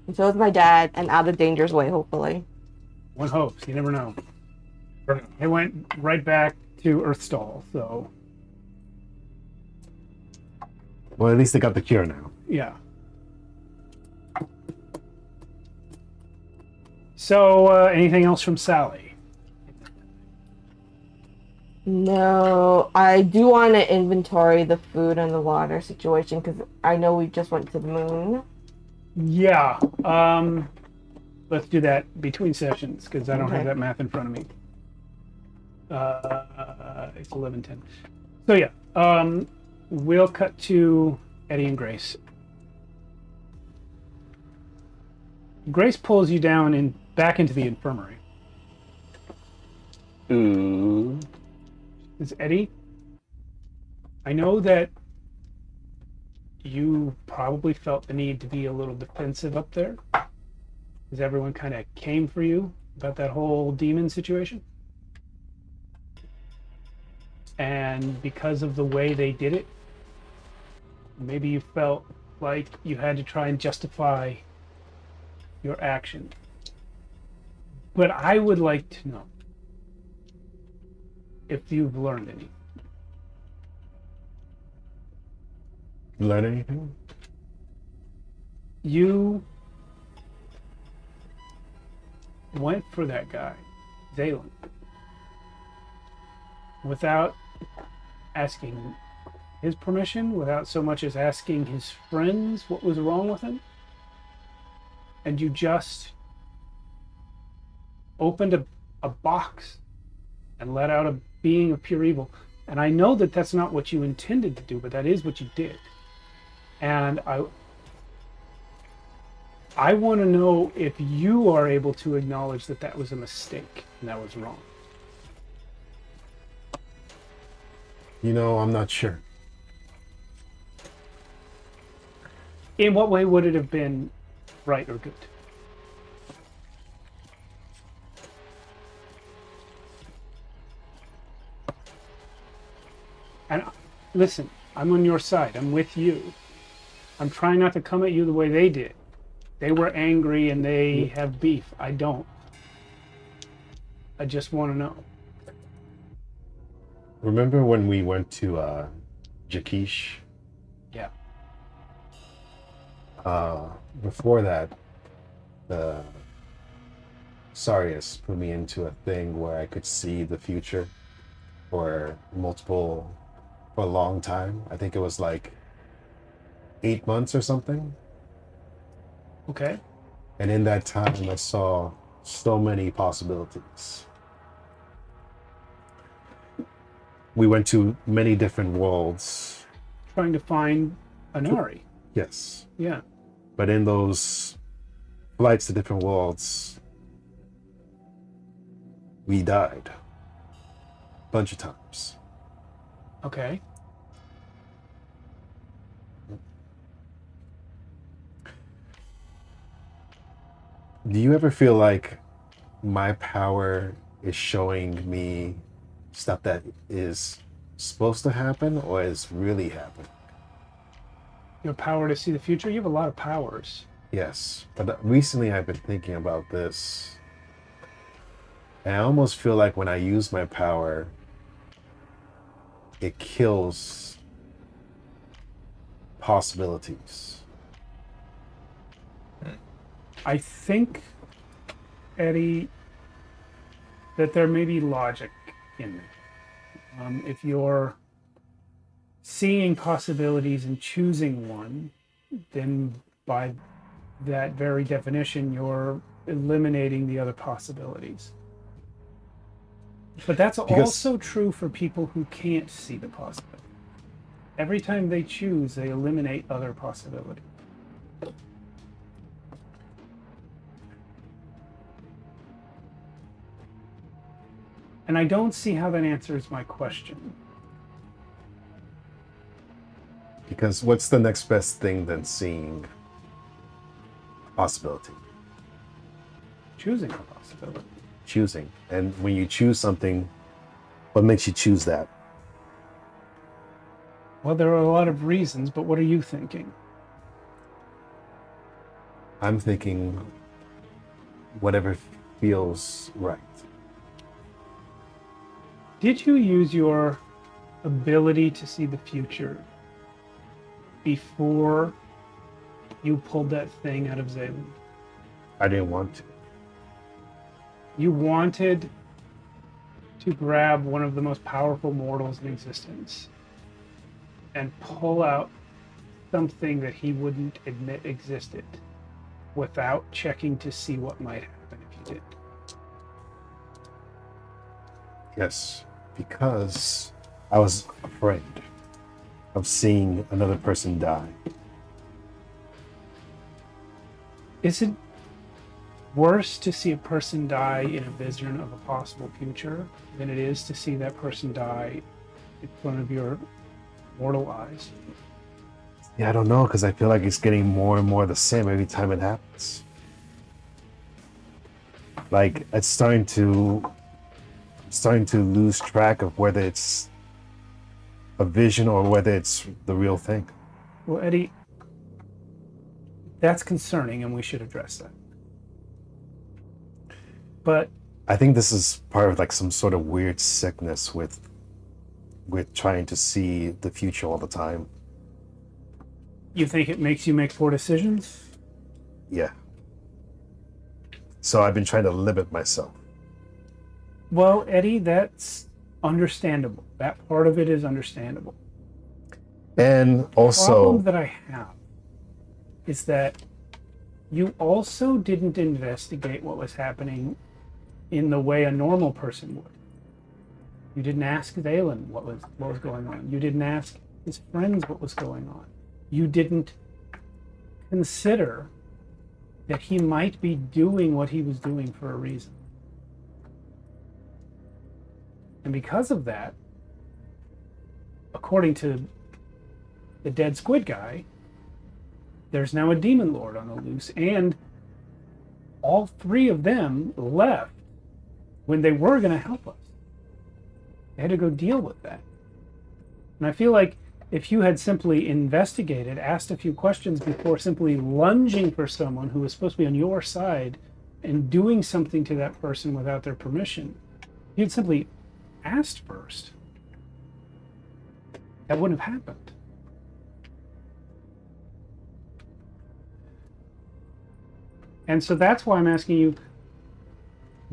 And so is my dad, and out of danger's way, hopefully. One hopes. You never know. It went right back to Earthstall, so. Well, at least they got the cure now. Yeah. So, anything else from Sally? No, I do want to inventory the food and the water situation because I know we just went to the moon. Yeah. Let's do that between sessions because I don't have Okay. that math in front of me. It's 11:10. So yeah, we'll cut to Eddie and Grace. Grace pulls you down and back into the infirmary. Ooh. Says, Eddie, I know that you probably felt the need to be a little defensive up there, because everyone kind of came for you about that whole demon situation. And because of the way they did it, maybe you felt like you had to try and justify your action. But I would like to know if you've learned any. Learn anything? You went for that guy, Zaylen, without asking his permission, without so much as asking his friends what was wrong with him. And you just opened a box and let out a being of pure evil. And I know that that's not what you intended to do, but that is what you did. And I want to know if you are able to acknowledge that that was a mistake and that was wrong. You know, I'm not sure. In what way would it have been right or good? And listen, I'm on your side. I'm with you. I'm trying not to come at you the way they did. They were angry and they have beef. I don't. I just want to know. Remember when we went to Jakish? Yeah. Before that, Sarius put me into a thing where I could see the future for a long time. I think it was like 8 months or something. Okay. And in that time, I saw so many possibilities. We went to many different worlds. Trying to find Anari. Yes. Yeah. But in those flights to different worlds, we died a bunch of times. Okay. Do you ever feel like my power is showing me stuff that is supposed to happen or is really happening? Your power to see the future? You have a lot of powers. Yes, but recently I've been thinking about this. And I almost feel like when I use my power, it kills possibilities. I think, Eddie, that there may be logic in it. If you're seeing possibilities and choosing one, then by that very definition, you're eliminating the other possibilities. But that's also true for people who can't see the possibility. Every time they choose, they eliminate other possibilities. And I don't see how that answers my question. Because what's the next best thing than seeing possibility? Choosing a possibility. Choosing. And when you choose something, what makes you choose that? Well, there are a lot of reasons, but what are you thinking? I'm thinking whatever feels right. Did you use your ability to see the future before you pulled that thing out of Zaylan? I didn't want to. You wanted to grab one of the most powerful mortals in existence and pull out something that he wouldn't admit existed without checking to see what might happen if you did. Yes, because I was afraid of seeing another person die. Is it worse to see a person die in a vision of a possible future than it is to see that person die in front of your mortal eyes? Yeah, I don't know, because I feel like it's getting more and more the same every time it happens. Like, it's starting to lose track of whether it's a vision or whether it's the real thing. Well, Eddie, that's concerning and we should address that. But I think this is part of like some sort of weird sickness with trying to see the future all the time. you think it makes you make poor decisions? Yeah. So I've been trying to limit myself. Well, Eddie, that's understandable. That part of it is understandable. And The also, problem that I have is that you also didn't investigate what was happening in the way a normal person would. You didn't ask Valen what was going on. You didn't ask his friends what was going on. You didn't consider that he might be doing what he was doing for a reason. And because of that, according to the dead squid guy, there's now a demon lord on the loose, and all three of them left when they were going to help us. They had to go deal with that. And I feel like if you had simply investigated, asked a few questions before simply lunging for someone who was supposed to be on your side and doing something to that person without their permission, you'd simply asked first, that wouldn't have happened. And so that's why I'm asking you,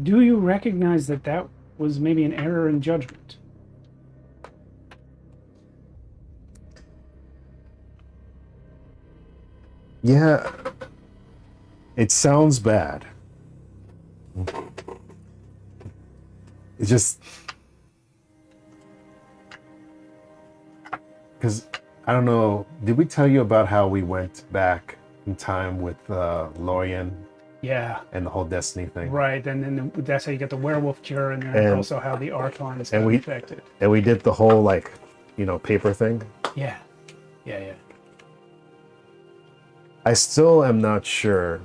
do you recognize that that was maybe an error in judgment? yeah, it sounds bad. It's just because I don't know. Did we tell you about how we went back in time with Lorian Yeah, and the whole Destiny thing? right. And then that's how you get the werewolf cure, and then And- also how the Archons and got we- infected. And we did the whole paper thing. Yeah, yeah. I still am not sure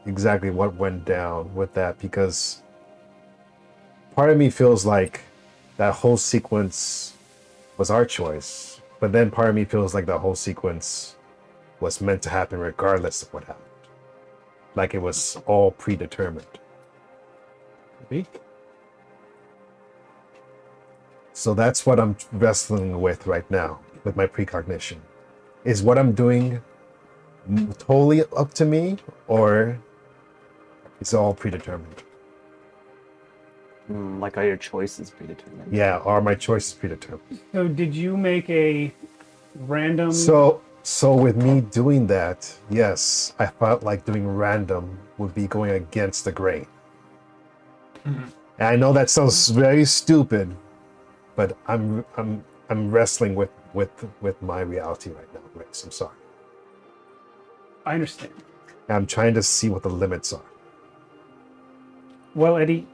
exactly what went down with that, because part of me feels like that whole sequence was our choice, but then part of me feels like the whole sequence was meant to happen regardless of what happened. Like it was all predetermined. Maybe. So that's what I'm wrestling with right now with my precognition. Is what I'm doing totally up to me, or it's all predetermined? Like are your choices predetermined? Yeah, are my choices predetermined? So did you make a random... So with me doing that, yes, I felt like doing random would be going against the grain. And I know that sounds very stupid, but I'm wrestling with my reality right now, Grace. I'm sorry. I understand. And I'm trying to see what the limits are. Well, Eddie,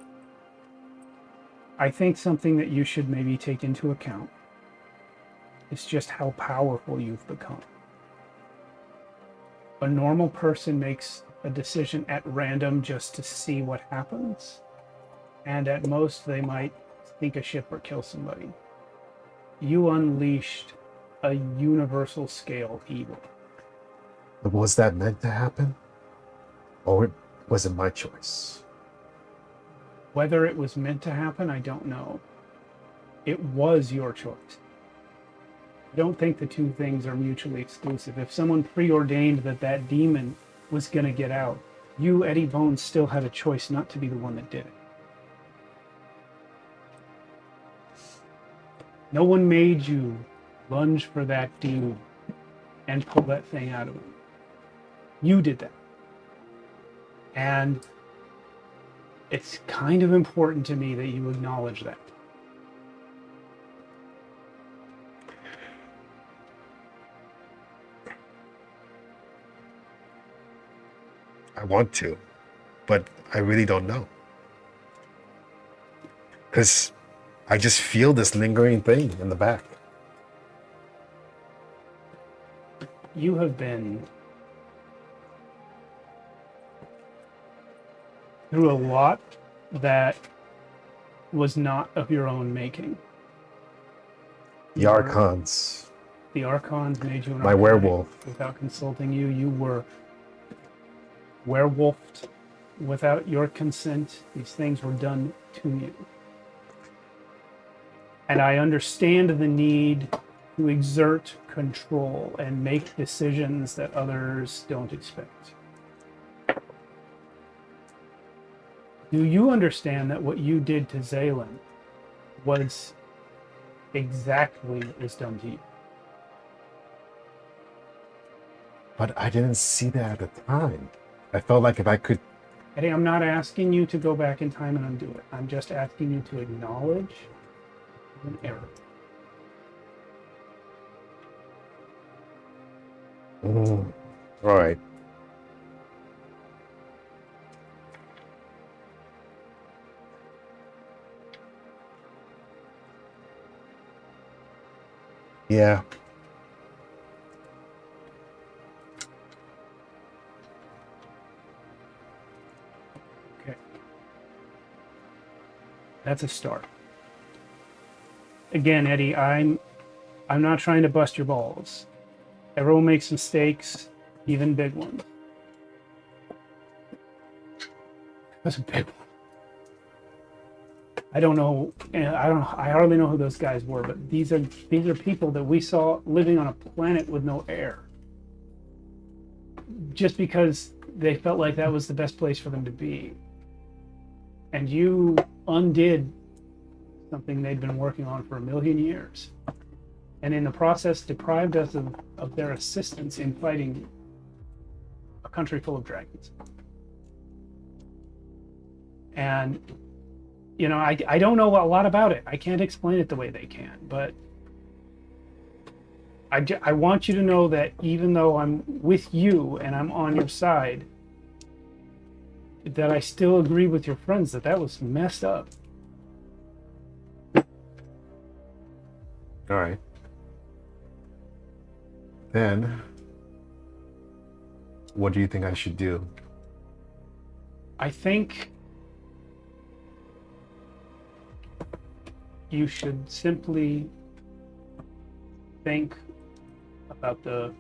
I think something that you should maybe take into account is just how powerful you've become. A normal person makes a decision at random just to see what happens, and at most they might sink a ship or kill somebody. You unleashed a universal scale evil. But was that meant to happen? Or was it my choice? Whether it was meant to happen, I don't know. It was your choice. I don't think the two things are mutually exclusive. If someone preordained that that demon was going to get out, you, Eddie Bones, still had a choice not to be the one that did it. No one made you lunge for that demon and pull that thing out of him. You did that. And it's kind of important to me that you acknowledge that. I want to, but I really don't know. Because I just feel this lingering thing in the back. You have been through a lot that was not of your own making. The Archons. The Archons made you an My Archon werewolf. without consulting you. You were werewolfed without your consent. These things were done to you. And I understand the need to exert control and make decisions that others don't expect. Do you understand that what you did to Zaylen was exactly what was done to you? But I didn't see that at the time. I felt like if I could... Eddie, I'm not asking you to go back in time and undo it. I'm just asking you to acknowledge an error. All right. Yeah. Okay. That's a start. Again, Eddie, I'm not trying to bust your balls. Everyone makes mistakes, even big ones. That's a big one. I hardly know who those guys were, but these are people that we saw living on a planet with no air. Just because they felt like that was the best place for them to be. And you undid something they'd been working on for 1,000,000 years. And in the process deprived us of their assistance in fighting a country full of dragons. And, you know, I don't know a lot about it. I can't explain it the way they can, but I want you to know that even though I'm with you and I'm on your side, that I still agree with your friends that was messed up. All right. Then, what do you think I should do? I think you should simply think about the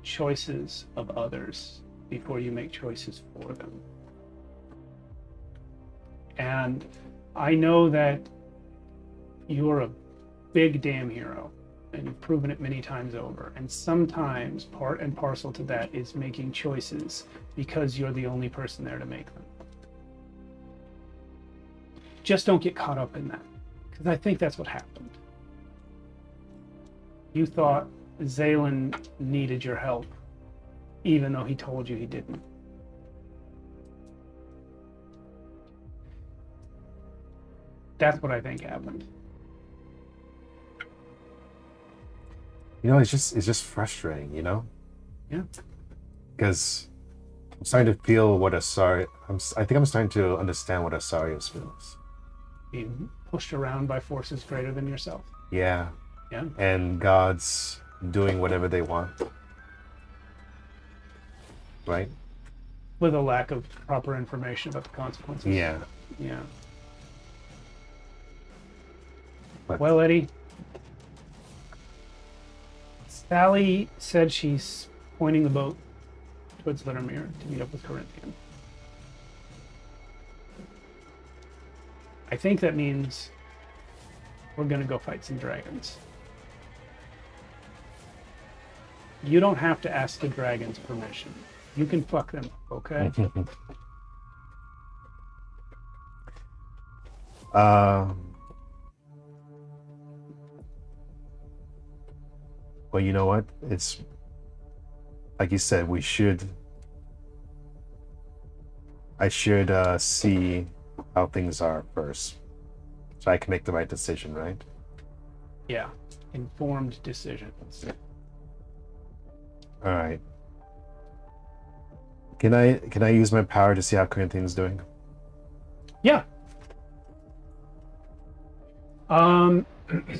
choices of others before you make choices for them. And I know that you're a big damn hero, and you've proven it many times over. And sometimes part and parcel to that is making choices because you're the only person there to make them. Just don't get caught up in that, because I think that's what happened. You thought Zaylen needed your help, even though he told you he didn't. That's what I think happened. You know, it's just frustrating, you know? Yeah. Because I'm starting to feel what I think I'm starting to understand what Asarius feels. Being pushed around by forces greater than yourself. Yeah. Yeah. And God's doing whatever they want. Right? With a lack of proper information about the consequences. Yeah. Yeah. But, Well, Eddie, Sally said she's pointing the boat towards Littermere to meet up with Corinthian. I think that means we're going to go fight some dragons. You don't have to ask the dragons permission. You can fuck them up, okay? Well, you know what? It's like you said. I should see how things are first, so I can make the right decision, right? Yeah. Informed decisions. All right. Can I use my power to see how Corinthian's doing? Yeah.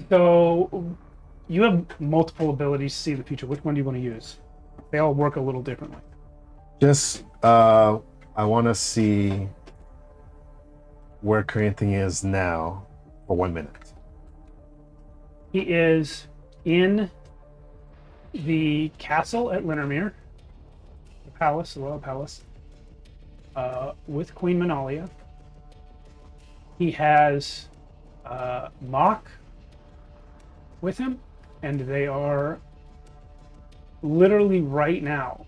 So you have multiple abilities to see the future. Which one do you want to use? They all work a little differently. Just I want to see where Corinthian is now for 1 minute. He is in the castle at Linnermere, the palace, the royal palace, with Queen Manalia. He has Mock with him, and they are literally right now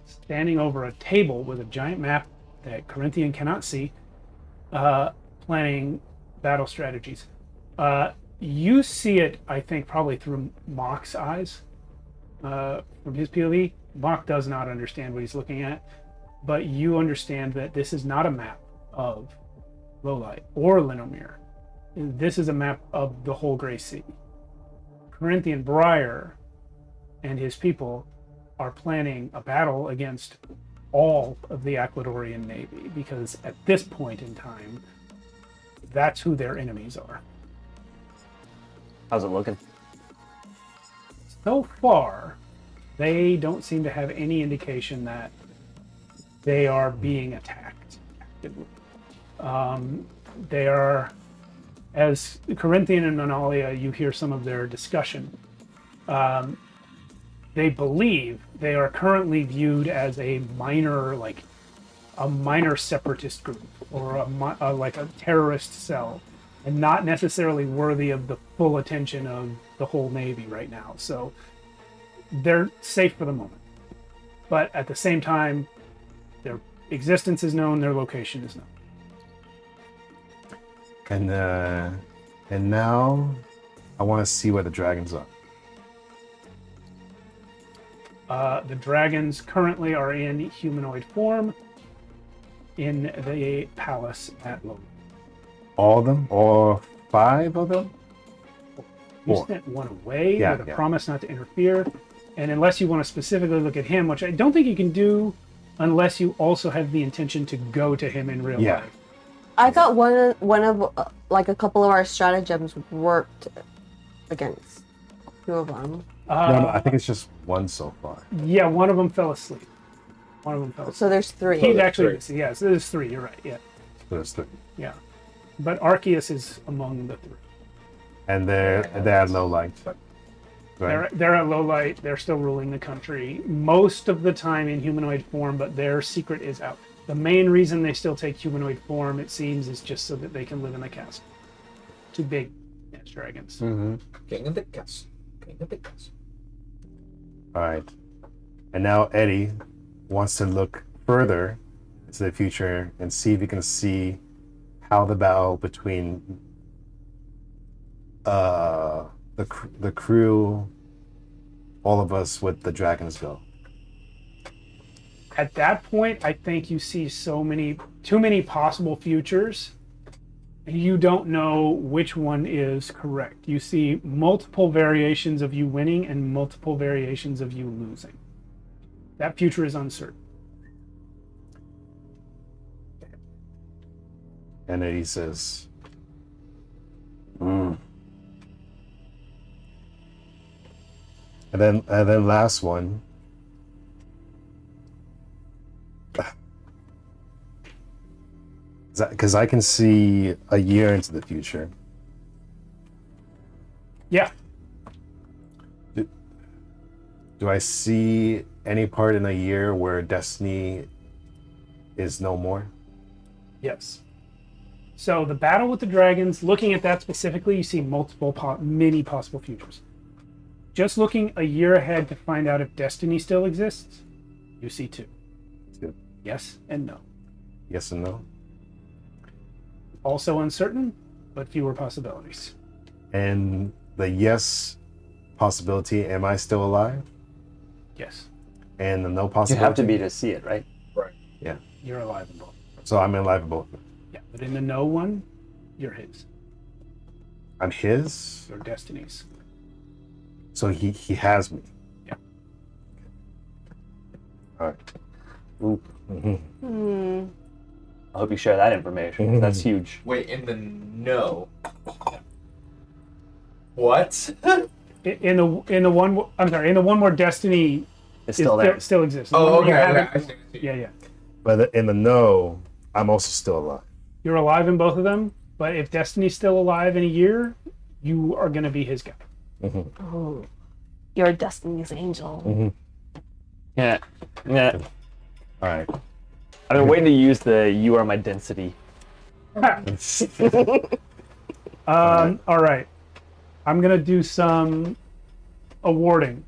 standing over a table with a giant map that Corinthian cannot see, planning battle strategies. You see it, I think, probably through Mock's eyes, from his POV. Mock does not understand what he's looking at, but you understand that this is not a map of Lowlight or Linnermere. This is a map of the whole Grey Sea. Corinthian Briar and his people are planning a battle against all of the Aquadorian Navy, because at this point in time, that's who their enemies are. How's it looking? So far, they don't seem to have any indication that they are being attacked actively. They are, as Corinthian and Manalia, you hear some of their discussion. They believe they are currently viewed as a minor separatist group, or like a terrorist cell, and not necessarily worthy of the full attention of the whole Navy right now. So they're safe for the moment. But at the same time, their existence is known, their location is known. And now I want to see where the dragons are. The dragons currently are in humanoid form in the palace at Logan. All of them? Or 5 of them? You 4. sent one away Yeah, with a yeah. promise not to interfere. And unless you want to specifically look at him, which I don't think you can do unless you also have the intention to go to him in real Yeah. life. I thought one of like a couple of our stratagems worked against 2 of them. No, I think it's just 1 so far. Yeah, one of them fell asleep. So there's 3. He's actually, yeah, so there's 3, you're right, yeah. So there's 3. Yeah. But Arceus is among the 3. And they're at low light. Right? They're at low light. They're still ruling the country most of the time in humanoid form, but their secret is out. The main reason they still take humanoid form, it seems, is just so that they can live in the castle. Too big as dragons. King of the castle. King of the castle. All right. And now Eddie wants to look further into the future and see if he can see how the battle between the crew, all of us with the dragons go. At that point, I think you see too many possible futures, and you don't know which one is correct. You see multiple variations of you winning and multiple variations of you losing. That future is uncertain. And Eddie says, And then last one. Because I can see a year into the future. Yeah. Do I see any part in a year where Destiny is no more? Yes. So the battle with the dragons, looking at that specifically, you see many possible futures. just looking a year ahead to find out if destiny still exists, you see 2. 2. Yes and no. Yes and no. Also uncertain, but fewer possibilities. And the yes possibility, am I still alive? Yes, And the no You possibility. have to be to see it, right? Right. Yeah. you're alive in both. So I'm alive in both. Yeah, but in the no one, you're his. I'm his. Your destinies. So he has me. Yeah. All right. Ooh, Hmm. I hope you share that information. 'Cause that's huge. Wait, in the no. What? In the one, I'm sorry, in the one where destiny It's still there. still exists. The Oh, one where you okay. haven't- I see. Yeah. But in the no, I'm also still alive. You're alive in both of them, but if destiny's still alive in a year, you are going to be his guy. Oh, you're Destiny's angel. Yeah. Yeah. All right. I've been waiting to use the "you are my density." All right. I'm going to do some awarding.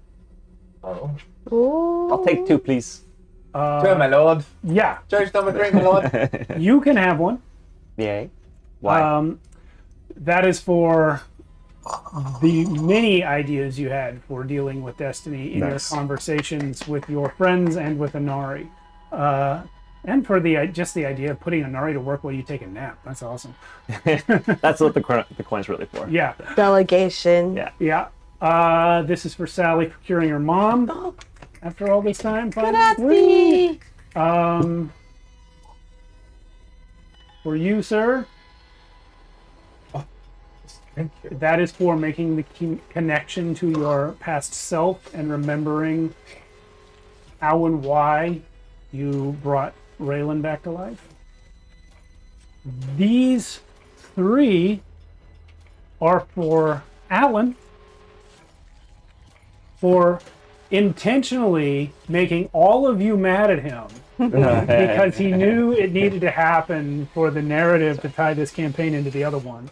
Oh. Ooh. I'll take 2, please. Sure, my lord. Yeah, Charge number 3, my lord. you can have one. Yay. Why? That is for the many ideas you had for dealing with destiny in Nice. your conversations with your friends and with Inari. And for just the idea of putting Inari to work while you take a nap. That's awesome. That's what the coin's really for. Yeah. Delegation. Yeah. Yeah. This is for Sally for curing her mom Oh, after all this time. Finally. grazie. For you, sir, Thank you. that is for making the connection to your past self and remembering how and why you brought Raylan back to life. These 3 are for Alan for intentionally making all of you mad at him because he knew it needed to happen for the narrative to tie this campaign into the other one.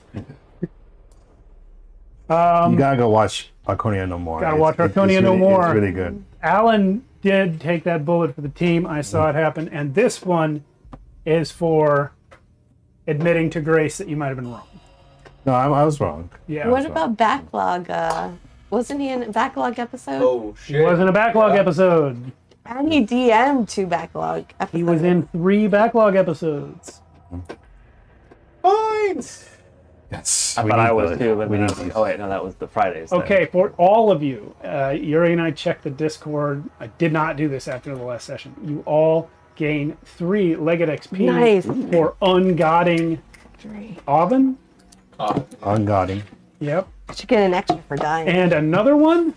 You gotta go watch Archonia No More. Gotta watch Archonia it's No really, More. It's really good. Alan did take that bullet for the team. I saw it happen. And this one is for admitting to Grace that you might have been wrong. No, I was wrong. Yeah. What about backlog? Wasn't he in a backlog episode? Oh, It shit. wasn't a backlog episode. And he DM'd 2 backlog episodes. He was in 3 backlog episodes. Fine. Yes. I thought I was too, but then I was like, oh wait, no, that was the Fridays. then. Okay, for all of you, Yuri and I checked the Discord. I did not do this after the last session. You all gain 3 Legged XP Nice. for ungodding 3. Oven. Unguarding. Yep. Should get an extra for dying. And another one,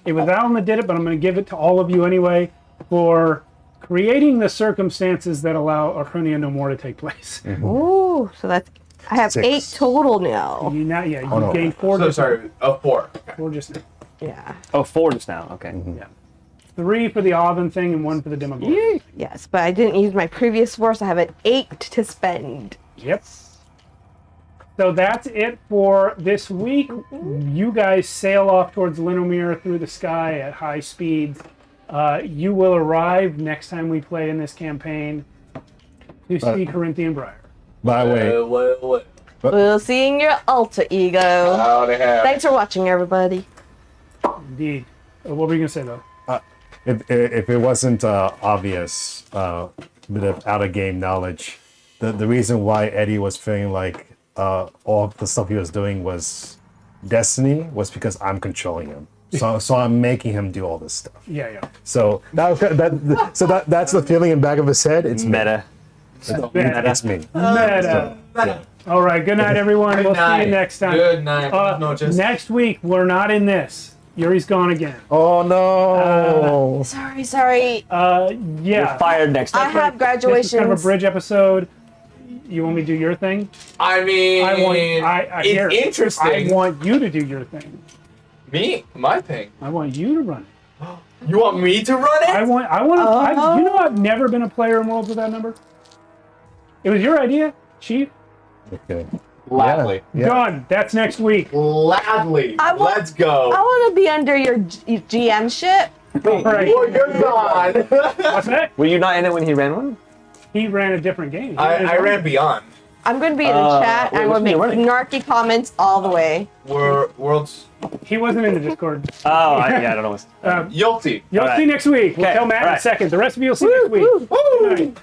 it was Alan that did it, but I'm going to give it to all of you anyway, for creating the circumstances that allow Archonia No More to take place. Ooh, so that's I have 6. 8 total now. You now, yeah, you no. gained 4 So just sorry. 4. Okay. 4 just now. Yeah. Oh, 4 just now. Okay. Yeah. 3 for the Oven thing and 1 for the Demogorgon. Yes, but I didn't use my previous 4, so I have an 8 to spend. Yep. So that's it for this week. You guys sail off towards Linomir through the sky at high speeds. You will arrive next time we play in this campaign to see Corinthian Briar. By the way, What? We'll see you in your alter ego. How they have. Thanks for watching, everybody. Indeed. What were you going to say, though? if it wasn't obvious, bit of out of game knowledge, the reason why Eddie was feeling like all the stuff he was doing was destiny was because I'm controlling him. So I'm making him do all this stuff. Yeah. So that's the feeling in the back of his head. It's Meta. It's me. Meta. All right. Good night, everyone. We'll see you next time. Good night. No, just Next week, we're not in this. Yuri's gone again. Oh no! Sorry. Yeah. You're fired next I time. have This is graduation. kind of a bridge episode. You want me to do your thing? I mean, it's it's interesting. I want you to do your thing. Me? My thing. I want you to run it. You want me to run it? I want you know I've never been a player in Worlds Without Number. It was your idea, Chief. Okay. Gladly. Yeah. Done. That's next week. Gladly. I want- Let's go. I want to be under your GM ship. All right. Oh, you're gone. What's that? Were you not in it when he ran one? He ran a different game. I ran Beyond. I'm going to be in the chat and wait, I'm going to which make one are snarky comments all the way. We're worlds. He wasn't in the Discord. Oh, I don't know. Um, Yolty. You'll All right. see next week. We'll Okay, tell Matt all in a right. second. The rest of you will see next week. Woo! Good night.